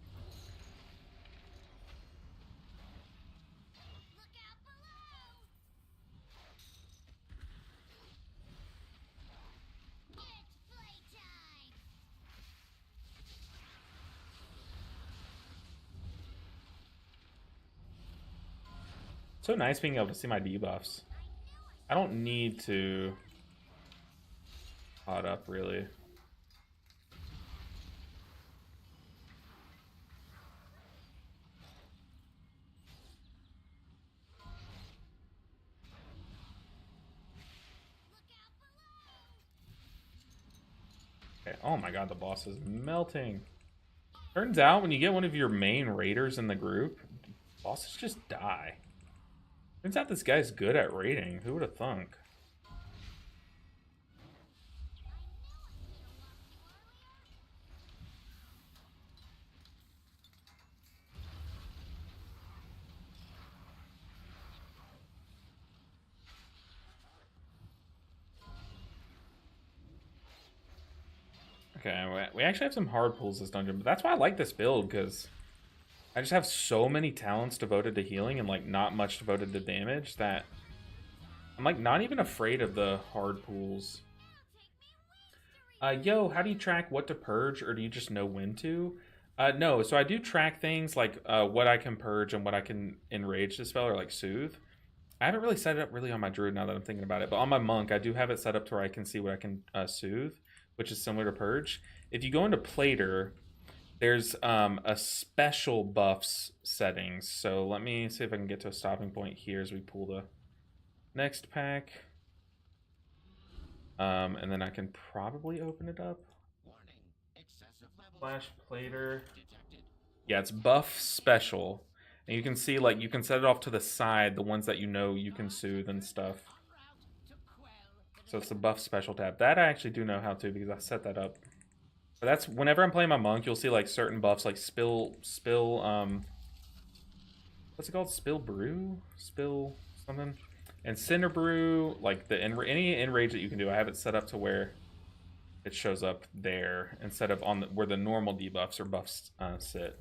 So nice being able to see my debuffs. I don't need to pot up really. Okay. Oh my god, the boss is melting. Turns out when you get one of your main raiders in the group, bosses just die. Turns out this guy's good at raiding. Who would have thunk? Okay, we actually have some hard pulls this dungeon, but that's why I like this build, because I just have so many talents devoted to healing and like not much devoted to damage that I'm like not even afraid of the hard pulls. Yo, how do you track what to purge, or do you just know when to? No, so I do track things like what I can purge and what I can enrage the spell or like soothe. I haven't really set it up really on my druid now that I'm thinking about it, but on my monk I do have it set up to where I can see what I can soothe, which is similar to purge. If you go into Plater, there's a special buffs settings. So let me see if I can get to a stopping point here as we pull the next pack. And then I can probably open it up. Flash Plater. Yeah, it's buff special. And you can see, like, you can set it off to the side, the ones that you know you can soothe and stuff. So it's the buff special tab. That I actually do know how to because I set that up. But that's, whenever I'm playing my monk, you'll see, like, certain buffs, like spill, what's it called? Spill brew? Spill something? And Cinder Brew, like any enrage that you can do, I have it set up to where it shows up there instead of on where the normal debuffs or buffs sit.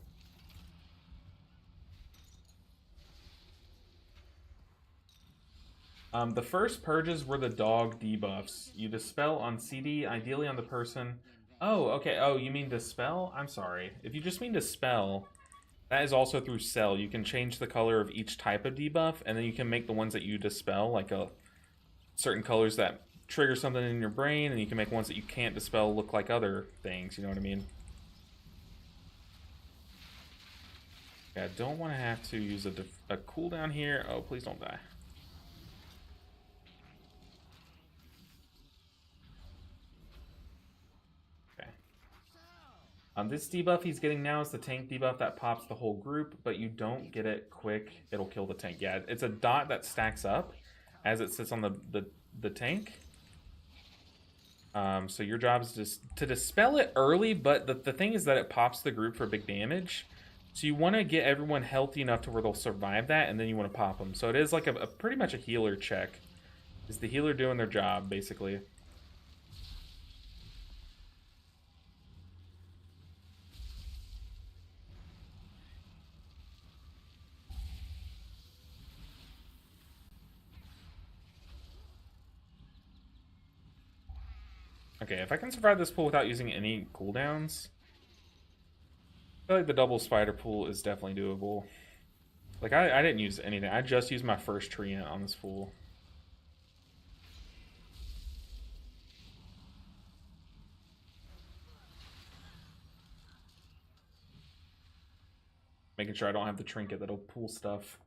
The first purges were the dog debuffs. You dispel on CD, ideally on the person. Oh, okay. Oh, you mean dispel? I'm sorry. If you just mean dispel, that is also through Cell. You can change the color of each type of debuff, and then you can make the ones that you dispel, like certain colors that trigger something in your brain, and you can make ones that you can't dispel look like other things. You know what I mean? Yeah, I don't want to have to use a cooldown here. Oh, please don't die. This debuff he's getting now is the tank debuff that pops the whole group, but you don't get it quick. It'll kill the tank. Yeah, it's a dot that stacks up as it sits on the tank. So your job is just to dispel it early, but the thing is that it pops the group for big damage. So you want to get everyone healthy enough to where they'll survive that, and then you want to pop them. So it is like a pretty much a healer check. Is the healer doing their job, basically. Okay, if I can survive this pool without using any cooldowns, I feel like the double spider pool is definitely doable. Like, I didn't use anything. I just used my first treant on this pool. Making sure I don't have the trinket that'll pull stuff.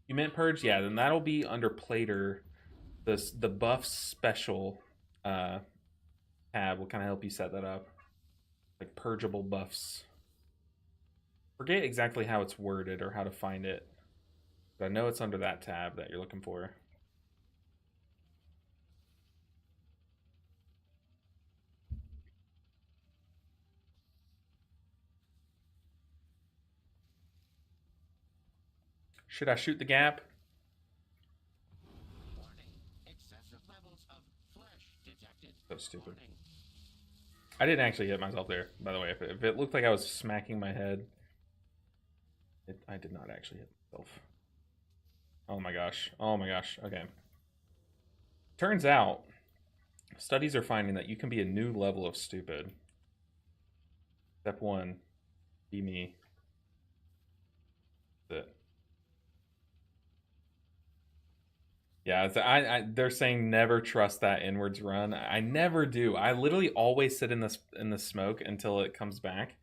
You meant purge? Yeah, then that'll be under Plater. The buffs special tab will kind of help you set that up. Like purgeable buffs. Forget exactly how it's worded or how to find it. But I know it's under that tab that you're looking for. Should I shoot the gap? So stupid. I didn't actually hit myself there, by the way. If it looked like I was smacking my head, I did not actually hit myself. Oh my gosh. Oh my gosh. Okay. Turns out, studies are finding that you can be a new level of stupid. Step 1, be me. That's it. Yeah, they're saying never trust that inwards run. I never do. I literally always sit in the smoke until it comes back.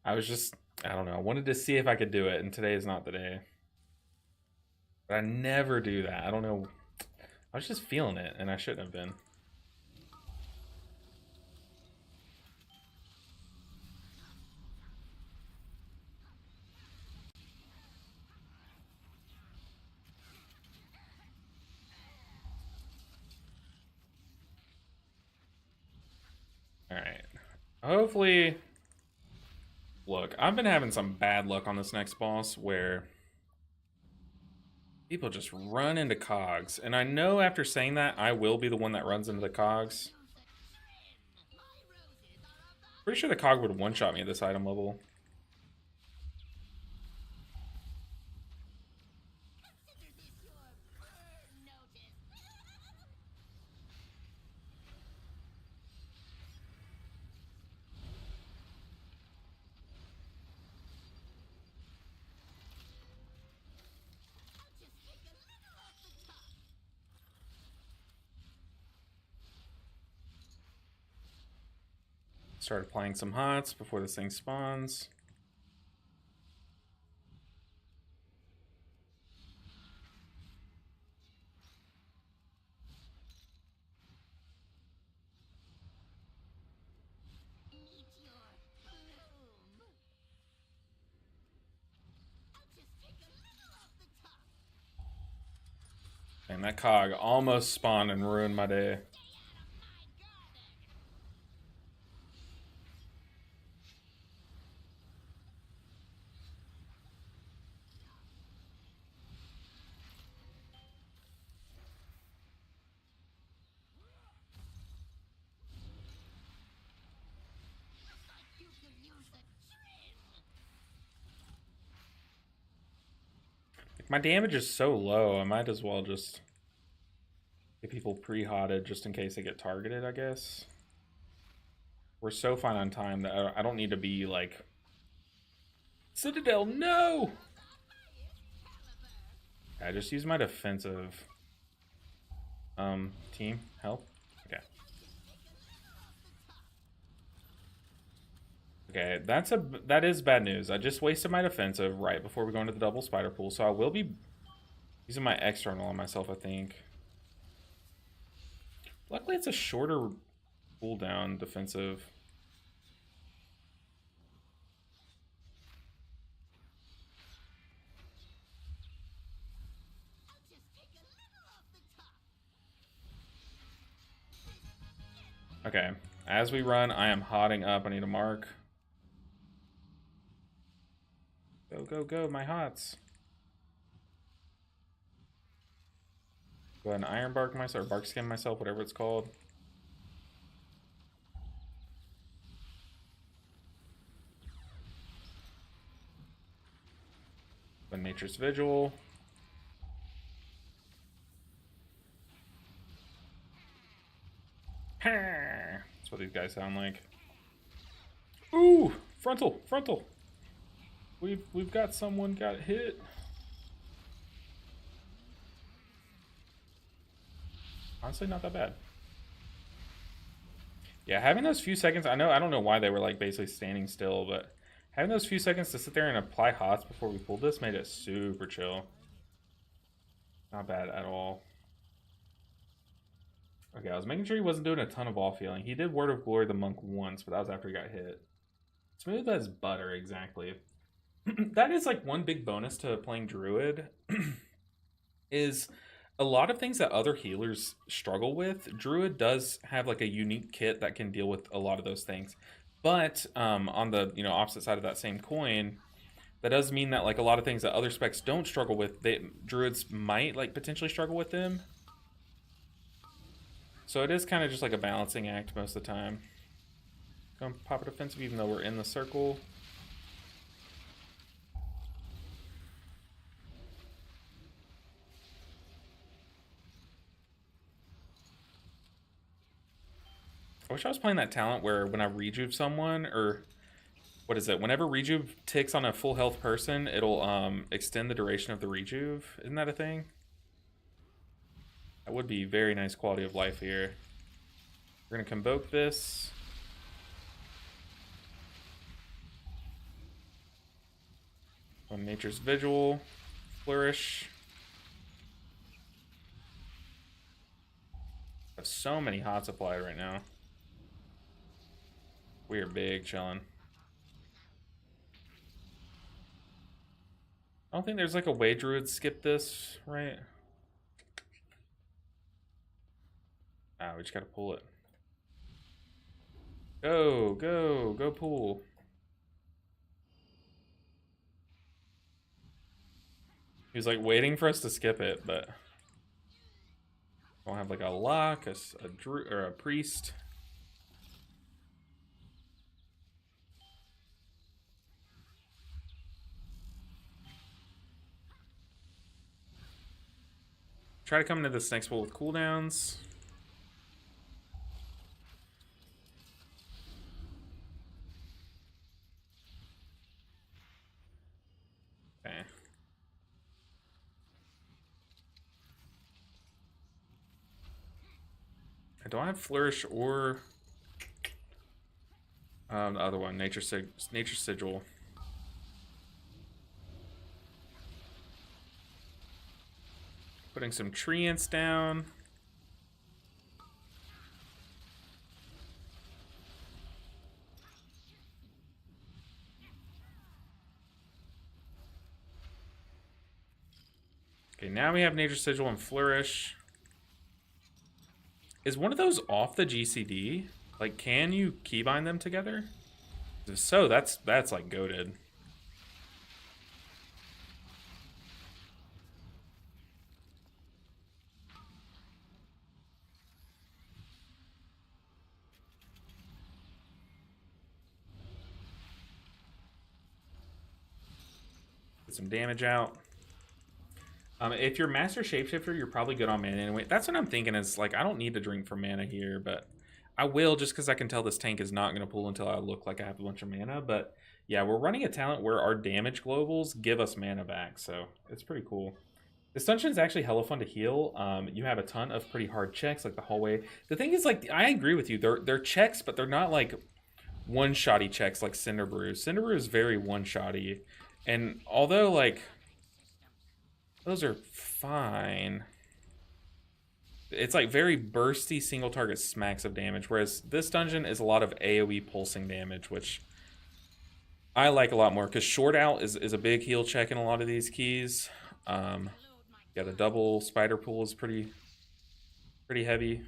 I don't know. I wanted to see if I could do it, and today is not the day. But I never do that. I don't know. I was just feeling it, and I shouldn't have been. Alright. Hopefully... Look, I've been having some bad luck on this next boss where people just run into cogs. And I know after saying that, I will be the one that runs into the cogs. Pretty sure the cog would one-shot me at this item level. Start applying some hots before this thing spawns. And that cog almost spawned and ruined my day. My damage is so low, I might as well just get people pre-hotted just in case they get targeted, I guess. We're so fine on time that I don't need to be like... Citadel, no! I just use my defensive team help. Okay. Okay, that is bad news. I just wasted my defensive right before we go into the double spider pool, so I will be using my external on myself, I think. Luckily, it's a shorter cooldown defensive. Okay, as we run, I am hotting up. I need a mark. Go, go, go, my hots. Go ahead and iron bark myself, or bark skin myself, whatever it's called. The Nature's Vigil. That's what these guys sound like. Ooh, frontal, frontal. We've got someone got hit. Honestly, not that bad. Yeah, having those few seconds, I don't know why they were like basically standing still, but having those few seconds to sit there and apply hots before we pulled this made it super chill. Not bad at all. Okay, I was making sure he wasn't doing a ton of off healing. He did Word of Glory the monk once, but that was after he got hit. Smooth as butter, exactly. That is like one big bonus to playing Druid is a lot of things that other healers struggle with. Druid does have like a unique kit that can deal with a lot of those things. But on the opposite side of that same coin, that does mean that like a lot of things that other specs don't struggle with, Druids might like potentially struggle with them. So it is kind of just like a balancing act most of the time. Gonna pop a defensive even though we're in the circle. I wish I was playing that talent where when I rejuve someone, or what is it? Whenever rejuve ticks on a full health person, it'll extend the duration of the rejuve. Isn't that a thing? That would be very nice quality of life here. We're gonna convoke this. On Nature's Vigil, Flourish. I have so many hots applied right now. We are big chilling. I don't think there's like a way Druid skip this, right? Ah, we just gotta pull it. Go, go, go pull. He was like waiting for us to skip it, but I don't have like a lock, a druid, or a priest. Try to come into this next pool with cooldowns. Okay. I don't have Flourish or the other one, Nature Sigil. Putting some treants down. Okay, now we have Nature Sigil and Flourish. Is one of those off the GCD? Like, can you keybind them together? If so, that's like goated. Get some damage out. If you're Master Shapeshifter, you're probably good on mana anyway. That's what I'm thinking is, like, I don't need to drink for mana here, but I will just because I can tell this tank is not going to pull until I look like I have a bunch of mana. But yeah, we're running a talent where our damage globals give us mana back, so it's pretty cool. This dungeon is actually hella fun to heal. You have a ton of pretty hard checks, like the hallway. The thing is, like, I agree with you. They're checks, but they're not, like, one-shotty checks like Cinderbrew. Cinderbrew is very one-shotty. And although, like, those are fine, it's like very bursty single target smacks of damage, whereas this dungeon is a lot of AoE pulsing damage, which I like a lot more because short out is a big heal check in a lot of these keys. Yeah, the double spider pull is pretty heavy.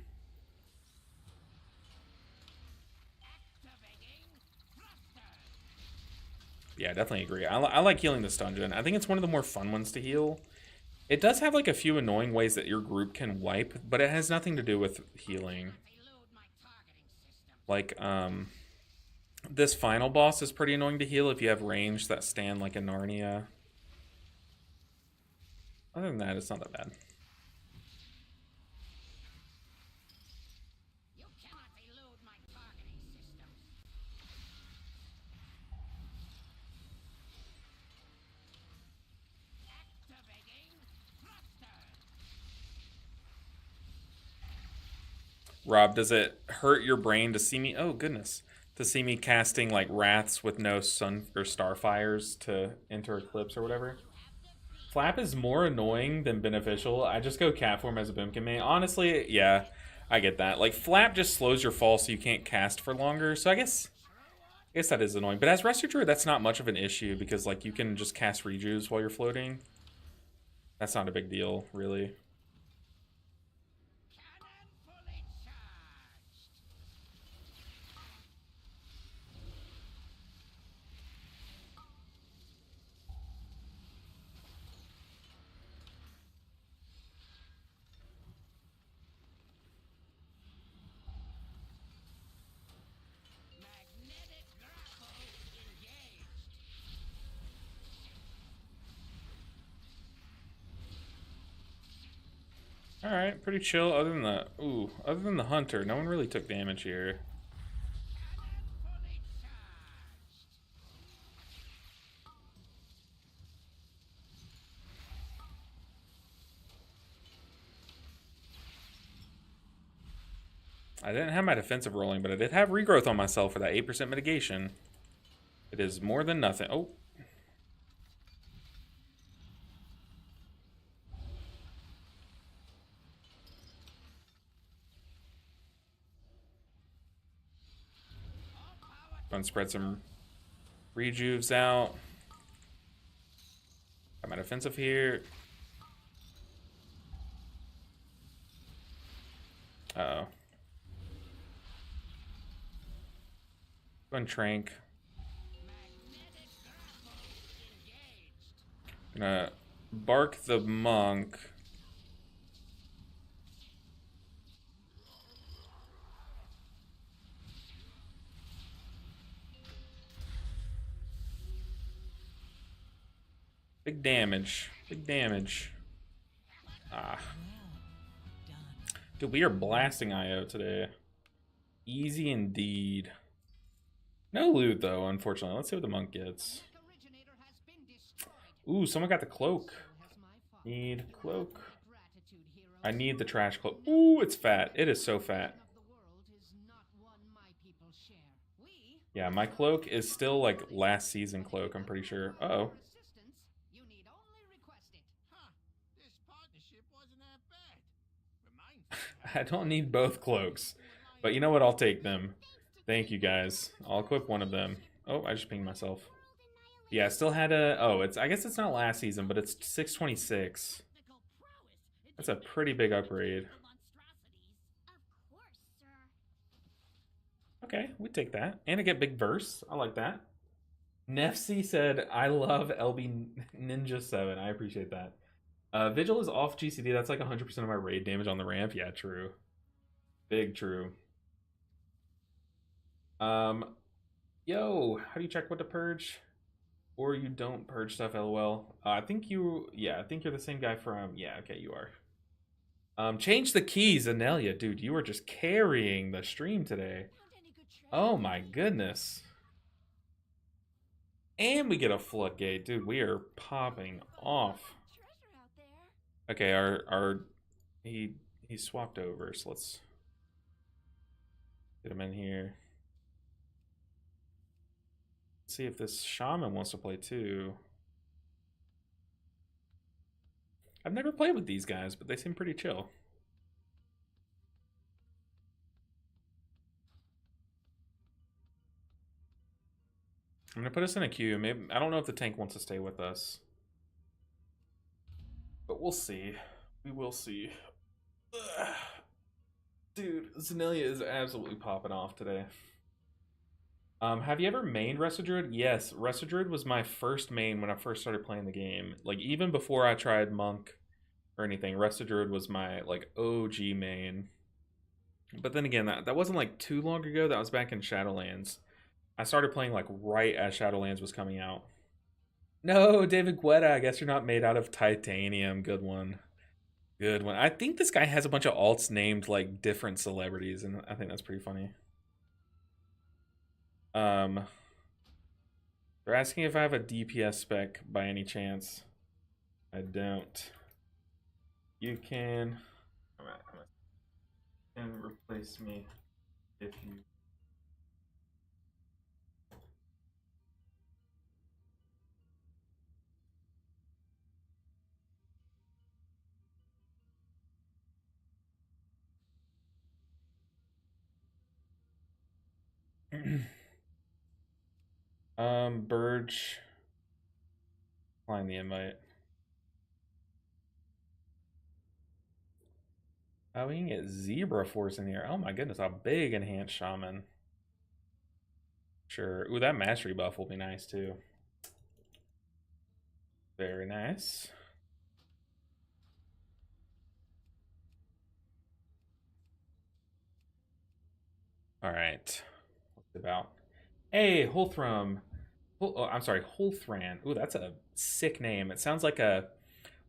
Yeah, definitely agree. I like healing this dungeon. I think it's one of the more fun ones to heal. It does have like a few annoying ways that your group can wipe, but it has nothing to do with healing. Like, this final boss is pretty annoying to heal if you have range that stand like a Narnia. Other than that, it's not that bad. Rob, does it hurt your brain to see me? Oh, goodness. To see me casting, like, Wraths with no sun or Starfires to enter Eclipse or whatever? Flap is more annoying than beneficial. I just go cat form as a Bimkin main. Honestly, yeah, I get that. Like, Flap just slows your fall so you can't cast for longer. So I guess that is annoying. But as RDruid, that's not much of an issue because, like, you can just cast Rejuves while you're floating. That's not a big deal, really. Alright, pretty chill. Other than the hunter, no one really took damage here. I didn't have my defensive rolling, but I did have regrowth on myself for that 8% mitigation. It is more than nothing. Oh. Gonna spread some rejuves out. Got my defensive here. Uh-oh. Go and trank. Gonna bark the monk. Big damage. Big damage. Ah. Dude, we are blasting IO today. Easy indeed. No loot, though, unfortunately. Let's see what the monk gets. Ooh, someone got the cloak. Need cloak. I need the trash cloak. Ooh, it's fat. It is so fat. Yeah, my cloak is still, like, last season cloak, I'm pretty sure. Uh-oh. I don't need both cloaks. But you know what? I'll take them. Thank you, guys. I'll equip one of them. Oh, I just pinged myself. Yeah, I still had a... Oh, I guess it's not last season, but it's 626. That's a pretty big upgrade. Okay, we take that. And I get big verse. I like that. Nefsy said, I love LB Ninja 7. I appreciate that. Vigil is off GCD. That's like 100% of my raid damage on the ramp. Yeah, true. Big true. Yo, how do you check what to purge? Or you don't purge stuff, lol. I think you, yeah, I think you're the same guy from, yeah, okay, you are. Change the keys, Anelia. Dude, you are just carrying the stream today. Oh my goodness. And we get a floodgate. Dude, we are popping off. Okay, he he swapped over, so let's get him in here. See if this shaman wants to play too. I've never played with these guys, but they seem pretty chill. I'm gonna put us in a queue. Maybe I don't know if the tank wants to stay with us, but we'll see. We will see. Ugh. Dude, Zenelia is absolutely popping off today. Have you ever mained RDruid? Yes, RDruid was my first main when I first started playing the game. Like even before I tried Monk or anything, RDruid was my like OG main. But then again, that wasn't like too long ago. That was back in Shadowlands. I started playing like right as Shadowlands was coming out. No, David Guetta, I guess you're not made out of titanium. Good one. Good one. I think this guy has a bunch of alts named like different celebrities, and I think that's pretty funny. Um, they're asking if I have a DPS spec by any chance. I don't. You can. Can replace me if you. Burge. Decline the invite. Oh, we can get Zebra Force in here. Oh my goodness, a big enhanced shaman. Sure. Ooh, that mastery buff will be nice too. Very nice. All right. What's it about? Hey, Hulthram. Oh, I'm sorry, Hulthran. Ooh, that's a sick name. It sounds like a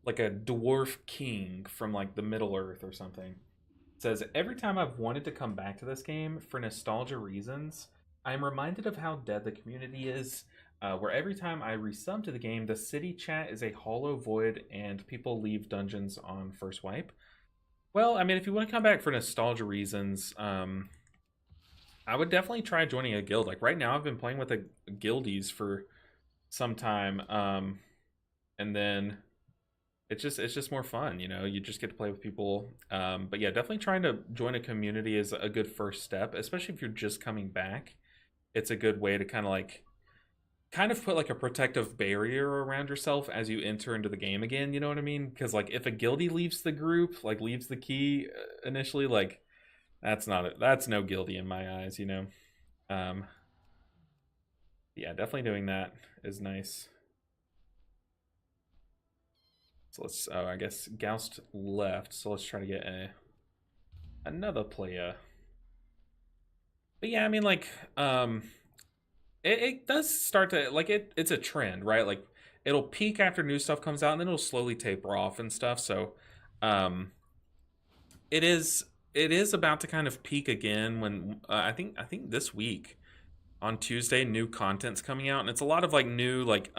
dwarf king from like the Middle Earth or something. It says every time I've wanted to come back to this game for nostalgia reasons, I am reminded of how dead the community is. Where every time I resub to the game, the city chat is a hollow void and people leave dungeons on first wipe. Well, I mean, if you want to come back for nostalgia reasons, I would definitely try joining a guild. Like right now, I've been playing with a guildies for some time, and then it's just more fun. You know, you just get to play with people. But yeah, definitely trying to join a community is a good first step, especially if you're just coming back. It's a good way to kind of put like a protective barrier around yourself as you enter into the game again. You know what I mean? Because like if a guildie leaves the group, like leaves the key initially, like that's not it. That's no guilty in my eyes. You know. Um, yeah, definitely doing that is nice. So let's. Oh, I guess Goust left. So let's try to get another player. But yeah, I mean, like, it does start to like it's a trend, right? Like, it'll peak after new stuff comes out, and then it'll slowly taper off and stuff. So, um, it is about to kind of peak again when I think this week on Tuesday new content's coming out, and it's a lot of like new like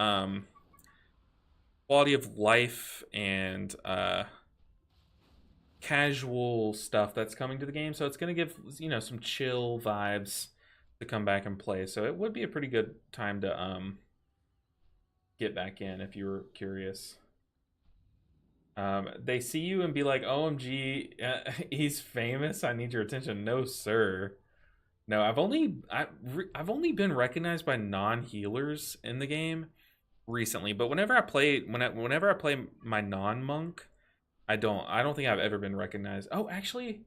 quality of life and casual stuff that's coming to the game. So it's going to give some chill vibes to come back and play. So it would be a pretty good time to get back in if you were curious. They see you and be like, "OMG, he's famous. I need your attention." No, sir. No, I've only been recognized by non-healers in the game recently. But whenever I play my non-monk, I don't think I've ever been recognized. Oh, actually,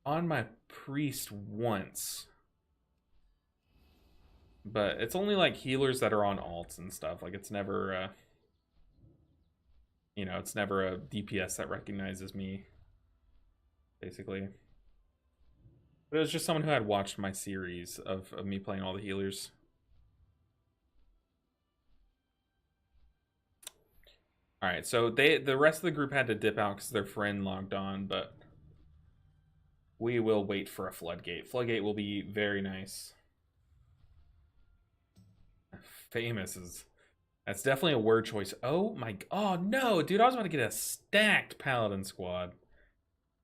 on my priest once. But it's only like healers that are on alts and stuff. Like it's never it's never a DPS that recognizes me, basically. But it was just someone who had watched my series of me playing all the healers. All right, so the rest of the group had to dip out because their friend logged on, but we will wait for a floodgate. Floodgate will be very nice. Famous is that's definitely a word choice. Oh my, oh no, dude, I was about to get a stacked paladin squad.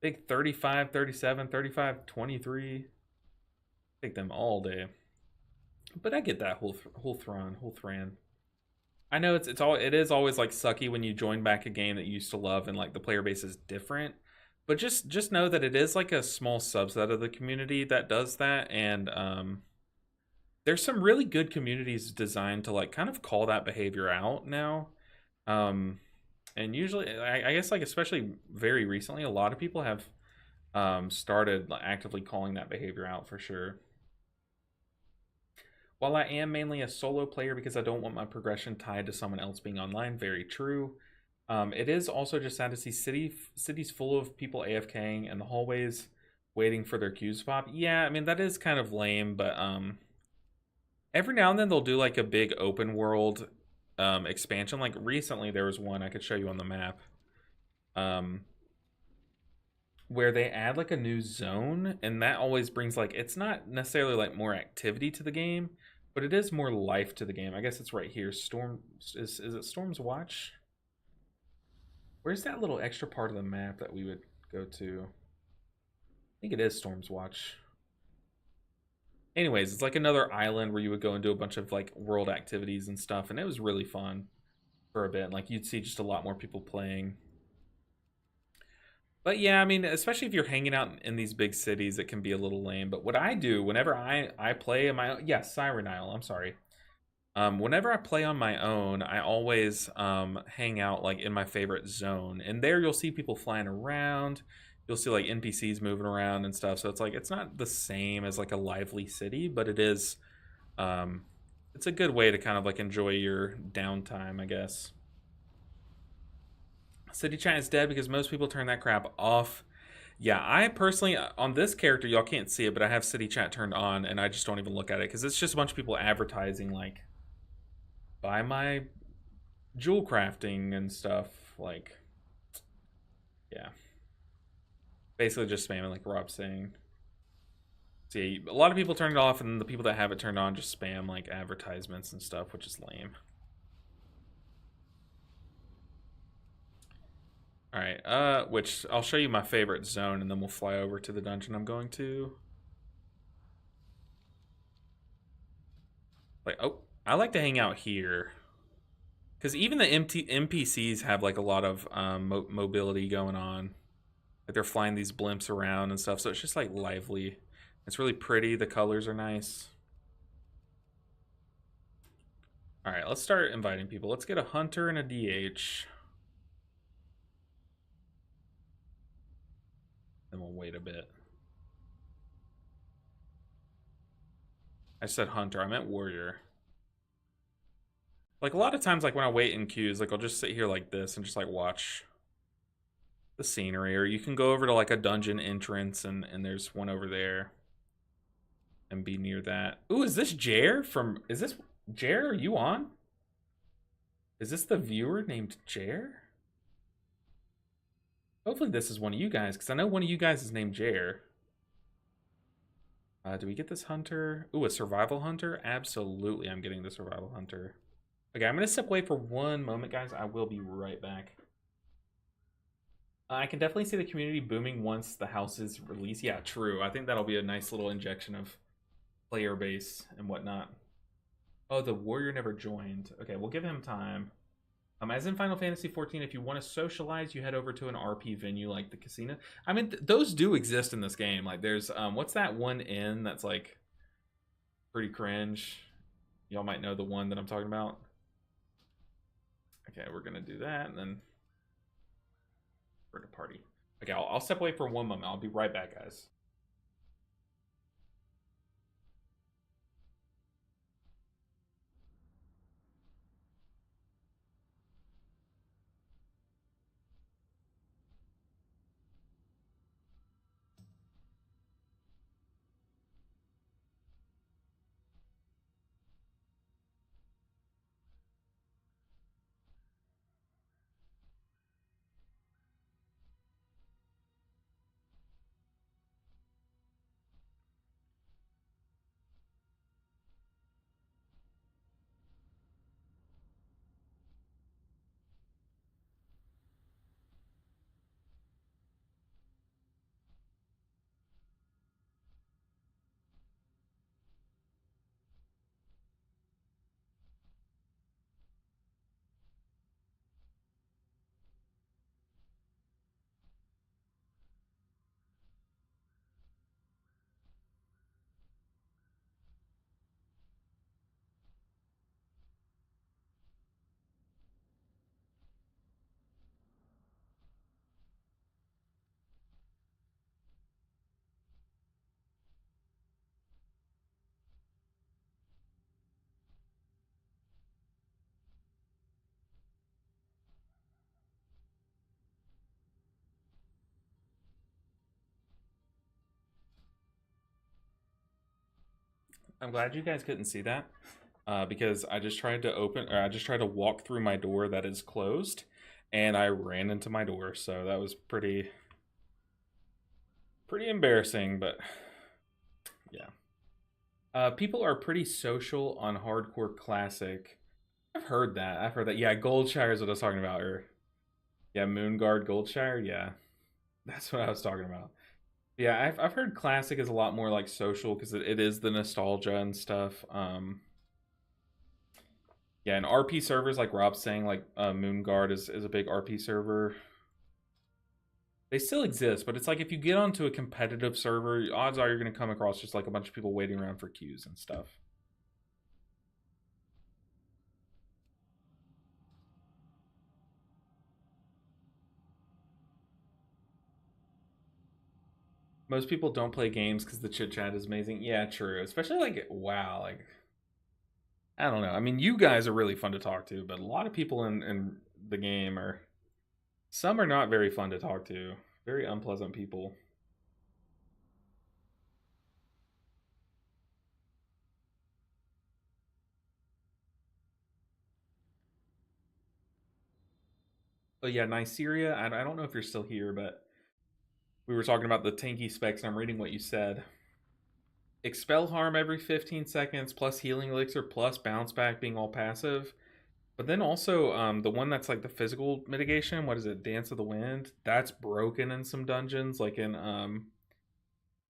Big 35, 37, 35, 23. Take them all day. But I get that whole Thran. I know it is always like sucky when you join back a game that you used to love and like the player base is different. But just know that it is like a small subset of the community that does that, and there's some really good communities designed to like kind of call that behavior out now. And usually, I guess like especially very recently, a lot of people have started like, actively calling that behavior out for sure. While I am mainly a solo player because I don't want my progression tied to someone else being online, very true. It is also just sad to see cities full of people AFKing and the hallways waiting for their queues to pop. Yeah, I mean that is kind of lame, but every now and then they'll do like a big open world expansion. Like recently there was one I could show you on the map. Where they add like a new zone, and that always brings like it's not necessarily like more activity to the game, but it is more life to the game. I guess it's right here. Storm is it Storm's Watch? Where's that little extra part of the map that we would go to? I think it is Storm's Watch. Anyways, it's like another island where you would go and do a bunch of like world activities and stuff, and it was really fun for a bit. Like you'd see just a lot more people playing. But yeah, I mean, especially if you're hanging out in these big cities, it can be a little lame. But what I do whenever I play in my own, yes, Siren Isle, I'm sorry. Whenever I play on my own, I always hang out like in my favorite zone, and there you'll see people flying around. You'll see like NPCs moving around and stuff. So it's like it's not the same as like a lively city, but it is. It's a good way to kind of like enjoy your downtime, I guess. City chat is dead because most people turn that crap off. Yeah, I personally, on this character, y'all can't see it, but I have city chat turned on, and I just don't even look at it because it's just a bunch of people advertising, like, buy my jewel crafting and stuff. Like, yeah. Basically just spamming, like Rob's saying. See, a lot of people turn it off, and the people that have it turned on just spam, like, advertisements and stuff, which is lame. All right, which I'll show you my favorite zone, and then we'll fly over to the dungeon I'm going to. Like, oh, I like to hang out here. Because even the NPCs have, like, a lot of mobility going on. Like, they're flying these blimps around and stuff, so it's just, like, lively. It's really pretty. The colors are nice. All right, let's start inviting people. Let's get a hunter and a DH. Then we'll wait a bit. I said hunter. I meant warrior. Like, a lot of times, like, when I wait in queues, like, I'll just sit here like this and just, like, watch the scenery. Or you can go over to, like, a dungeon entrance, and there's one over there. And be near that. Ooh, is this Jer from... Is this... Jer, are you on? Is this the viewer named Jer? Hopefully this is one of you guys, because I know one of you guys is named Jer. Do we get this hunter? Ooh, a survival hunter? Absolutely, I'm getting the survival hunter. Okay, I'm going to step away for one moment, guys. I will be right back. I can definitely see the community booming once the house is released. Yeah, true. I think that'll be a nice little injection of player base and whatnot. Oh, the warrior never joined. Okay, we'll give him time. As in Final Fantasy XIV, if you want to socialize, you head over to an RP venue like the casino. I mean, those do exist in this game. Like, there's, what's that one inn that's, like, pretty cringe? Y'all might know the one that I'm talking about. Okay, we're going to do that, and then we're going to party. Okay, I'll step away for one moment. I'll be right back, guys. I'm glad you guys couldn't see that. Because I just tried to I just tried to walk through my door that is closed, and I ran into my door, so that was pretty embarrassing, but yeah. People are pretty social on hardcore classic. I've heard that. I've heard that. Yeah, Goldshire is what I was talking about. Or yeah, Moonguard Goldshire. Yeah, that's what I was talking about. Yeah, I've heard classic is a lot more like social because it is the nostalgia and stuff. Yeah, and RP servers like Rob's saying, like Moonguard is a big RP server. They still exist, but it's like if you get onto a competitive server, odds are you're going to come across just like a bunch of people waiting around for queues and stuff. Most people don't play games because the chit chat is amazing. Yeah, true. Especially like WoW. Like I don't know. I mean, you guys are really fun to talk to, but a lot of people in the game are some are not very fun to talk to. Very unpleasant people. But yeah, Niceria, I don't know if you're still here, but we were talking about the tanky specs, and I'm reading what you said. Expel harm every 15 seconds, plus healing elixir, plus bounce back being all passive. But then also the one that's like the physical mitigation, what is it? Dance of the Wind? That's broken in some dungeons. Like in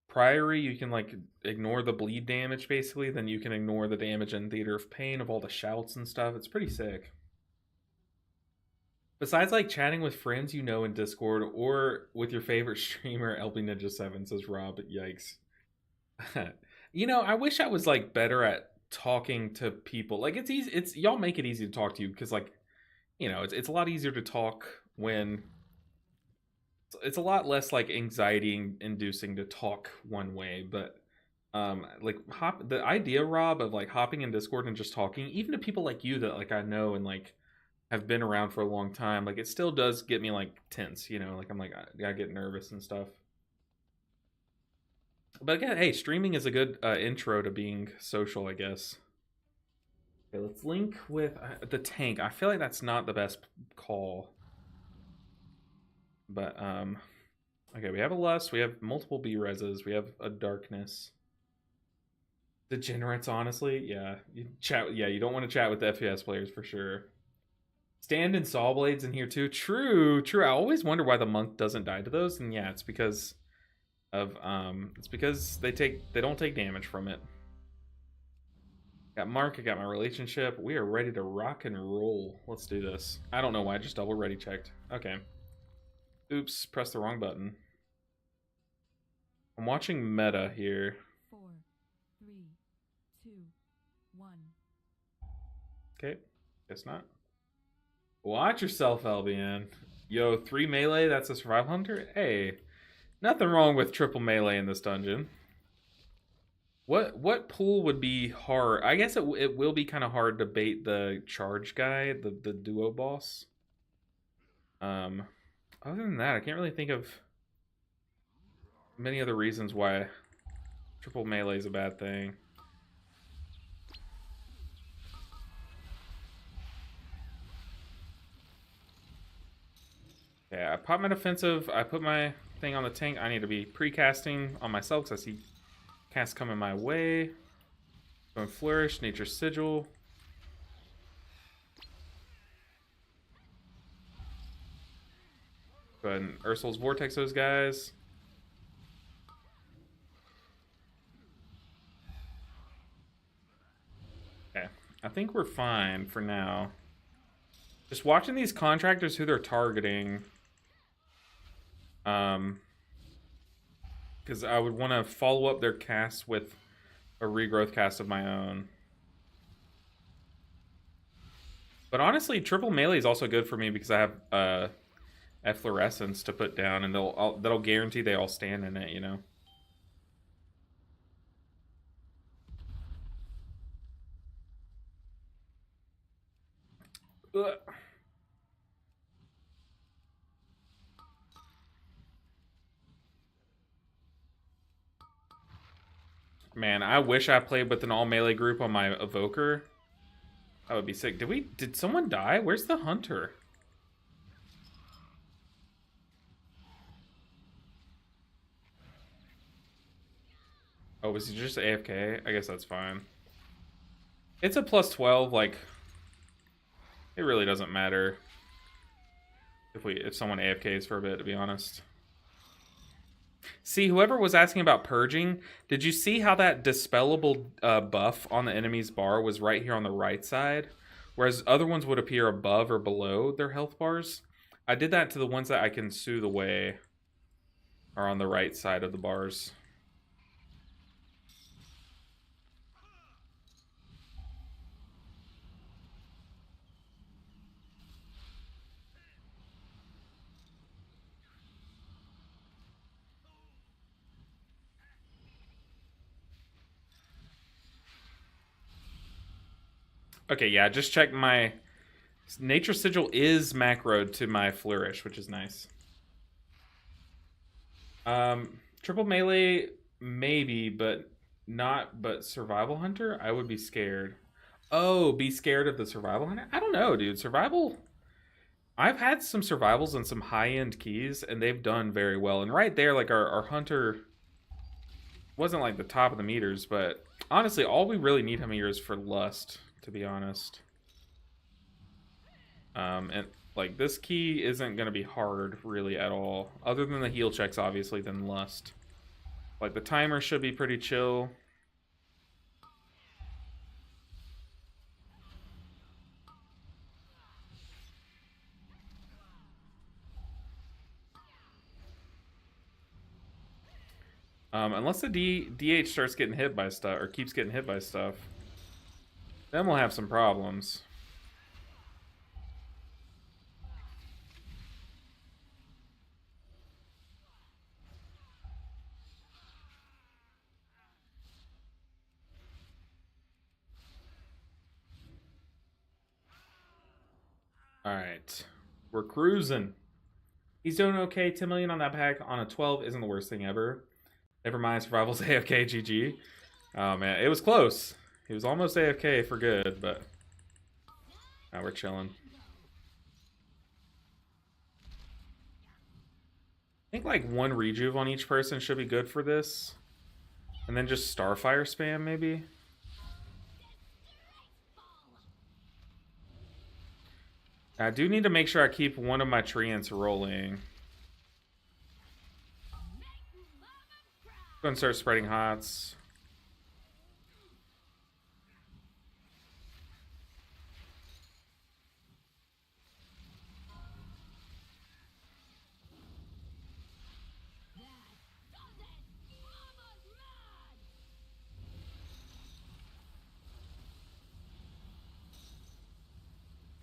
Priory, you can like ignore the bleed damage basically, then you can ignore the damage in Theater of Pain of all the shouts and stuff. It's pretty sick. Besides like chatting with friends you know in Discord or with your favorite streamer, LB Ninja 7 says Rob, yikes. You know, I wish I was like better at talking to people. Like it's easy. It's y'all make it easy to talk to you because like you know it's a lot easier to talk when it's a lot less like anxiety inducing to talk one way. But like hop the idea Rob of like hopping in Discord and just talking even to people like you that like I know and like have been around for a long time. Like it still does get me like tense. You know, like I'm like I get nervous and stuff. But again, hey, streaming is a good intro to being social, I guess. Okay, let's link with the tank. I feel like that's not the best call. But, okay, we have a lust, we have multiple B-reses, we have a darkness. Degenerates, honestly, yeah. You don't want to chat with the FPS players for sure. Stand and saw blades in here too. True, true. I always wonder why the monk doesn't die to those, and yeah, it's because of they don't take damage from it. Got Mark, I got my relationship. We are ready to rock and roll. Let's do this. I don't know why I just double ready checked. Okay. Oops, pressed the wrong button. I'm watching meta here. 4, 3, 2, 1. Okay, guess not. Watch yourself, LBN. Yo, 3 melee, that's a survival hunter? Hey, nothing wrong with triple melee in this dungeon. What pool would be hard? I guess it will be kind of hard to bait the charge guy, the duo boss. Other than that, I can't really think of many other reasons why triple melee is a bad thing. Yeah, I pop my defensive. I put my thing on the tank. I need to be pre-casting on myself because I see cast coming my way. Going Flourish, Nature's Sigil. Go ahead and Ursul's Vortex those guys. Okay, I think we're fine for now. Just watching these contractors who they're targeting. Because I would want to follow up their cast with a regrowth cast of my own. But honestly, triple melee is also good for me because I have efflorescence to put down, and that'll guarantee they all stand in it, you know. Ugh. Man, I wish I played with an all melee group on my evoker. That would be sick. Did someone die? Where's the hunter? Oh, was he just AFK? I guess that's fine. It's a plus 12, like, it really doesn't matter if someone AFKs for a bit, to be honest. See, whoever was asking about purging, did you see how that dispellable buff on the enemy's bar was right here on the right side? Whereas other ones would appear above or below their health bars. I did that to the ones that I can soothe away are on the right side of the bars. Okay, yeah, just check my... Nature Sigil is macroed to my Flourish, which is nice. Triple melee, maybe, but not. But Survival Hunter, I would be scared. Oh, be scared of the Survival Hunter? I don't know, dude. Survival... I've had some survivals and some high-end keys, and they've done very well. And right there, like, our Hunter wasn't, like, the top of the meters, but honestly, all we really need him here is for Lust, to be honest. And like this key isn't going to be hard really at all, other than the heal checks, obviously, than Lust. Like the timer should be pretty chill. Unless the DH starts getting hit by stuff or keeps getting hit by stuff, then we'll have some problems. All right, we're cruising. He's doing okay. 10 million on that pack on a 12 isn't the worst thing ever. Never mind, Survival's AFK GG. Oh man, it was close. He was almost AFK for good, but now we're chilling. I think like one rejuve on each person should be good for this. And then just Starfire spam, maybe? I do need to make sure I keep one of my treants rolling. Go and start spreading hots.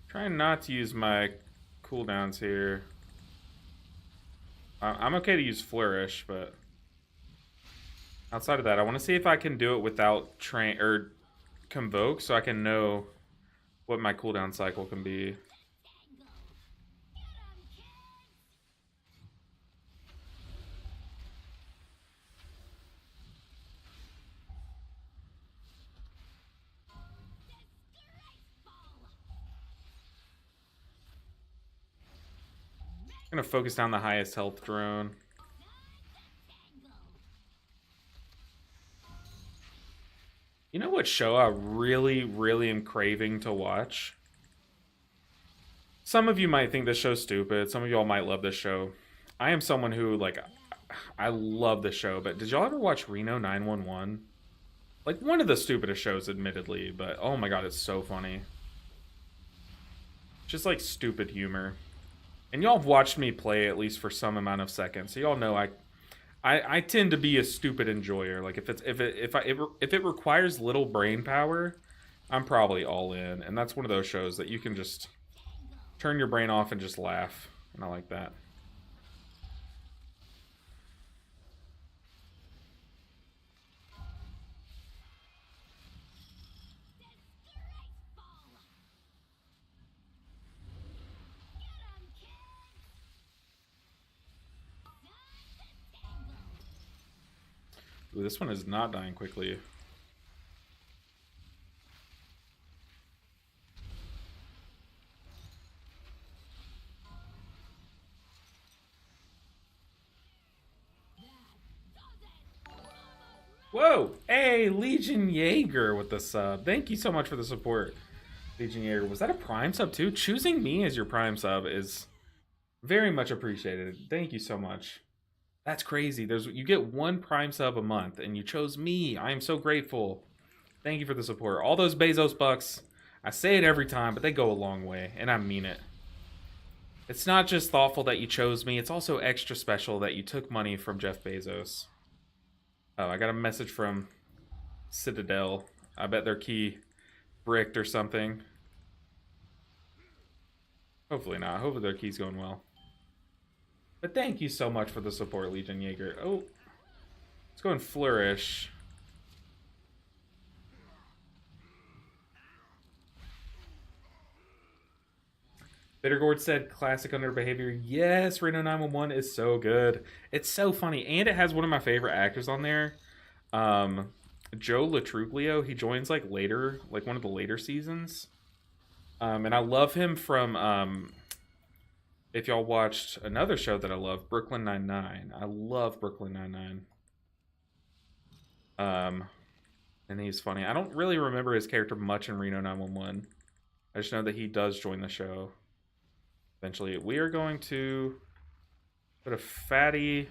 Trying not to use my cooldowns here. I'm okay to use Flourish, but outside of that, I want to see if I can do it without train or Convoke, so I can know what my cooldown cycle can be. I'm gonna focus down the highest health drone. You know what show I really, really am craving to watch? Some of you might think this show's stupid. Some of y'all might love this show. I am someone who, like, I love the show, but did y'all ever watch Reno 911? Like, one of the stupidest shows, admittedly, but oh my god, it's so funny. Just, like, stupid humor. And y'all have watched me play at least for some amount of seconds, so y'all know I tend to be a stupid enjoyer. Like if it requires little brain power, I'm probably all in. And that's one of those shows that you can just turn your brain off and just laugh. And I like that. Ooh, this one is not dying quickly. Whoa! Hey, Legion Jaeger with the sub. Thank you so much for the support, Legion Jaeger. Was that a Prime sub too? Choosing me as your Prime sub is very much appreciated. Thank you so much. That's crazy. You get one Prime sub a month, and you chose me. I am so grateful. Thank you for the support. All those Bezos bucks, I say it every time, but they go a long way, and I mean it. It's not just thoughtful that you chose me, it's also extra special that you took money from Jeff Bezos. Oh, I got a message from Citadel. I bet their key bricked or something. Hopefully not. Hopefully their key's going well. But thank you so much for the support, Legion Jaeger. Oh, let's go and flourish. Bittergourd said classic under behavior. Yes, Reno 911 is so good. It's so funny. And it has one of my favorite actors on there. Joe Latruglio. He joins like later, like one of the later seasons. And I love him from if y'all watched another show that I love, Brooklyn Nine-Nine. I love Brooklyn Nine-Nine. And he's funny. I don't really remember his character much in Reno 911. I just know that he does join the show. Eventually, we are going to put a fatty,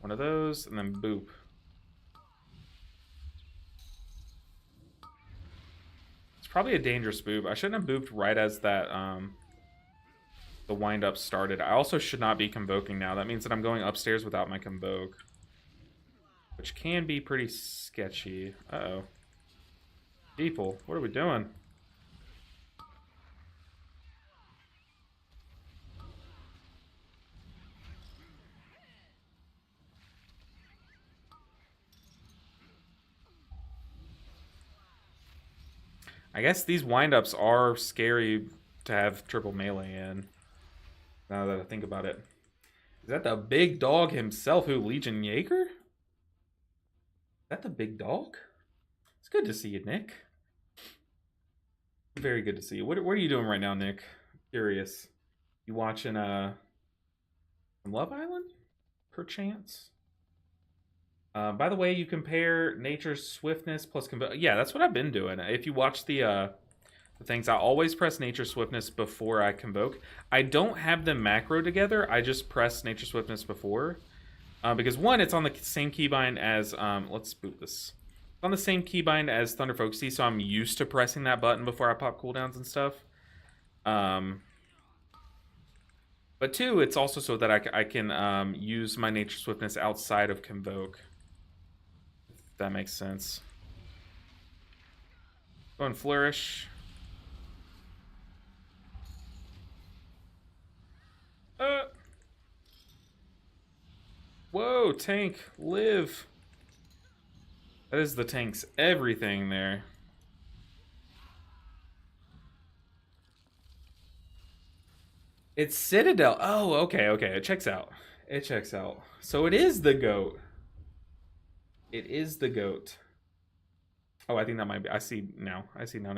one of those, and then boop. It's probably a dangerous boop. I shouldn't have booped right as that the wind-up started. I also should not be convoking now. That means that I'm going upstairs without my convoke, which can be pretty sketchy. Uh-oh. People, what are we doing? I guess these windups are scary to have triple melee in. Now that I think about it. Is that the big dog himself, who, Legion Jaeger? Is that the big dog? It's good to see you, Nick. Very good to see you. What are you doing right now, Nick? Curious. You watching Love Island? Perchance? By the way, you compare nature's swiftness plus yeah, that's what I've been doing. If you watch the things, I always press nature swiftness before I convoke. I don't have them macro together. I just press nature swiftness before, because one, it's on the same keybind as let's boot this. It's on the same keybind as Thunder Folksy, so I'm used to pressing that button before I pop cooldowns and stuff. But two, it's also so that I can use my nature swiftness outside of convoke. If that makes sense. Go and flourish. Whoa, tank, live. That is the tank's everything there. It's Citadel. Oh, okay. It checks out. It checks out. So it is the goat. It is the goat. Oh, I think that might be. I see now.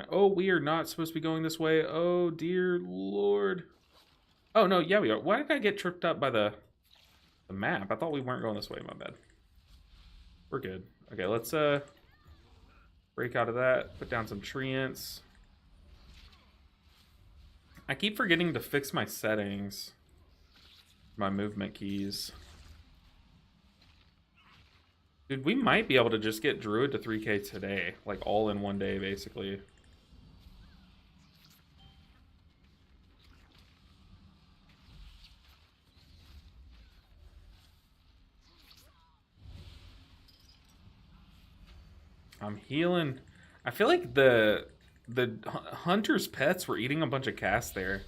Oh, we are not supposed to be going this way. Oh, dear Lord. Oh, no. Yeah, we are. Why did I get tripped up by the map? I thought we weren't going this way. My bad. We're good. Okay, let's break out of that. Put down some treants. I keep forgetting to fix my settings. My movement keys. Dude, we might be able to just get Druid to 3k today. Like, all in one day, basically. I'm healing. I feel like the hunter's pets were eating a bunch of casts there.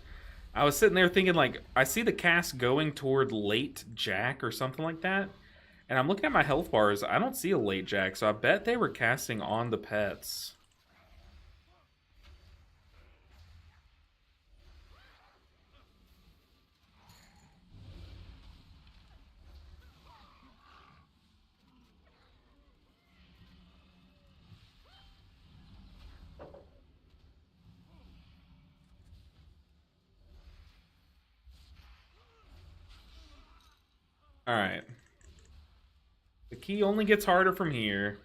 I was sitting there thinking, like, I see the cast going toward late Jack or something like that. And I'm looking at my health bars. I don't see a late Jack, so I bet they were casting on the pets. Alright. The key only gets harder from here.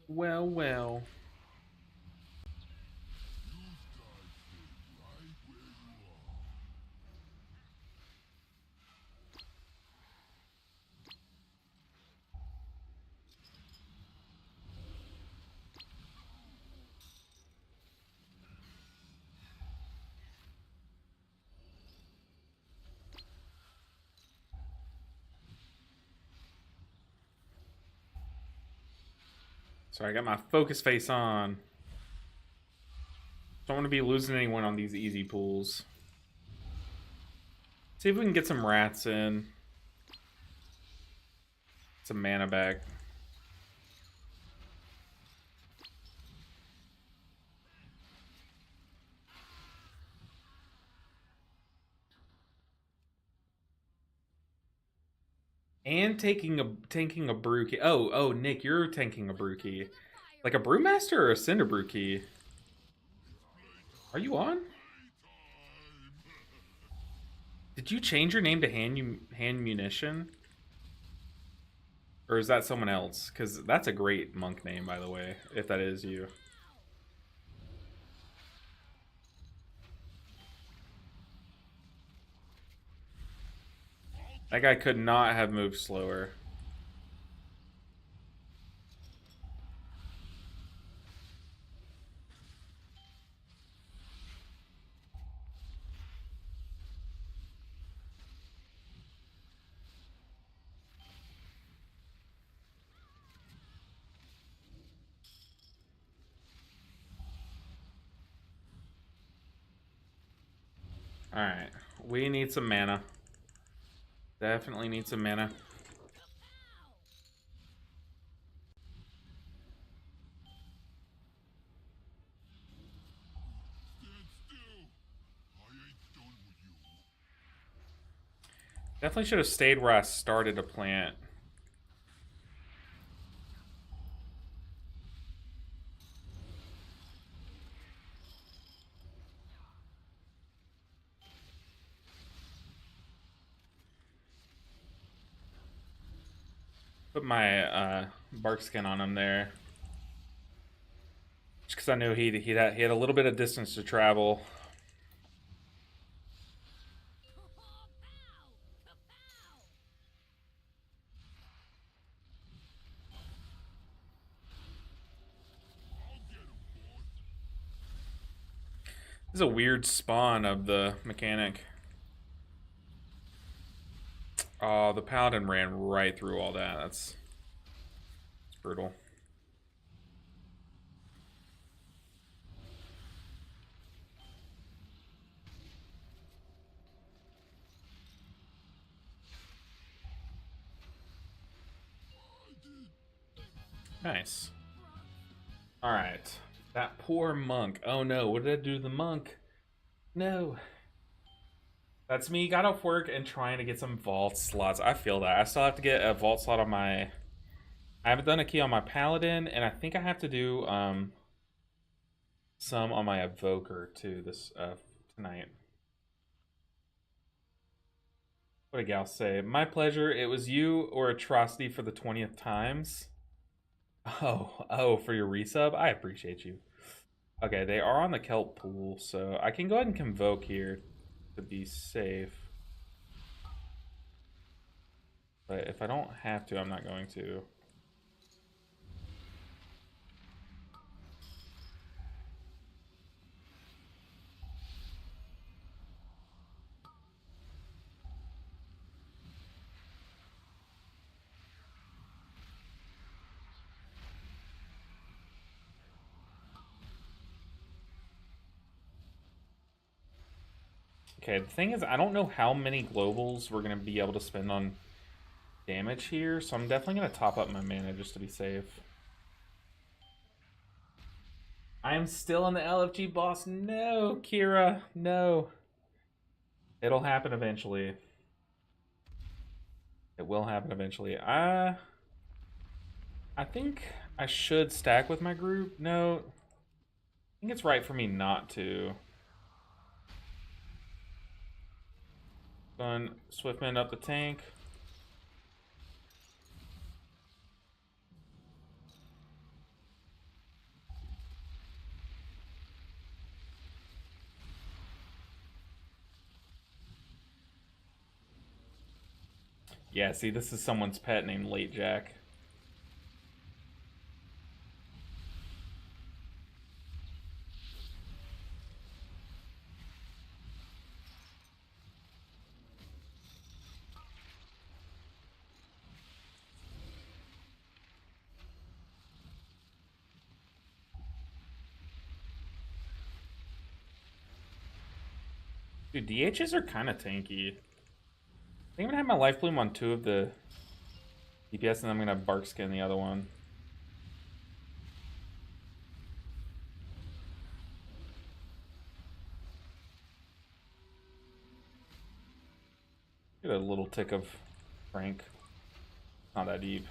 Well, well. Sorry, I got my focus face on. Don't want to be losing anyone on these easy pools. See if we can get some rats in. Some mana back. And tanking a brewkey. Oh, Nick, you're tanking a brewkey. Like a brewmaster or a cinder brewkey? Are you on? Did you change your name to hand munition? Or is that someone else? Because that's a great monk name, by the way, if that is you. That guy could not have moved slower. Alright, we need some mana. Definitely need some mana. Definitely should have stayed where I started to plant. Put my bark skin on him there. Just because I knew he had a little bit of distance to travel. This is a weird spawn of the mechanic. Oh, the paladin ran right through all that. That's brutal. Nice. Alright. That poor monk. Oh no, what did I do to the monk? No. That's me, got off work and trying to get some vault slots. I feel that. I still have to get a vault slot on my... I haven't done a key on my paladin, and I think I have to do some on my evoker too this tonight. What did Gal say? My pleasure. It was you or Atrocity for the 20th times. Oh, for your resub? I appreciate you. Okay, they are on the kelp pool, so I can go ahead and convoke here to be safe. But if I don't have to, I'm not going to. Okay, the thing is, I don't know how many globals we're going to be able to spend on damage here, so I'm definitely going to top up my mana just to be safe. I am still on the LFG boss. No, Kira, no. It'll happen eventually. It will happen eventually. I think I should stack with my group. No, I think it's right for me not to. Going Swiftman up the tank. Yeah, see, this is someone's pet named Late Jack. Dude, DHs are kind of tanky. I think I'm gonna have my Life Bloom on 2 of the DPS, and then I'm gonna have Bark Skin the other one. Get a little tick of Frank. Not that deep.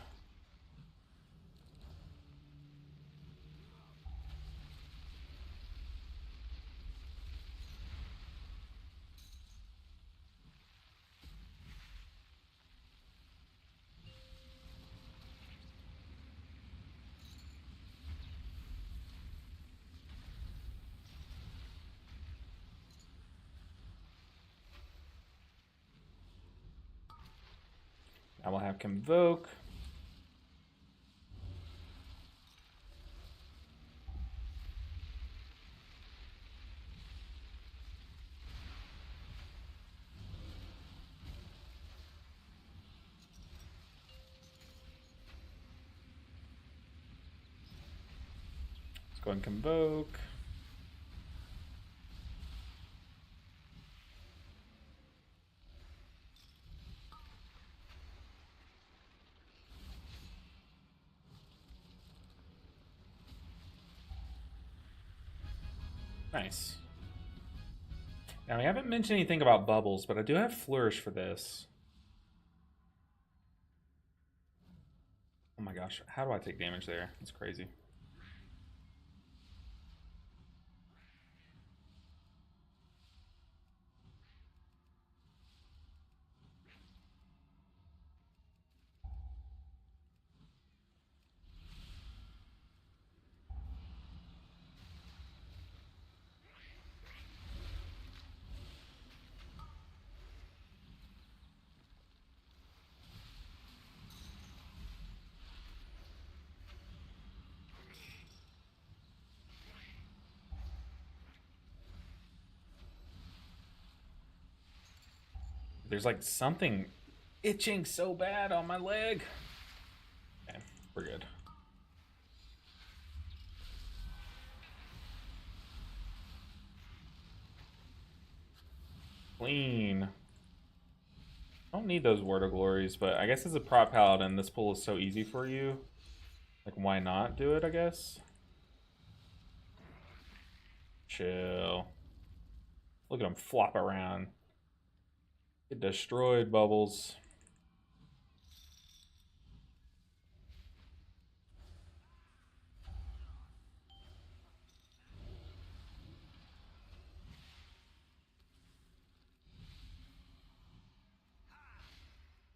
I will have Convoke. Let's go and Convoke. Nice. Now, we haven't mentioned anything about bubbles, but I do have Flourish for this. Oh my gosh, how do I take damage there? It's crazy. There's like something itching so bad on my leg. Okay, we're good. Clean. I don't need those Word of Glories, but I guess as a prop paladin, this pull is so easy for you. Like, why not do it, I guess? Chill. Look at him flop around. Get destroyed, Bubbles.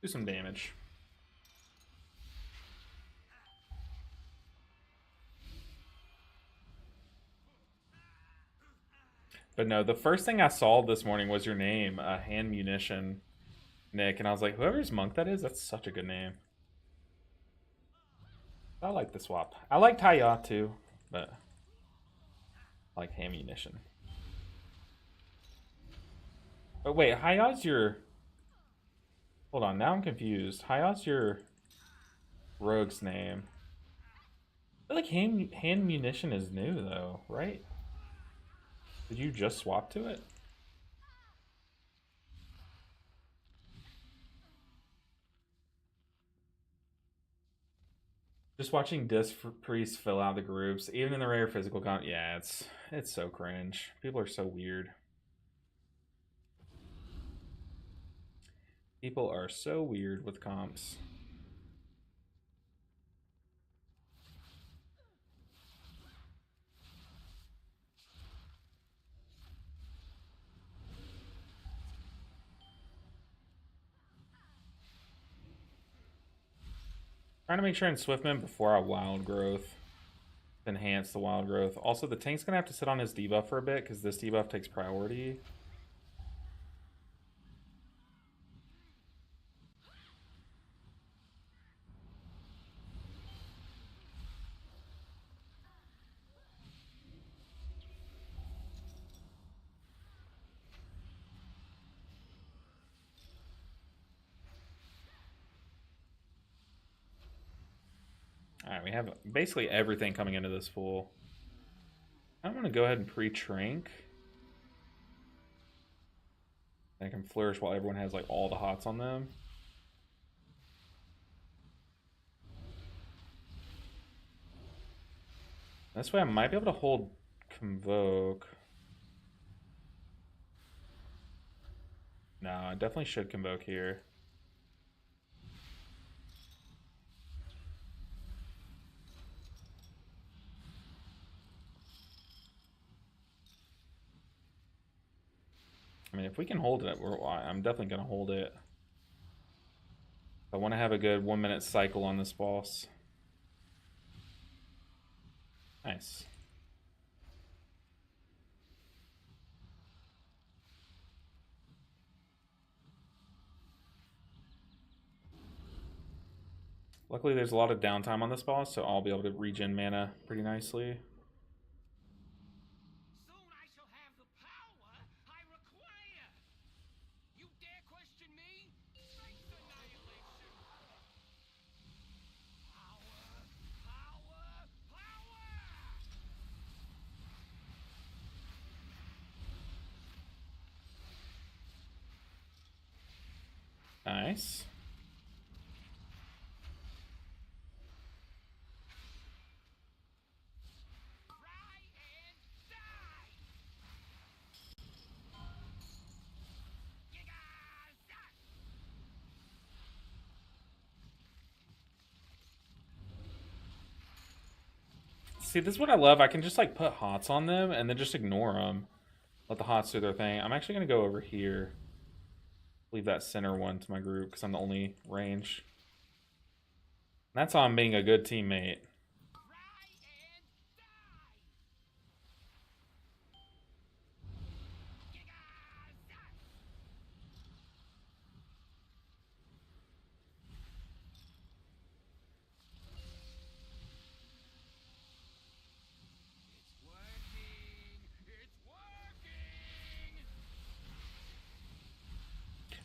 Do some damage. But no, the first thing I saw this morning was your name, Hand Munition, Nick, and I was like, whoever's monk that is, that's such a good name. I like the swap. I like Taya too, but I like Hand Munition. But wait, Haya's your... Hold on, now I'm confused. Haya's your rogue's name. I feel like hand Munition is new though, right? Did you just swap to it? Just watching Disc Priest fill out the groups, even in the rare physical comp, yeah, it's so cringe. People are so weird. People are so weird with comps. Trying to make sure in Swiftman before I wild growth. Enhance the wild growth. Also, the tank's gonna have to sit on his debuff for a bit because this debuff takes priority. Alright, we have basically everything coming into this pool. I'm going to go ahead and pre-trink. I can flourish while everyone has like all the hots on them. This way I might be able to hold Convoke. No, I definitely should Convoke here. I mean, if we can hold it, I'm definitely going to hold it. I want to have a good 1 minute cycle on this boss. Nice. Luckily, there's a lot of downtime on this boss, so I'll be able to regen mana pretty nicely. Soon I shall have the power I require. You dare question me? Straight annihilation. Power, power, power! Nice. See, this is what I love. I can just like put hots on them and then just ignore them. Let the hots do their thing. I'm actually going to go over here. Leave that center one to my group because I'm the only range. That's how I'm being a good teammate.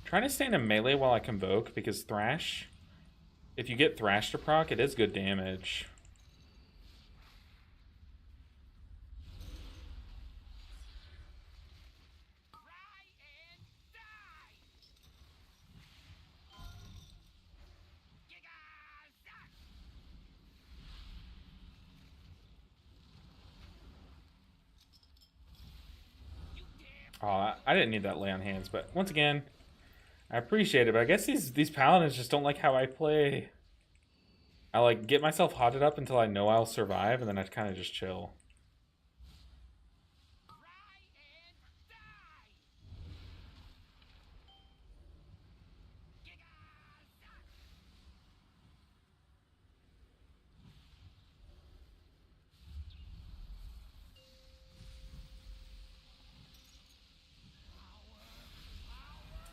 Trying to stay in a melee while I Convoke because Thrash, if you get Thrash to proc, it is good damage. Oh, I didn't need that lay on hands, but once again, I appreciate it, but I guess these paladins just don't like how I play. I like get myself hotted up until I know I'll survive, and then I kind of just chill.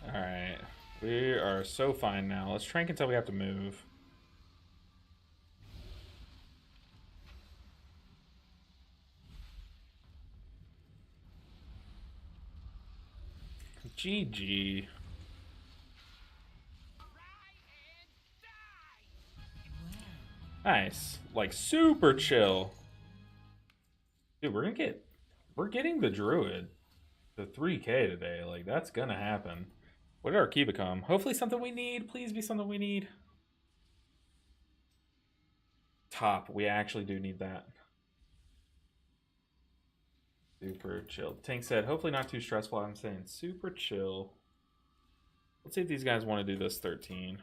Alright. We are so fine now. Let's trank until we have to move. GG. Nice. Like super chill. Dude, we're getting the druid to 3K today. Like that's gonna happen. What did our key become? Hopefully something we need. Please be something we need. top. We actually do need that. Super chill. Tank said, hopefully not too stressful. I'm saying super chill. Let's see if these guys want to do this 13.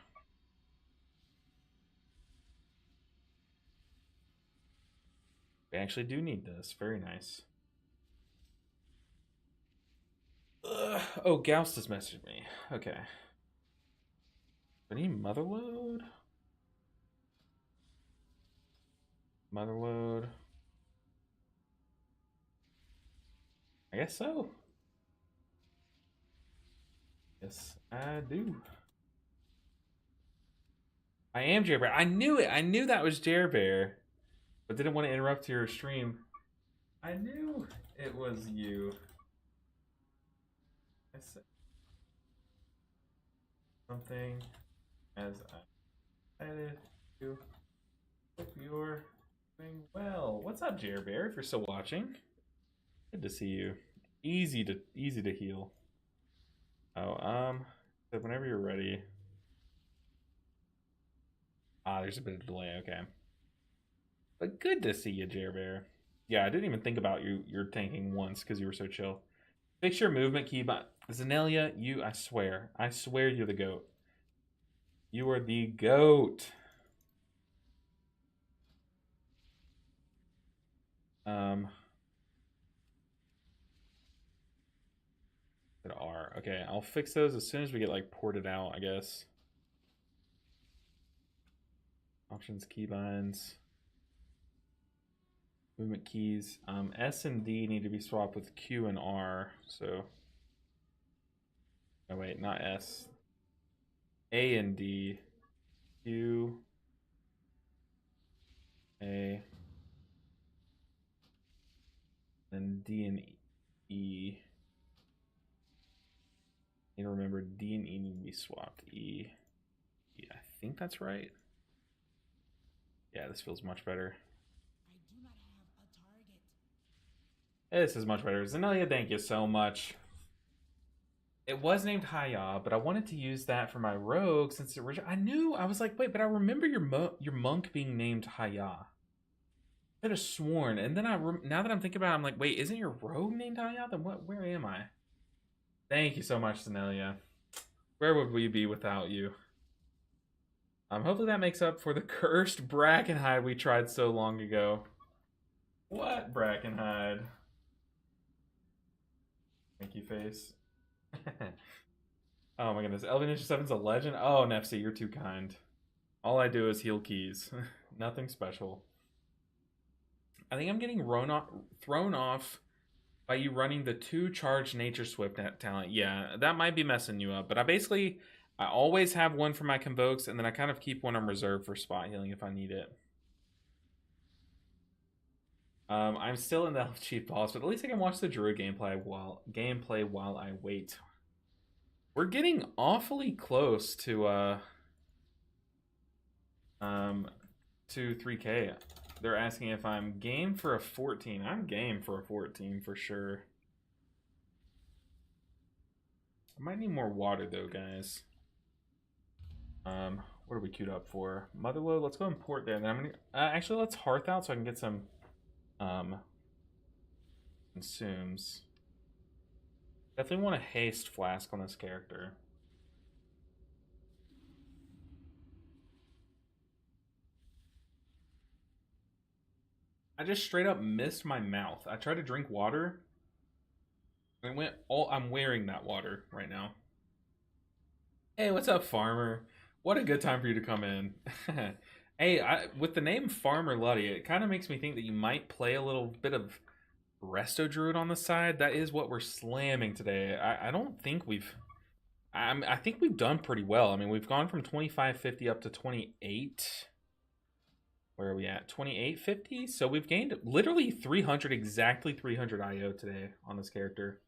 We actually do need this. Very nice. Ugh. Oh, Gauss has messaged me. Okay. We need motherlode? Motherlode. I guess so. Yes, I do. I am Jerbear. I knew it. I knew that was Jerbear, but didn't want to interrupt your stream. I knew it was you. I said something as I decided to. Hope you're doing well. What's up, Jerbear? If you're still watching, good to see you. Easy to heal. Oh, so whenever you're ready. Ah, there's a bit of delay. Okay, but good to see you, Jerbear. Yeah, I didn't even think about you're tanking once because you were so chill. Fix your movement key, but Zenelia, I swear you're the GOAT. You are the GOAT. Good R. Okay, I'll fix those as soon as we get like ported out, I guess. Options, keybinds, movement keys. S and D need to be swapped with Q and R. So, oh wait, not S. A and D, Q, A, then D and E. Need to remember D and E need to be swapped. E. I think that's right. Yeah, this feels much better. I do not have a target. This is much better. Zenelia, thank you so much. It was named Haya, but I wanted to use that for my rogue since it originally. I was like, wait, but I remember your monk being named Haya. I could have sworn, and then now that I'm thinking about it, I'm like, wait, isn't your rogue named Haya? Then what? Where am I? Thank you so much, Zenelia. Where would we be without you? Hopefully that makes up for the cursed Brackenhide we tried so long ago. What Brackenhide? Thank you, face. Oh my goodness, LV Ninja 7's a legend? Oh, Nefsy, you're too kind. All I do is heal keys. Nothing special. I think I'm getting thrown off by you running the 2 charged Nature Swift talent. Yeah, that might be messing you up, but I always have one for my Convokes, and then I kind of keep one on reserve for spot healing if I need it. I'm still in the Chief boss, but at least I can watch the Druid gameplay while I wait. We're getting awfully close to 3K. They're asking if I'm game for a 14. I'm game for a 14 for sure. I might need more water though, guys. What are we queued up for? Motherlode. Let's go import there. And then I'm gonna actually let's hearth out so I can get some consumes. Definitely want a haste flask on this character. I just straight up missed my mouth. I tried to drink water. And it went all. I'm wearing that water right now. Hey, what's up, Farmer? What a good time for you to come in. Hey, with the name Farmer Luddy, it kind of makes me think that you might play a little bit of RDruid on the side. That is what we're slamming today. I don't think we've... I think we've done pretty well. I mean, we've gone from 2550 up to 28. Where are we at? 2850? So we've gained literally 300, exactly 300 IO today on this character.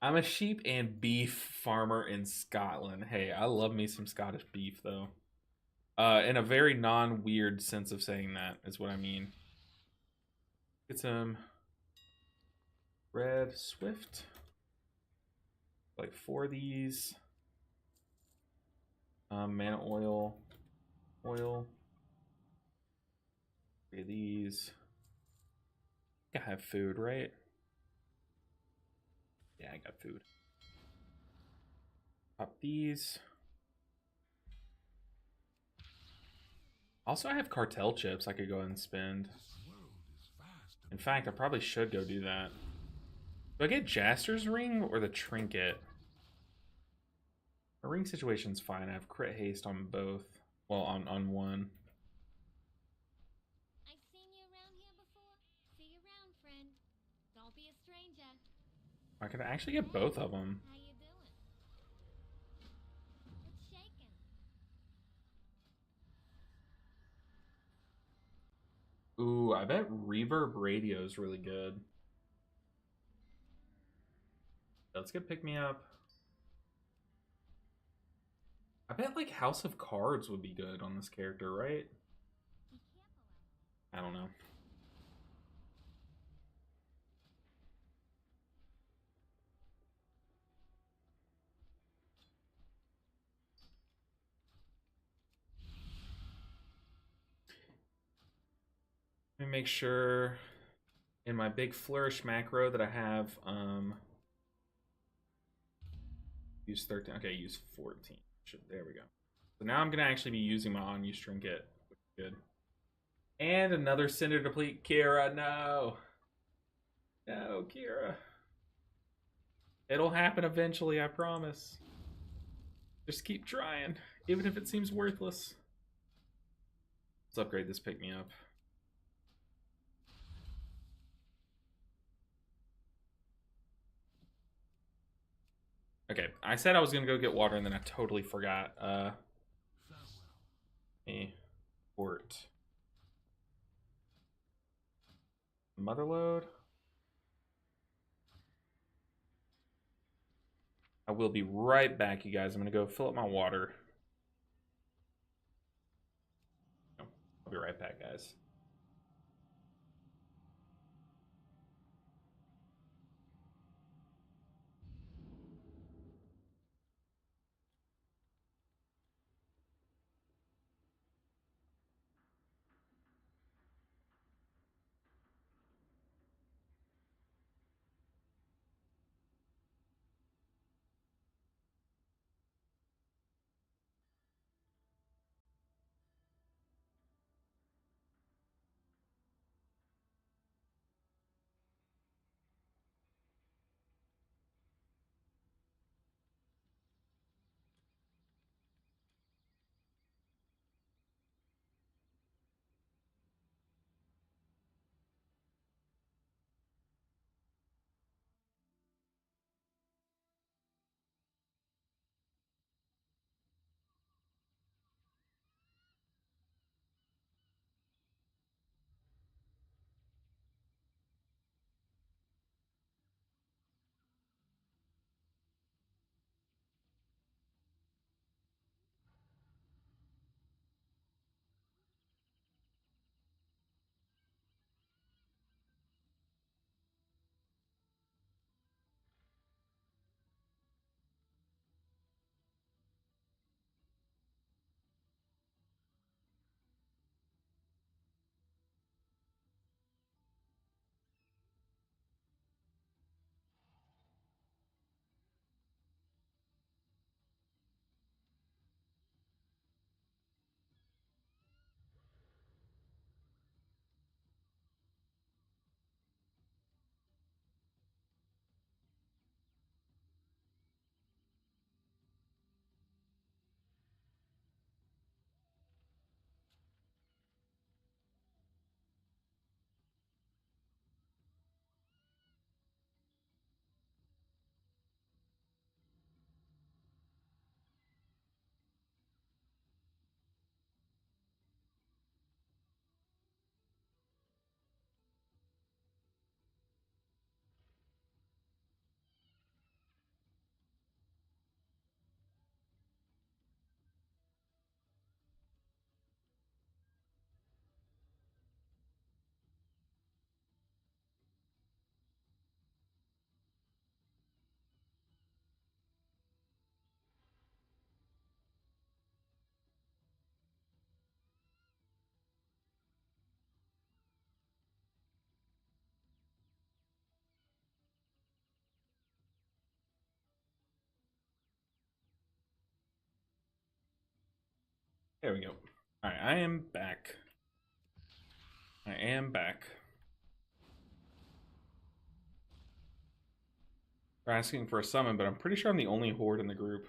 I'm a sheep and beef farmer in Scotland. Hey, I love me some Scottish beef, though. In a very non-weird sense of saying that is what I mean. Get some red swift. Like 4 of these. Mana oil. Okay, these. I have food, right? Yeah, I got food. Pop these. Also, I have cartel chips I could go ahead and spend. In fact, I probably should go do that. Do I get Jaster's ring or the trinket? The ring situation's fine. I have crit haste on both. Well, on one. I've seen you around here before. See you around, friend. Don't be a stranger. I could actually get both of them. How you doing? It's shaking. Ooh, I bet Reverb Radio is really good. Let's get pick me up. I bet like House of Cards would be good on this character, right? Be careful. I don't know. Let me make sure in my big flourish macro that I have use 13. Okay, use 14. There we go. So now I'm gonna actually be using my unused trinket, which is good. And another Cinder Deplete. Kira, no. No, Kira. It'll happen eventually, I promise. Just keep trying, even if it seems worthless. Let's upgrade this pick me up. Okay, I said I was gonna go get water and then I totally forgot. A port. Motherlode. I will be right back, you guys. I'm gonna go fill up my water. I'll be right back, guys. There we go. All right, I am back. I am back. They're asking for a summon, but I'm pretty sure I'm the only horde in the group.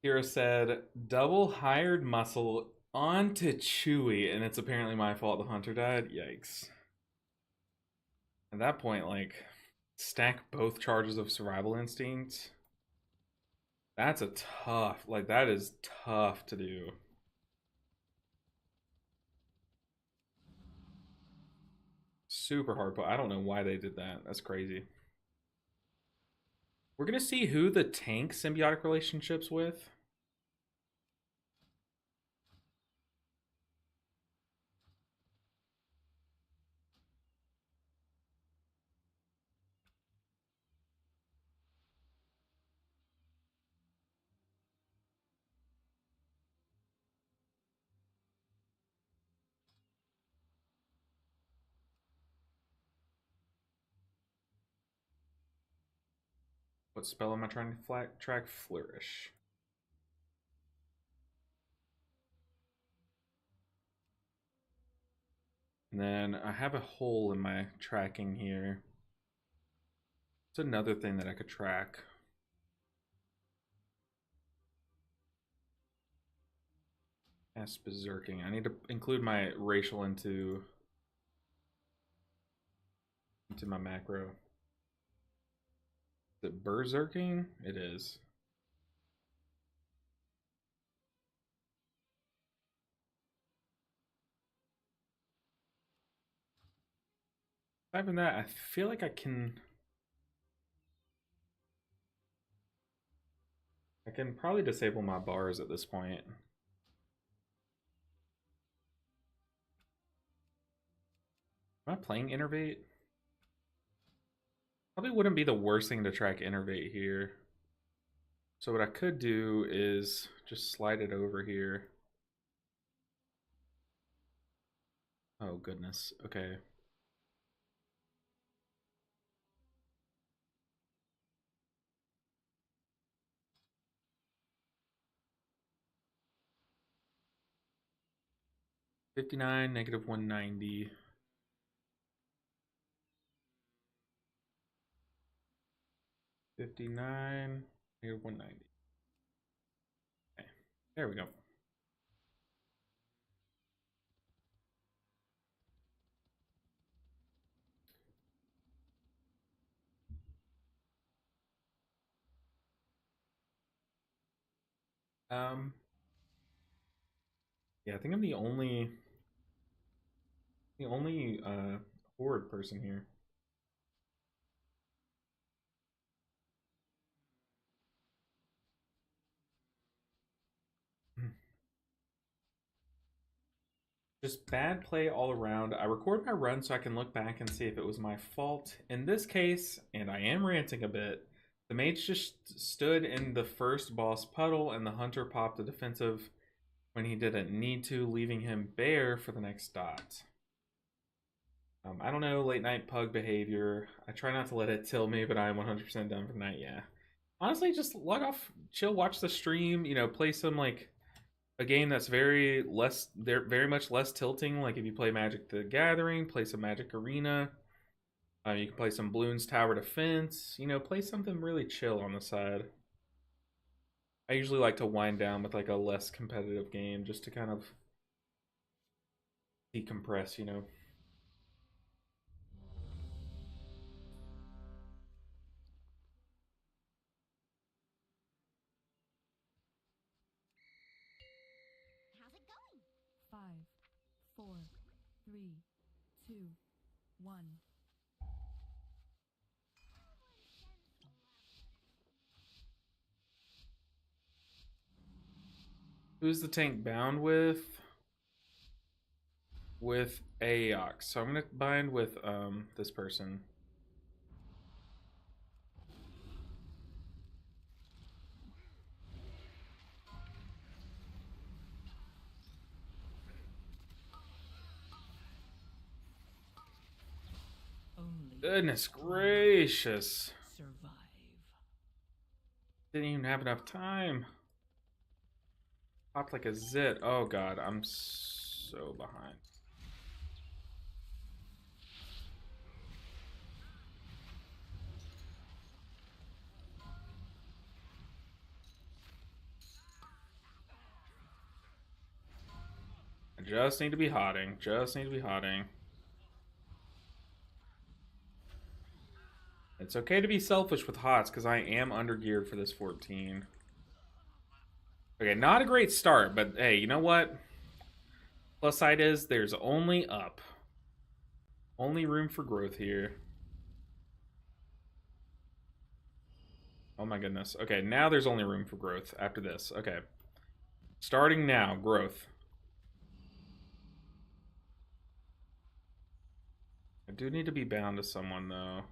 Kira said, double hired muscle onto Chewy, and it's apparently my fault the hunter died. Yikes. At that point, like, stack both charges of survival instinct. That's a tough, like, that is tough to do. Super hard, but I don't know why they did that. That's crazy. We're gonna see who the tank symbiotic relationship's with. What spell am I trying to track? Flourish. And then I have a hole in my tracking here. It's another thing that I could track. That's berserking. I need to include my racial into my macro. Is it berserking? It is. Aside from that, I feel like I can probably disable my bars at this point. Am I playing Innervate? Probably wouldn't be the worst thing to track Innervate here. So what I could do is just slide it over here. Oh goodness, okay. -59, -190. 59, -190. Okay, there we go. Yeah, I think I'm the only horde person here. Just bad play all around. I record my run so I can look back and see if it was my fault. In this case, and I am ranting a bit, the mage just stood in the first boss puddle and the hunter popped a defensive when he didn't need to, leaving him bare for the next dot. I don't know, late night pug behavior. I try not to let it till me, but I am 100% done for the night, yeah. Honestly, just log off, chill, watch the stream, play some, like, a game that's very much less tilting. Like if you play Magic the Gathering, play some Magic Arena. You can play some Bloons Tower Defense. Play something really chill on the side. I usually like to wind down with like a less competitive game just to kind of decompress. How's it going? 5, 4, 3, 2, 1. Who's the tank bound with? With Aox. So I'm gonna bind with this person. Only Goodness gracious. survive. Didn't even have enough time. Popped like a zit. Oh god, I'm so behind. I just need to be hotting. Just need to be hotting. It's okay to be selfish with hots because I am undergeared for this 14. Okay, not a great start, but hey, you know what? Plus side is there's only up. Only room for growth here. Oh my goodness. Okay, now there's only room for growth after this. Okay. Starting now, growth. I do need to be bound to someone though.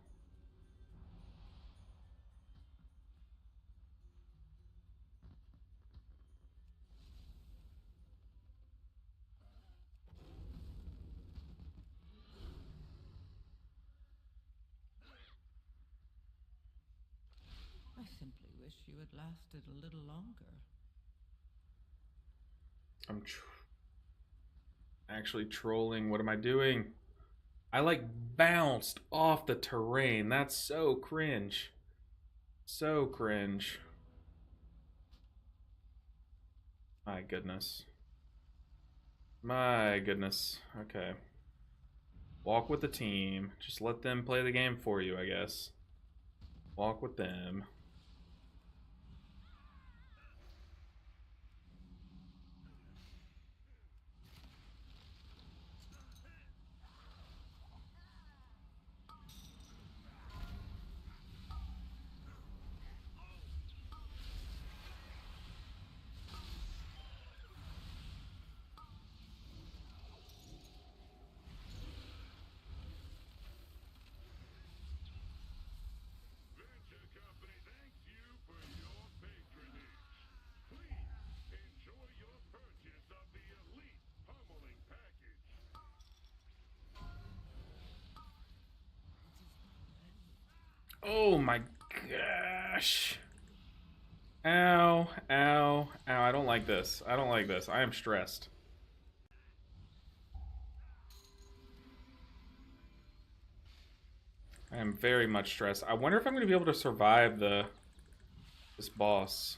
I simply wish you had lasted a little longer. I'm actually trolling. What am I doing? I like bounced off the terrain. That's so cringe. So cringe. My goodness. My goodness. Okay. Walk with the team. Just let them play the game for you, I guess. Walk with them. Oh my gosh. Ow, ow, ow. I don't like this. I don't like this. I am stressed. I am very much stressed. I wonder if I'm going to be able to survive this boss.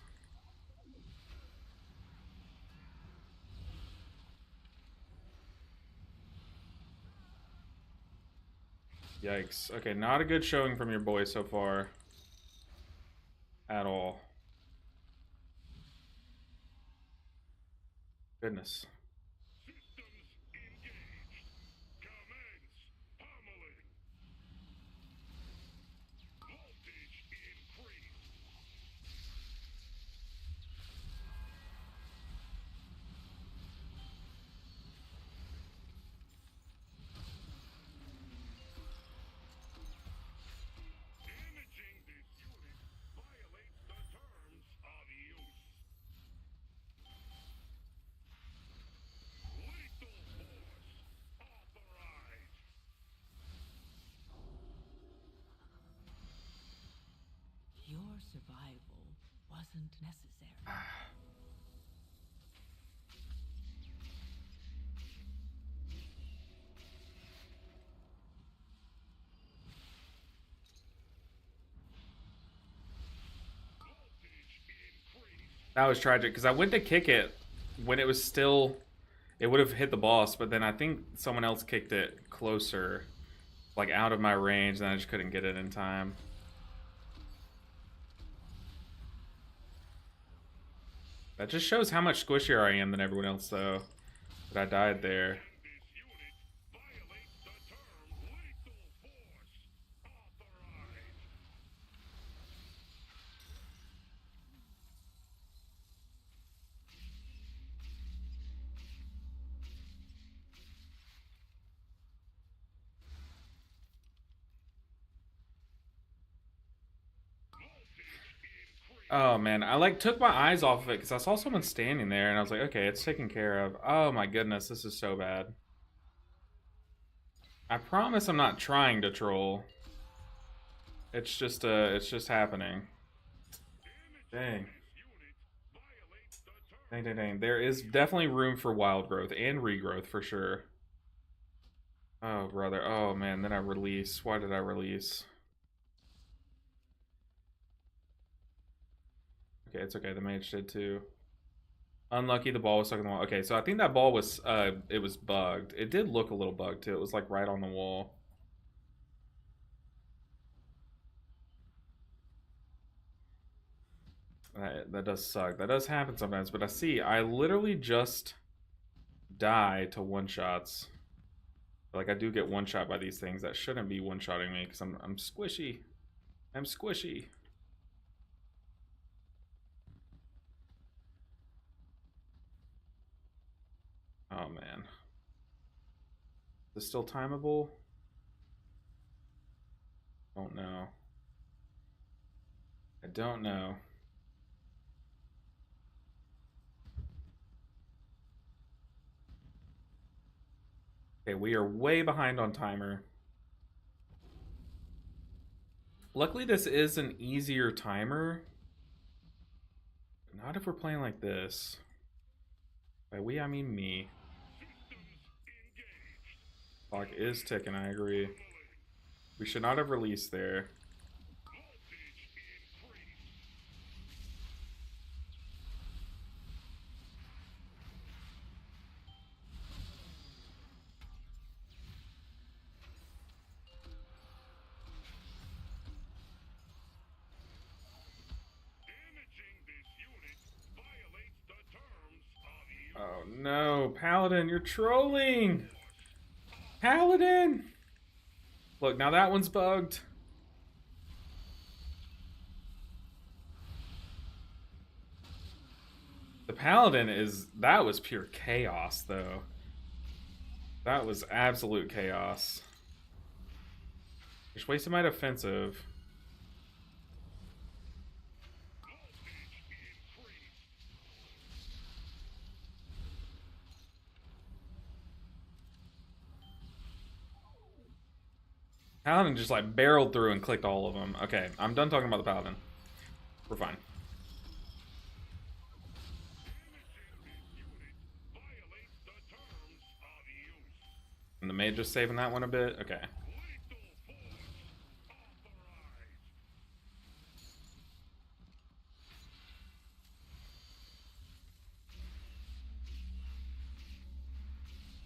Yikes. Okay, not a good showing from your boy so far. At all. Goodness. Your survival wasn't necessary. That was tragic because I went to kick it when it was still. It would have hit the boss, but then I think someone else kicked it closer, like out of my range, and I just couldn't get it in time. That just shows how much squishier I am than everyone else, though. But I died there. Oh man, I like took my eyes off of it because I saw someone standing there and I was like, okay, it's taken care of. Oh my goodness, this is so bad. I promise I'm not trying to troll. It's just happening. Dang. Dang, dang, dang. There is definitely room for wild growth and regrowth for sure. Oh, brother. Oh, man. Then I release. Why did I release? Okay, it's okay. The mage did too. Unlucky the ball was stuck in the wall. Okay, so I think that ball was, it was bugged. It did look a little bugged too. It was like right on the wall. That does suck. That does happen sometimes, but I literally just die to one-shots. Like, I do get one-shot by these things that shouldn't be one-shotting me, because I'm squishy. I'm squishy. Oh, man. Is this still timeable? Don't know. I don't know. Okay, we are way behind on timer. Luckily, this is an easier timer. Not if we're playing like this. By we, I mean me. Clock is ticking, I agree. We should not have released there. Oh no, Paladin, you're trolling! Paladin! Look, now that one's bugged. The Paladin is... That was pure chaos, though. That was absolute chaos. Just wasted my defensive. Paladin just like barreled through and clicked all of them. Okay, I'm done talking about the Paladin. We're fine. And the mage just saving that one a bit? Okay.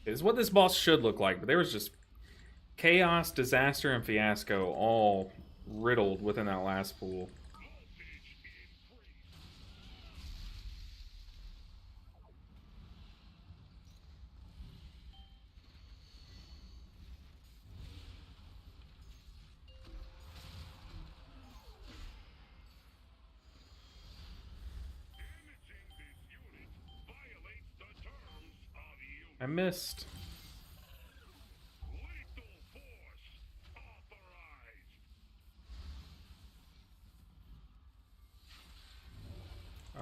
Is what this boss should look like, but there was just chaos, disaster, and fiasco all riddled within that last pool. I missed.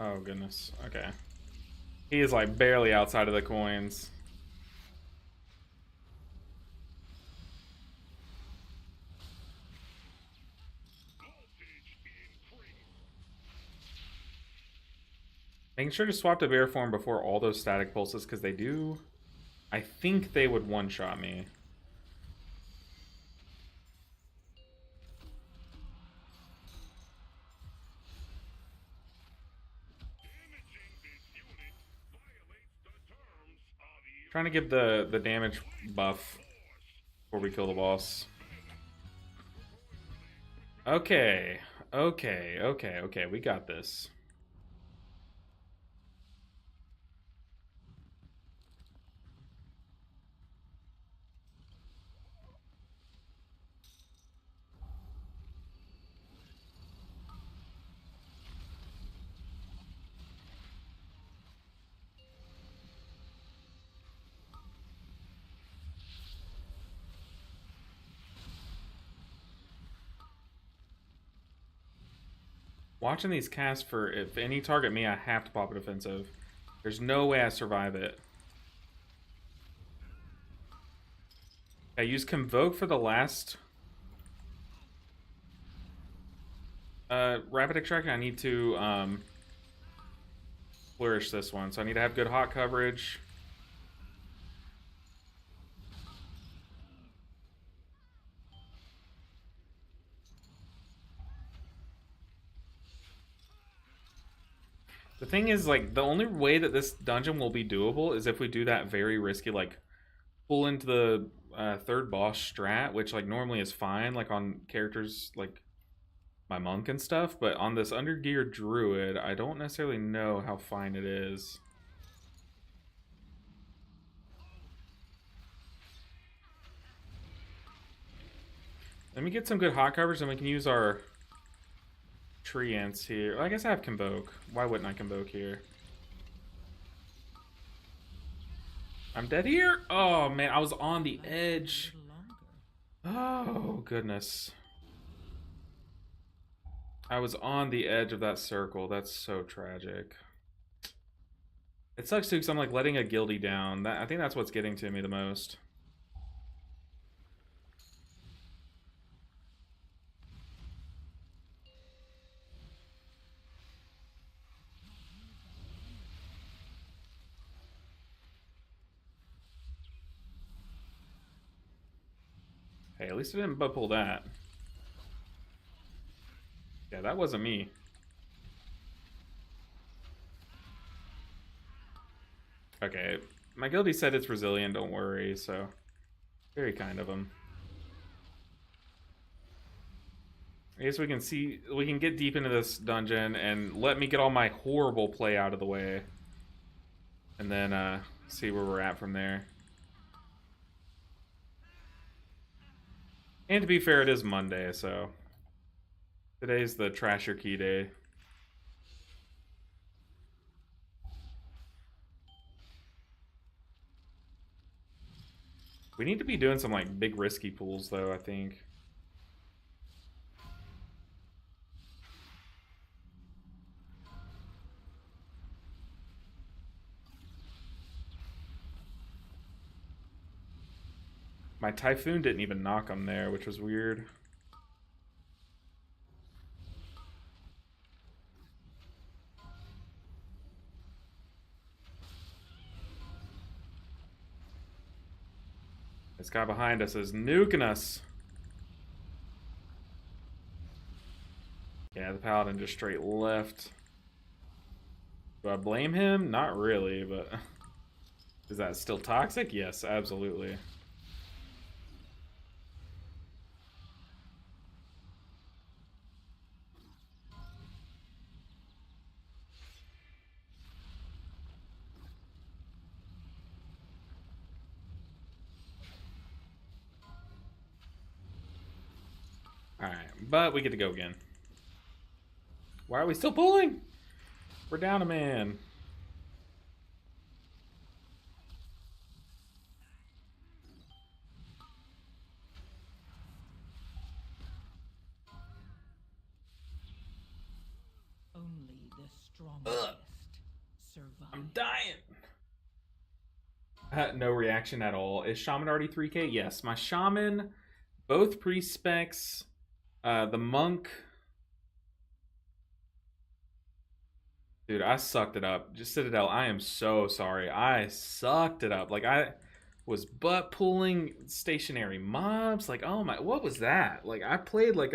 Oh, goodness. Okay. He is like barely outside of the coins. Making sure to swap to bear form before all those static pulses, because they do... I think they would one-shot me. Trying to give the damage buff before we kill the boss. Okay. Okay. We got this. Watching these casts for if any target me, I have to pop a defensive. There's no way I survive it. I use Convoke for the last... rapid extraction, I need to flourish this one. So I need to have good hot coverage. The thing is, like, the only way that this dungeon will be doable is if we do that very risky, like, pull into the third boss strat, which, like, normally is fine, like, on characters, like, my monk and stuff, but on this undergeared druid, I don't necessarily know how fine it is. Let me get some good hot coverage, and we can use our tree ants here. Well, I guess I have Convoke. Why wouldn't I Convoke here? I'm dead here? Oh, man, I was on the edge. Oh, goodness. I was on the edge of that circle. That's so tragic. It sucks, too, because I'm, like, letting a guildie down. I think that's what's getting to me the most. Hey, at least I didn't butt pull that. Yeah, that wasn't me. Okay, my guildie said it's resilient, don't worry, so very kind of him. I guess we can get deep into this dungeon and let me get all my horrible play out of the way. And then see where we're at from there. And to be fair, it is Monday, so today's the trash your key day. We need to be doing some like big risky pulls though, I think. My Typhoon didn't even knock him there, which was weird. This guy behind us is nuking us. Yeah, the Paladin just straight left. Do I blame him? Not really, but... Is that still toxic? Yes, absolutely. Alright, but we get to go again. Why are we still pulling? We're down a man. Only the strongest survive. I'm dying. No reaction at all. Is Shaman already 3k? Yes, my Shaman, both pre-specs, the Monk. Dude, I sucked it up. Just Citadel, I am so sorry. I sucked it up. Like, I was butt pulling stationary mobs. Like, oh my, what was that? Like, I played like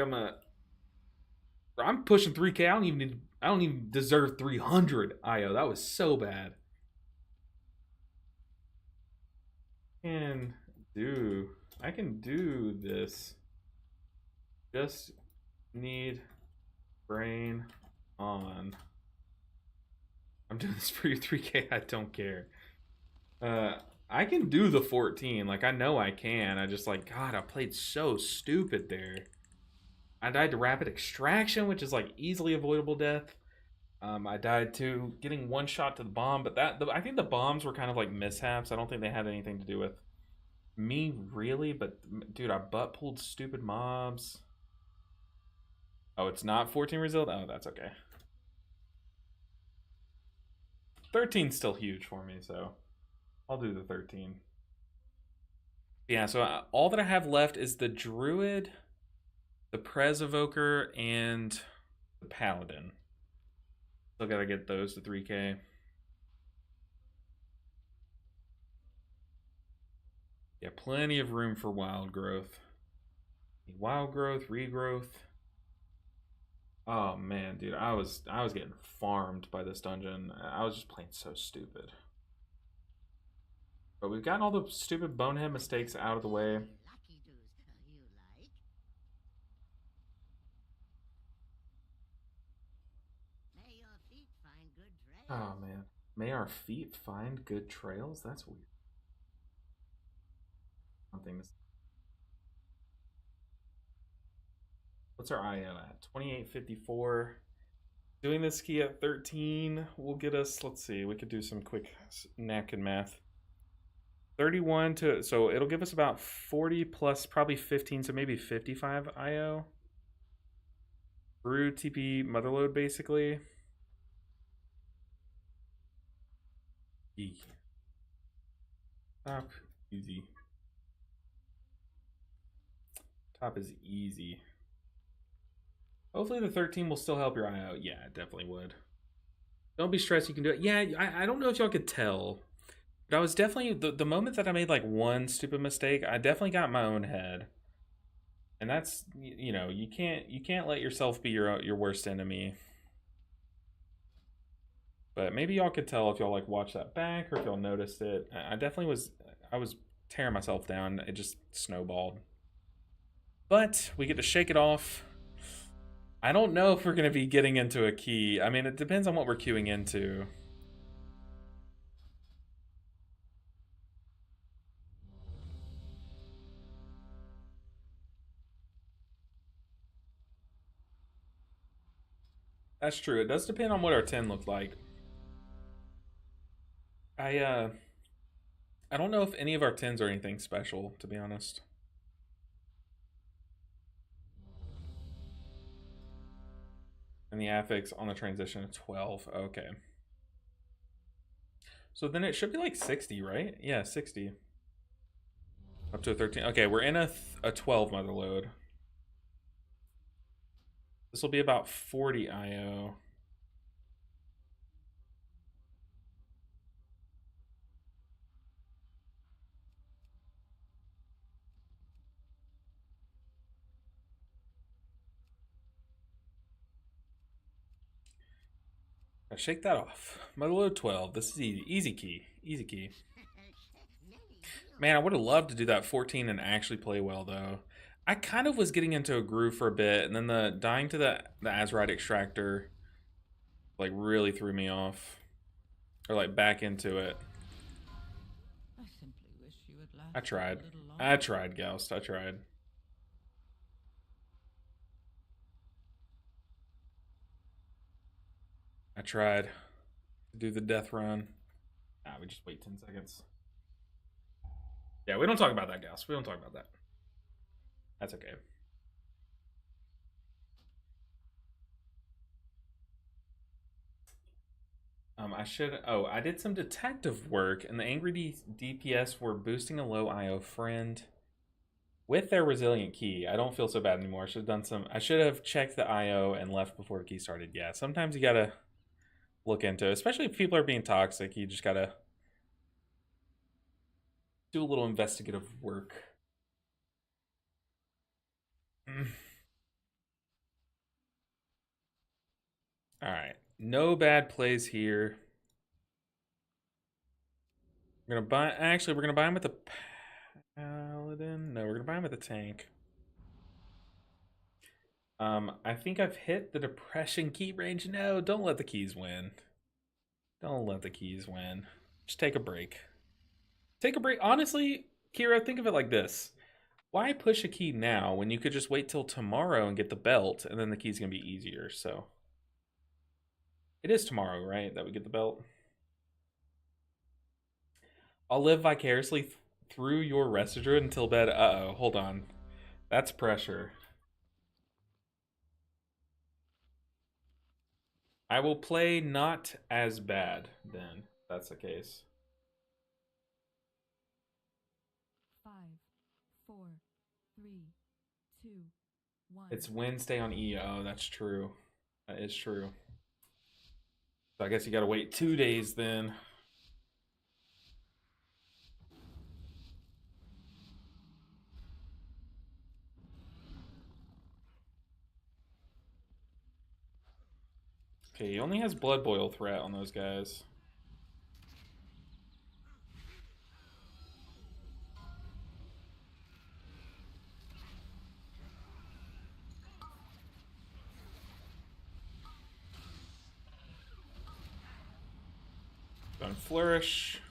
I'm pushing 3k. I don't even deserve 300 IO. That was so bad. I can do this. Just need brain on. I'm doing this for your 3k. I don't care. I can do the 14. Like, I know I can. I just, like, God, I played so stupid there. I died to rapid extraction, which is, like, easily avoidable death. I died to getting one shot to the bomb, but I think the bombs were kind of like mishaps. I don't think they had anything to do with me, really. But, dude, I butt pulled stupid mobs. Oh, it's not 14 result? Oh, that's okay. 13's still huge for me, so I'll do the 13. Yeah, so all that I have left is the Druid, the Prez Evoker, and the paladin. Still gotta get those to 3K. Yeah, plenty of room for wild growth. Wild growth, regrowth. Oh man, dude, I was getting farmed by this dungeon. I was just playing so stupid. But we've gotten all the stupid bonehead mistakes out of the way. Lucky doos, you like? May your feet find good trails. Oh man. May our feet find good trails? That's weird. Something. What's our IO at? 2854. Doing this key at 13 will get us, let's see, we could do some quick napkin math. 31 to, so it'll give us about 40 plus probably 15, so maybe 55 IO. Brew TP motherlode basically. Top easy. Top is easy. Hopefully the 13 will still help your eye out. Yeah, it definitely would. Don't be stressed, you can do it. Yeah, I don't know if y'all could tell. But I was definitely, the moment that I made like one stupid mistake, I definitely got in my own head. And that's, you know, you can't let yourself be your worst enemy. But maybe y'all could tell if y'all like watch that back or if y'all noticed it. I definitely I was tearing myself down. It just snowballed. But we get to shake it off. I don't know if we're going to be getting into a key. I mean, it depends on what we're queuing into. That's true. It does depend on what our 10 looked like. I don't know if any of our 10s are anything special, to be honest. And the affix on the transition of 12. Okay. So then it should be like 60, right? Yeah, 60. Up to a 13. Okay, we're in a 12 motherlode. This will be about 40 IO. Now shake that off. Motherlode 12. This is easy. Easy key. Easy key. Man, I would have loved to do that 14 and actually play well, though. I kind of was getting into a groove for a bit, and then the dying to the Azerite extractor like really threw me off. Or like back into it. I simply wish you had lasted I tried. a little longer. I tried, Ghost. I tried. I tried to do the death run. Ah, we just wait 10 seconds. Yeah, we don't talk about that, Ghost. We don't talk about that. That's okay. I did some detective work, and the angry DPS were boosting a low IO friend with their resilient key. I don't feel so bad anymore. I should have checked the IO and left before the key started. Yeah, sometimes you gotta look into it, especially if people are being toxic. You just gotta do a little investigative work. All right, no bad plays here. We're gonna buy. Actually, we're gonna buy him with the paladin. No, we're gonna buy him with the tank. I think I've hit the depression key range. No, don't let the keys win. Don't let the keys win. Just take a break. Take a break. Honestly, Kira, think of it like this. Why push a key now when you could just wait till tomorrow and get the belt, and then the key's gonna be easier, so. It is tomorrow, right, that we get the belt? I'll live vicariously through your Residruid until bed. Uh-oh, hold on. That's pressure. I will play not as bad, then. That's the case. 5, 4, 3, 2, 1. It's Wednesday on EO, that's true. That is true. So I guess you gotta wait 2 days then. Okay, he only has blood boil threat on those guys. Gonna flourish.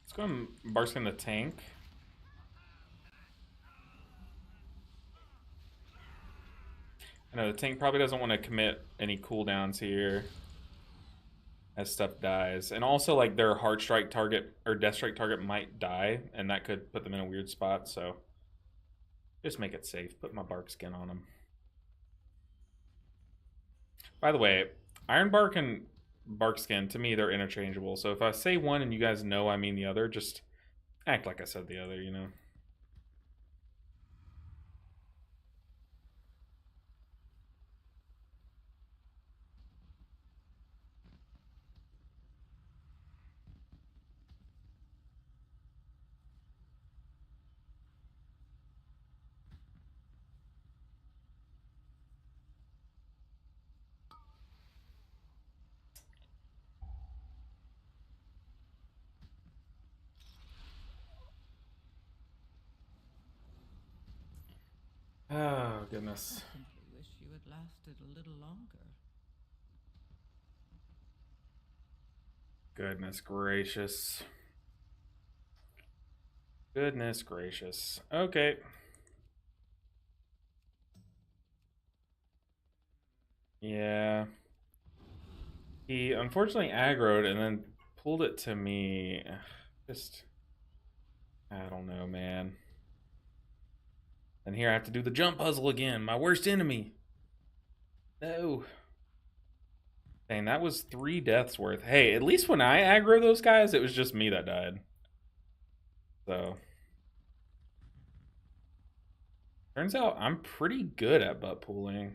Let's go and Barkskin the tank. I know the tank probably doesn't want to commit any cooldowns here as stuff dies. And also, like, their hard strike target or death strike target might die, and that could put them in a weird spot, so just make it safe. Put my bark skin on them. By the way, Iron Bark and Bark Skin, to me, they're interchangeable. So if I say one and you guys know I mean the other, just act like I said the other, you know? Oh, goodness. I simply wish you had lasted a little longer. Goodness gracious. Goodness gracious. Okay. Yeah. He unfortunately aggroed and then pulled it to me. Just, I don't know, man. And here I have to do the jump puzzle again. My worst enemy. No. Dang, that was 3 deaths worth. Hey, at least when I aggro those guys, it was just me that died. So. Turns out I'm pretty good at butt pooling.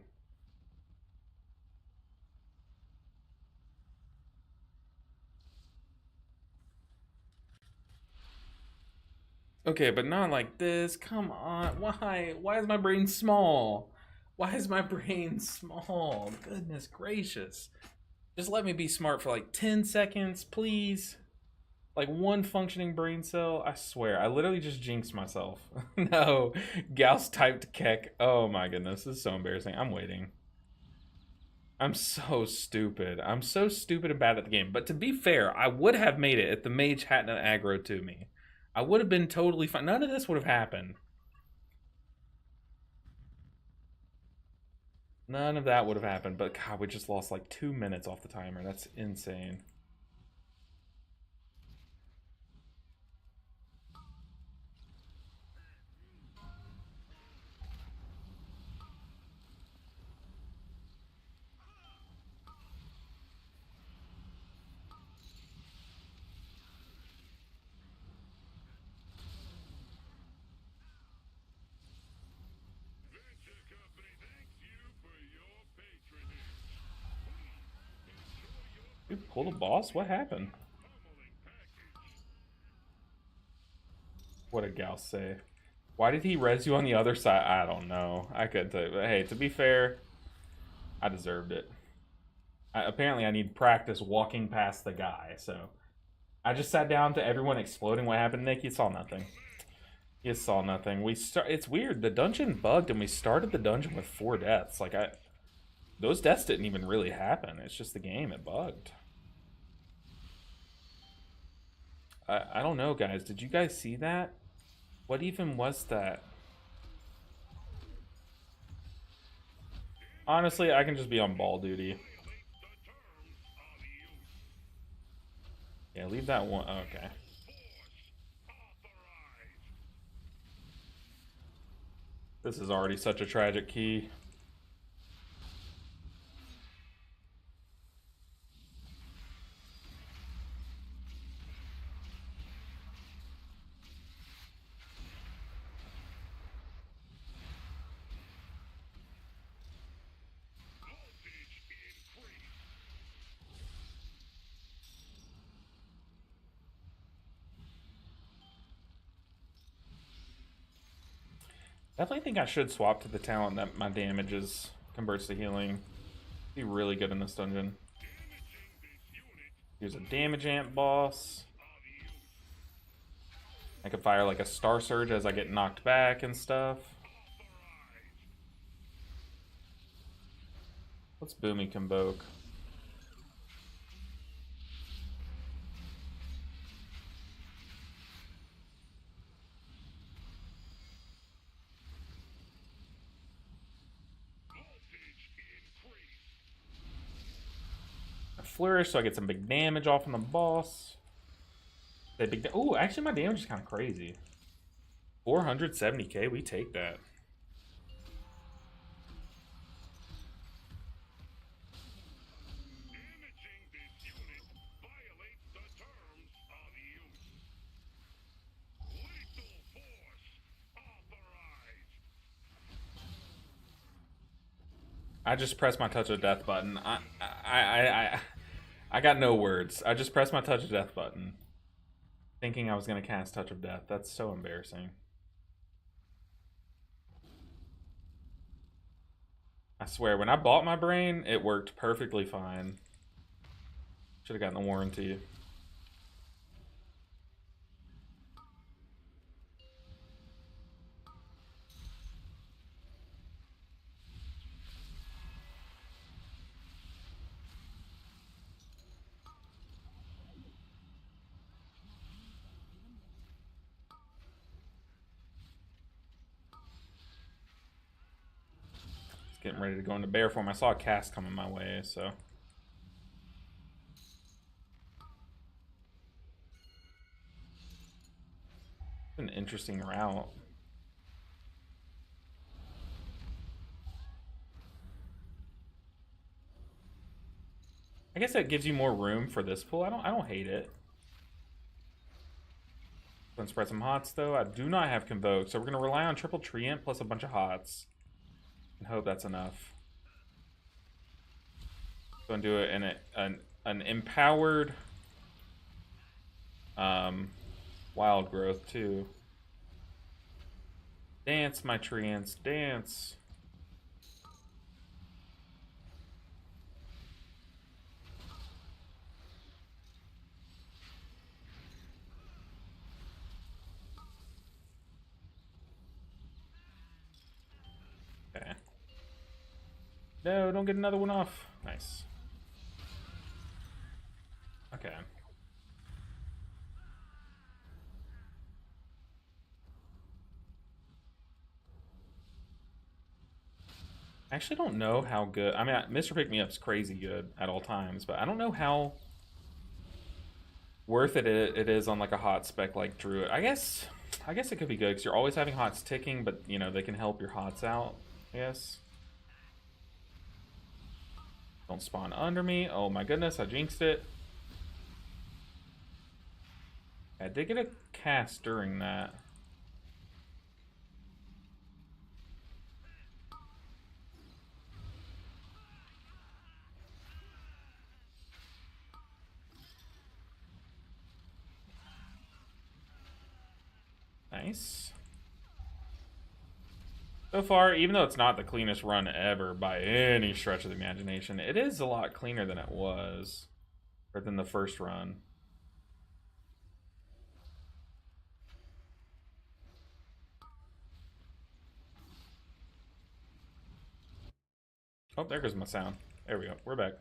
Okay, but not like this. Come on. Why? Why is my brain small? Why is my brain small? Goodness gracious. Just let me be smart for like 10 seconds, please. Like 1 functioning brain cell. I swear, I literally just jinxed myself. No, Gauss typed Keck. Oh my goodness, this is so embarrassing. I'm waiting. I'm so stupid. I'm so stupid and bad at the game. But to be fair, I would have made it if the mage hadn't aggro to me. I would have been totally fine. None of this would have happened. None of that would have happened. But God, we just lost like 2 minutes off the timer. That's insane. You pulled a boss? What happened? What did Gauss say? Why did he res you on the other side? I don't know. I couldn't tell you. But hey, to be fair, I deserved it. Apparently, I need practice walking past the guy, so I just sat down to everyone exploding. What happened, Nick? You saw nothing. You saw nothing. It's weird. The dungeon bugged, and we started the dungeon with 4 deaths. Like those deaths didn't even really happen. It's just the game. It bugged. I don't know, guys. Did you guys see that? What even was that? Honestly, I can just be on ball duty. Yeah, leave that one. Okay. This is already such a tragic key. Definitely think I should swap to the talent that my damage is converts to healing. Be really good in this dungeon. Here's a damage ant boss. I could fire like a star surge as I get knocked back and stuff. What's Boomy Convoke? I flourish so I get some big damage off on the boss. Oh, actually my damage is kind of crazy. 470k, we take that. I just pressed my touch of death button. I got no words. I just pressed my touch of death button, thinking I was gonna cast touch of death. That's so embarrassing. I swear, when I bought my brain, it worked perfectly fine. Should have gotten the warranty. Getting ready to go into bear form. I saw a cast coming my way, so. An interesting route. I guess that gives you more room for this pull. I don't hate it. Let's spread some hots though. I do not have Convoke, so we're gonna rely on triple Treant plus a bunch of hots. And hope that's enough. Gonna do it in an empowered wild growth too. Dance, my treants, dance. Okay. No, don't get another one off. Nice. Okay. I actually don't know how good. I mean, Mr. Pick Me Up's crazy good at all times, but I don't know how worth it is on like a hot spec like Druid. I guess it could be good because you're always having hots ticking, but you know they can help your hots out. I guess. Don't spawn under me. Oh my goodness, I jinxed it. I did get a cast during that. Nice. So far, even though it's not the cleanest run ever by any stretch of the imagination, it is a lot cleaner than it was, or than the first run. Oh, there goes my sound. There we go. We're back.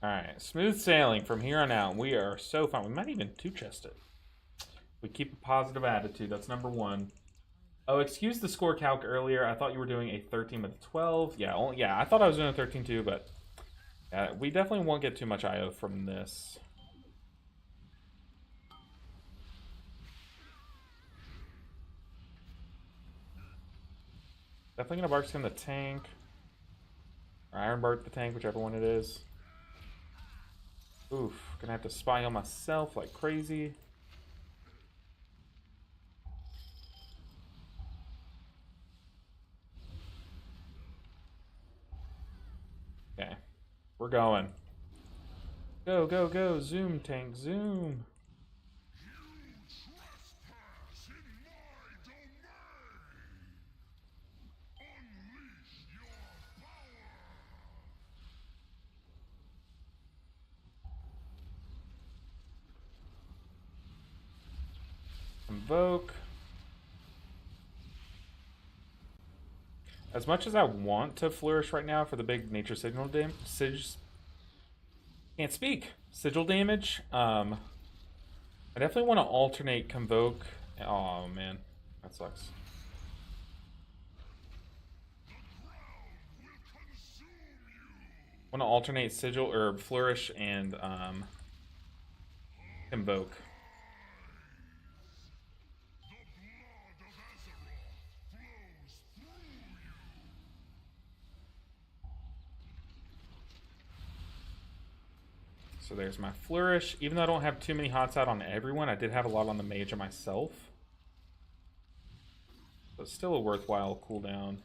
Alright, smooth sailing from here on out. We are so fine. We might even two-chest it. We keep a positive attitude. That's number one. Oh, excuse the score calc earlier. I thought you were doing a 13 with a 12. Yeah, I thought I was doing a 13 too, but we definitely won't get too much IO from this. Definitely gonna bark skin the tank. Or Iron Bark the tank, whichever one it is. Oof, gonna have to spy on myself like crazy. We're going. Go, go, go. Zoom, tank, zoom. Invoke. As much as I want to flourish right now for the big nature signal damage, can't speak. Sigil damage. I definitely want to alternate Convoke. Oh man, that sucks. Want to alternate Sigil or Flourish and Convoke. So there's my Flourish. Even though I don't have too many hots out on everyone, I did have a lot on the mage and myself. But still a worthwhile cooldown.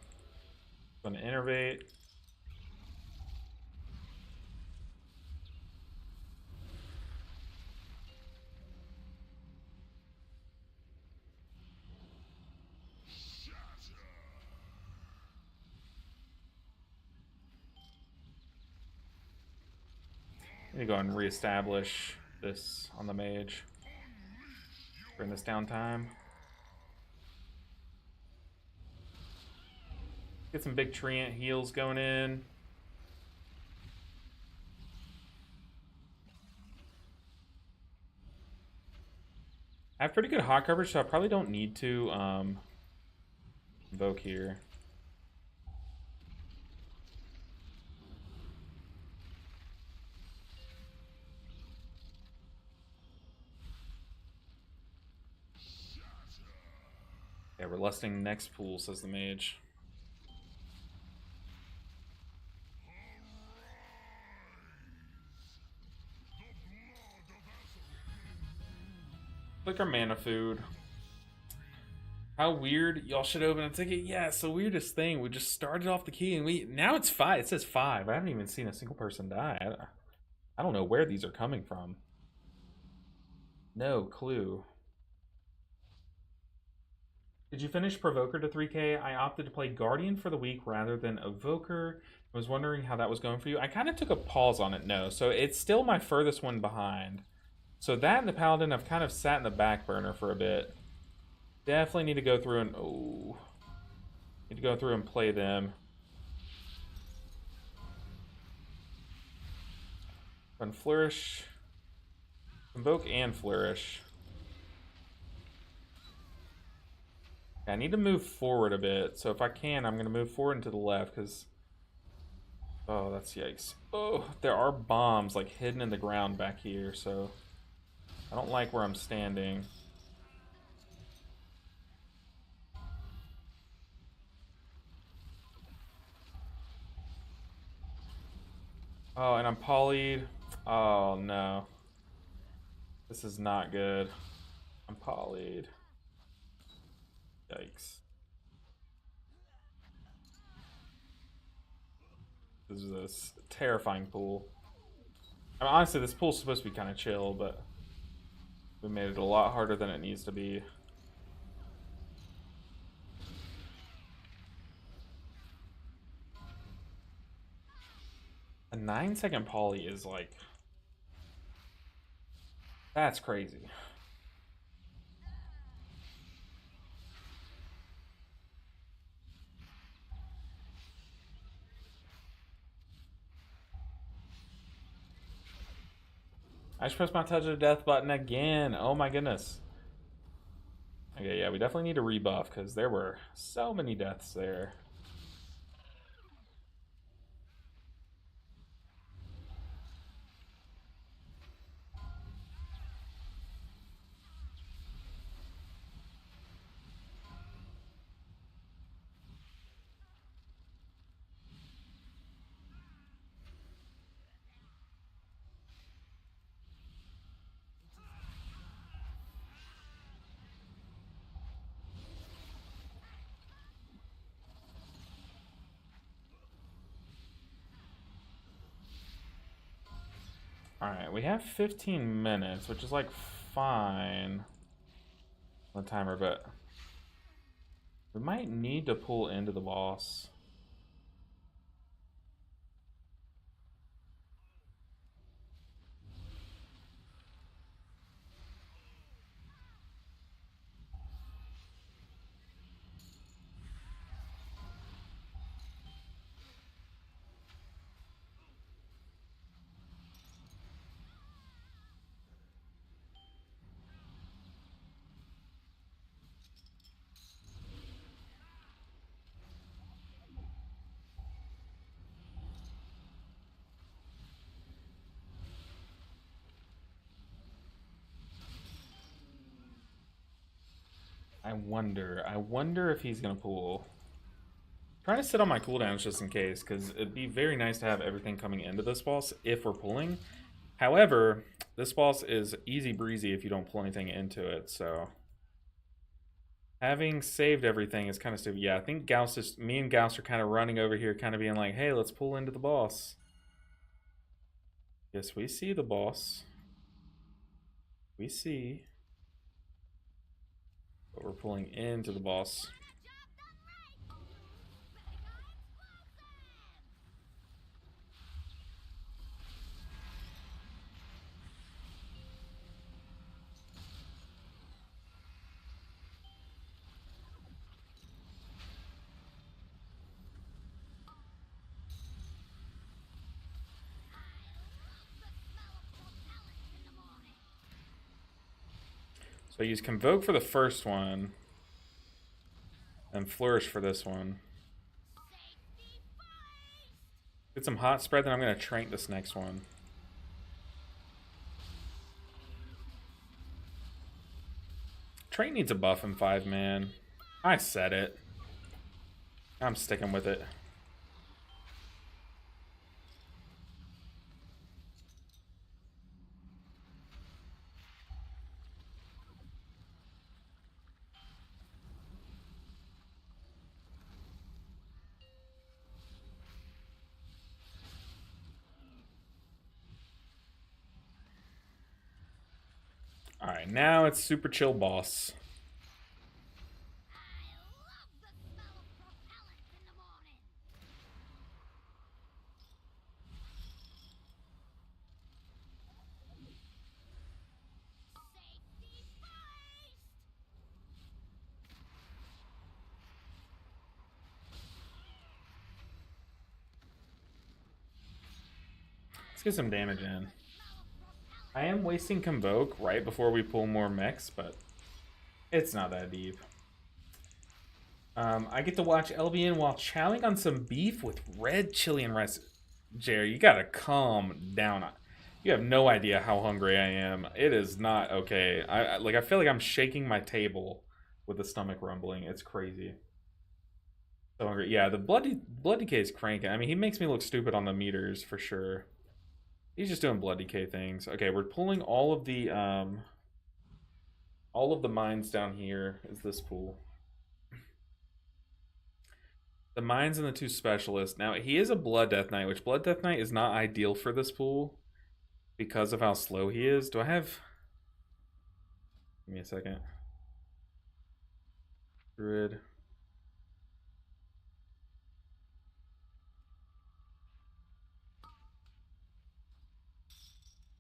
Going to innervate. Need to go and reestablish this on the mage during this downtime. Get some big treant heals going in. I have pretty good hot coverage, so I probably don't need to invoke here. Yeah, we're lusting next pool, says the mage. Click our mana food. How weird. Y'all should open a ticket. Yeah, it's the weirdest thing. We just started off the key and now it's 5. It says 5. I haven't even seen a single person die. I don't know where these are coming from. No clue. Did you finish Provoker to 3K? I opted to play Guardian for the week rather than Evoker. I was wondering how that was going for you. I kind of took a pause on it, no. So it's still my furthest one behind. So that and the Paladin I've kind of sat in the back burner for a bit. Definitely need to go through and... Oh. Need to go through and play them. Run Flourish. Invoke and Flourish. I need to move forward a bit, so if I can, I'm going to move forward and to the left, because... Oh, that's yikes. Oh, there are bombs, like, hidden in the ground back here, so... I don't like where I'm standing. Oh, and I'm polyed. Oh, no. This is not good. I'm polyed. Yikes. This is a terrifying pool. I mean, honestly, this pool's supposed to be kind of chill, but we made it a lot harder than it needs to be. A 9-second poly is like... That's crazy. I just pressed my touch of death button again. Oh my goodness. Okay, yeah, we definitely need to rebuff because there were so many deaths there. Alright, we have 15 minutes, which is like fine on the timer, but we might need to pull into the boss. I wonder if he's gonna pull. Trying to sit on my cooldowns just in case, because it'd be very nice to have everything coming into this boss if we're pulling. However, this boss is easy breezy if you don't pull anything into it, so having saved everything is kind of stupid. Yeah, I think me and Gauss are kind of running over here, kind of being like, hey, let's pull into the boss. Yes, we see the boss. We see. But we're pulling into the boss. So I use Convoke for the first one, and Flourish for this one. Get some hot spread, then I'm going to trank this next one. Trank needs a buff in 5, man. I said it. I'm sticking with it. Alright, now it's super chill boss. Let's get some damage in. I am wasting Convoke right before we pull more mechs, but it's not that deep. I get to watch LBN while chowing on some beef with red chili and rice. Jerry, you gotta calm down. You have no idea how hungry I am. It is not okay. I feel like I'm shaking my table with the stomach rumbling. It's crazy. So hungry. Yeah, the blood decay is cranking. I mean, he makes me look stupid on the meters for sure. He's just doing blood decay things. Okay, we're pulling all of the mines down here. Is this pool? The mines and the 2 specialists. Now, he is a Blood Death Knight, which Blood Death Knight is not ideal for this pool because of how slow he is. Do I have... Give me a second. Druid.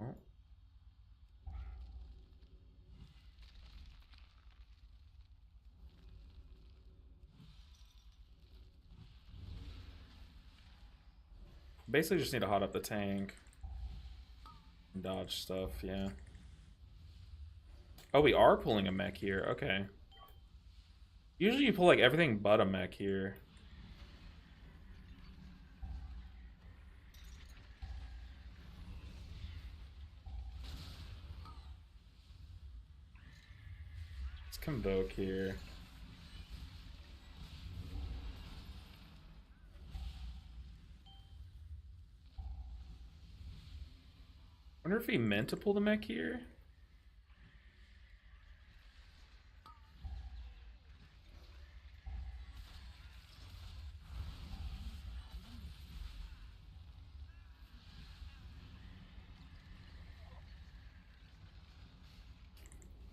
Oh. Basically just need to hot up the tank. Dodge stuff, yeah. Oh, we are pulling a mech here. Okay. Usually you pull like everything but a mech here. Let's Convoke here. I wonder if he meant to pull the mech here.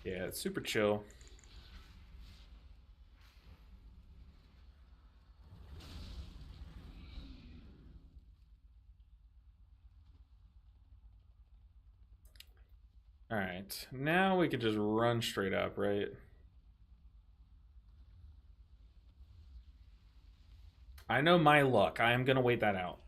Yeah, it's super chill. All right, now we can just run straight up, right? I know my luck. I am gonna wait that out.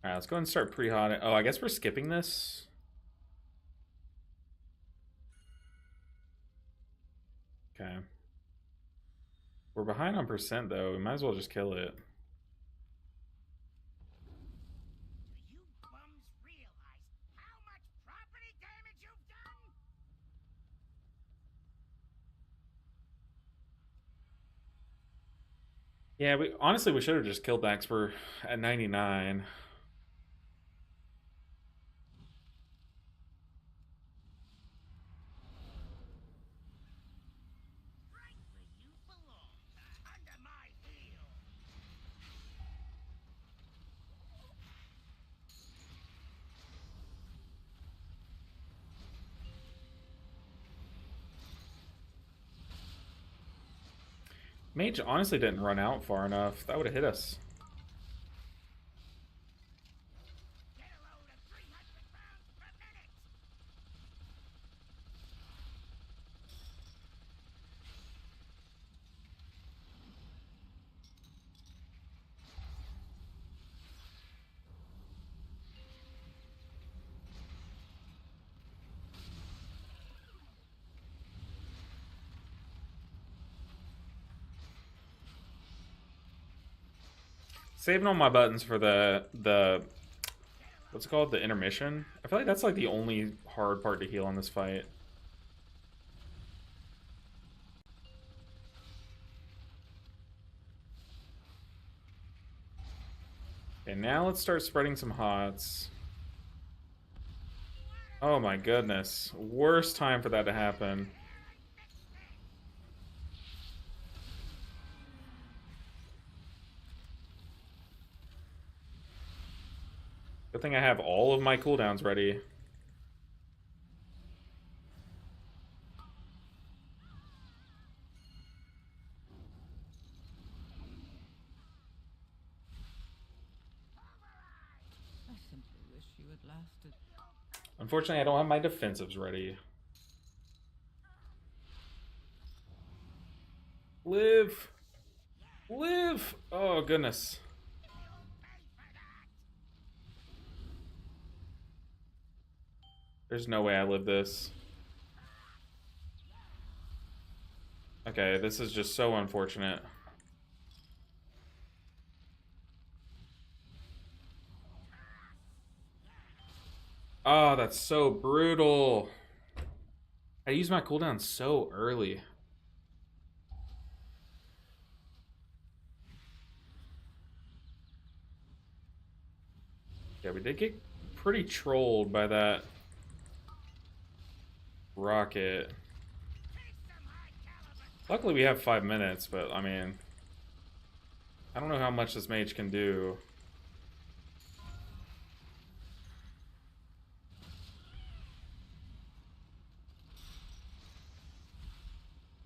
All right, let's go ahead and start pre-hotting. Oh, I guess we're skipping this. Okay. We're behind on percent, though. We might as well just kill it. Do you bums realize how much property damage you've done? Yeah, we honestly we should have just killed Max. We're at 99. Right where you belong, under my heel. Mage honestly didn't run out far enough. That would have hit us. Get a load of 300 pounds per minute. Saving all my buttons for the what's it called? The intermission. I feel like that's like the only hard part to heal on this fight. And now let's start spreading some hots. Oh my goodness. Worst time for that to happen. Good thing I have all of my cooldowns ready. I simply wish you had lasted. Unfortunately, I don't have my defensives ready. Live! Live! Oh, goodness. There's no way I live this. Okay, this is just so unfortunate. Oh, that's so brutal. I used my cooldown so early. Yeah, we did get pretty trolled by that rocket. Luckily we have 5 minutes, but I mean, I don't know how much this mage can do.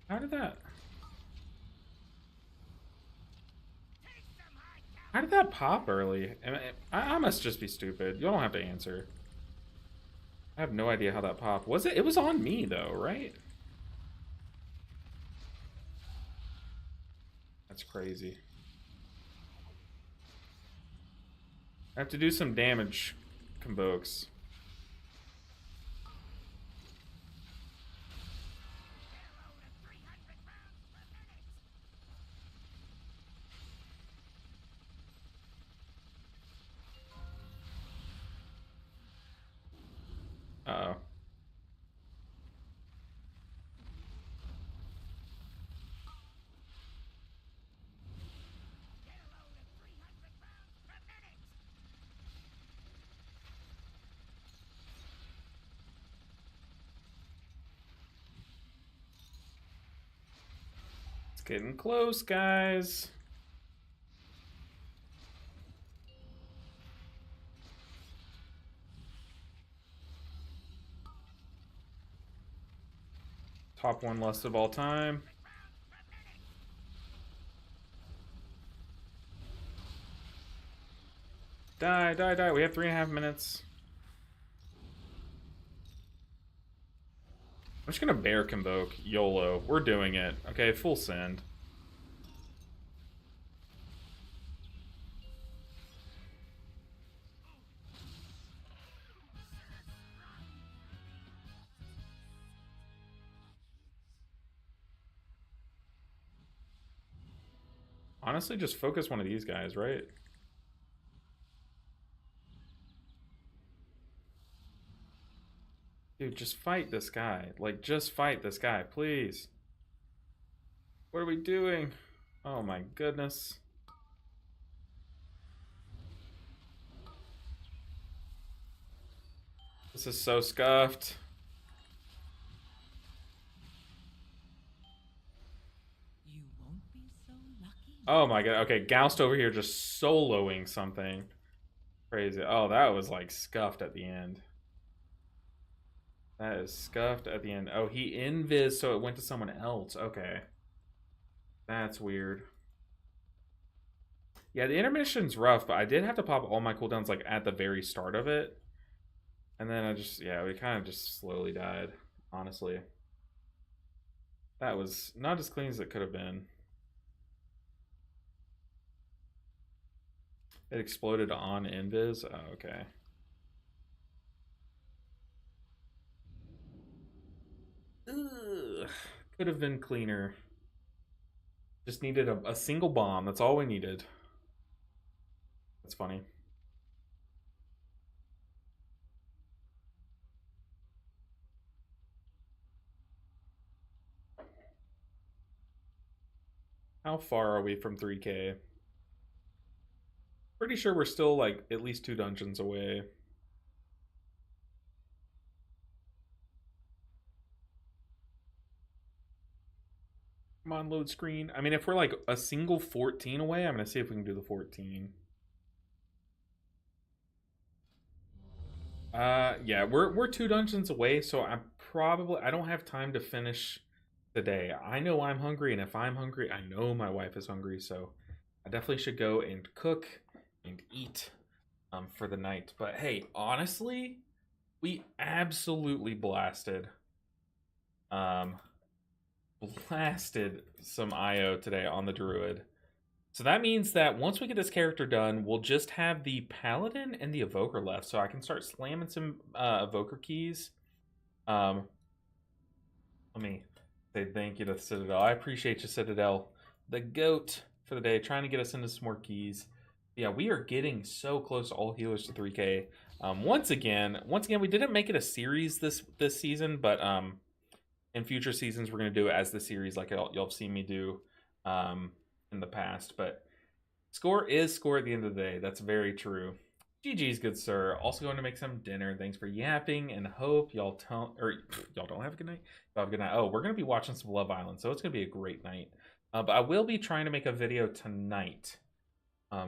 How did that? How did that pop early? I must just be stupid. You don't have to answer. I have no idea how that popped. Was it? It was on me though, right? That's crazy. I have to do some damage, convokes. Uh-oh. Getting close, guys. Top one lust of all time. Die, die, die. We have 3.5 minutes. I'm just gonna bear convoke. YOLO. We're doing it. Okay, full send. Honestly, just focus one of these guys, right? Dude, just fight this guy. Like, just fight this guy, please. What are we doing? Oh my goodness. This is so scuffed. You won't be so lucky. Oh my god. Okay, Goust over here just soloing something. Crazy. Oh, that was like scuffed at the end. That is scuffed at the end. Oh, he invis, so it went to someone else. Okay. That's weird. Yeah, the intermission's rough, but I did have to pop all my cooldowns like at the very start of it. And then yeah, we kind of just slowly died, honestly. That was not as clean as it could have been. It exploded on invis? Oh, okay. Ugh. Could have been cleaner. Just needed a single bomb. That's all we needed. That's funny. How far are we from 3K? Pretty sure we're still like at least 2 dungeons away. Come on, load screen. I mean, if we're like a single 14 away, I'm gonna see if we can do the 14. Yeah, we're 2 dungeons away, so I don't have time to finish today. I know I'm hungry, and if I'm hungry, I know my wife is hungry, so I definitely should go and cook and eat for the night. But hey, honestly, we absolutely blasted some IO today on the Druid. So that means that once we get this character done, we'll just have the Paladin and the Evoker left. So I can start slamming some Evoker keys. Let me say thank you to Citadel. I appreciate you, Citadel. The GOAT for the day, trying to get us into some more keys. Yeah, we are getting so close to all healers to 3K. Once again, we didn't make it a series this season, but in future seasons we're gonna do it as the series, like y'all have seen me do in the past. But score is score at the end of the day. That's very true. GG's, good sir. Also going to make some dinner. Thanks for yapping, and hope y'all don't have a good night. Y'all have a good night. Oh, we're gonna be watching some Love Island, so it's gonna be a great night. But I will be trying to make a video tonight.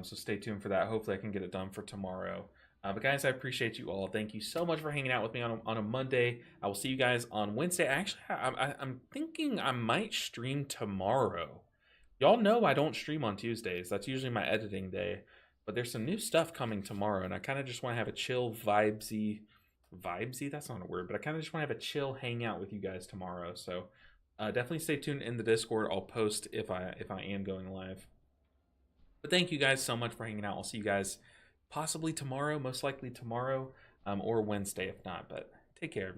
So stay tuned for that. Hopefully I can get it done for tomorrow. But guys, I appreciate you all. Thank you so much for hanging out with me on a Monday. I will see you guys on Wednesday. Actually, I'm thinking I might stream tomorrow. Y'all know I don't stream on Tuesdays. That's usually my editing day. But there's some new stuff coming tomorrow, and I kind of just want to have a chill, vibesy, that's not a word, but I kind of just want to have a chill hangout with you guys tomorrow. So definitely stay tuned in the Discord. I'll post if I am going live. But thank you guys so much for hanging out. I'll see you guys possibly tomorrow, most likely tomorrow, or Wednesday if not. But take care, everyone.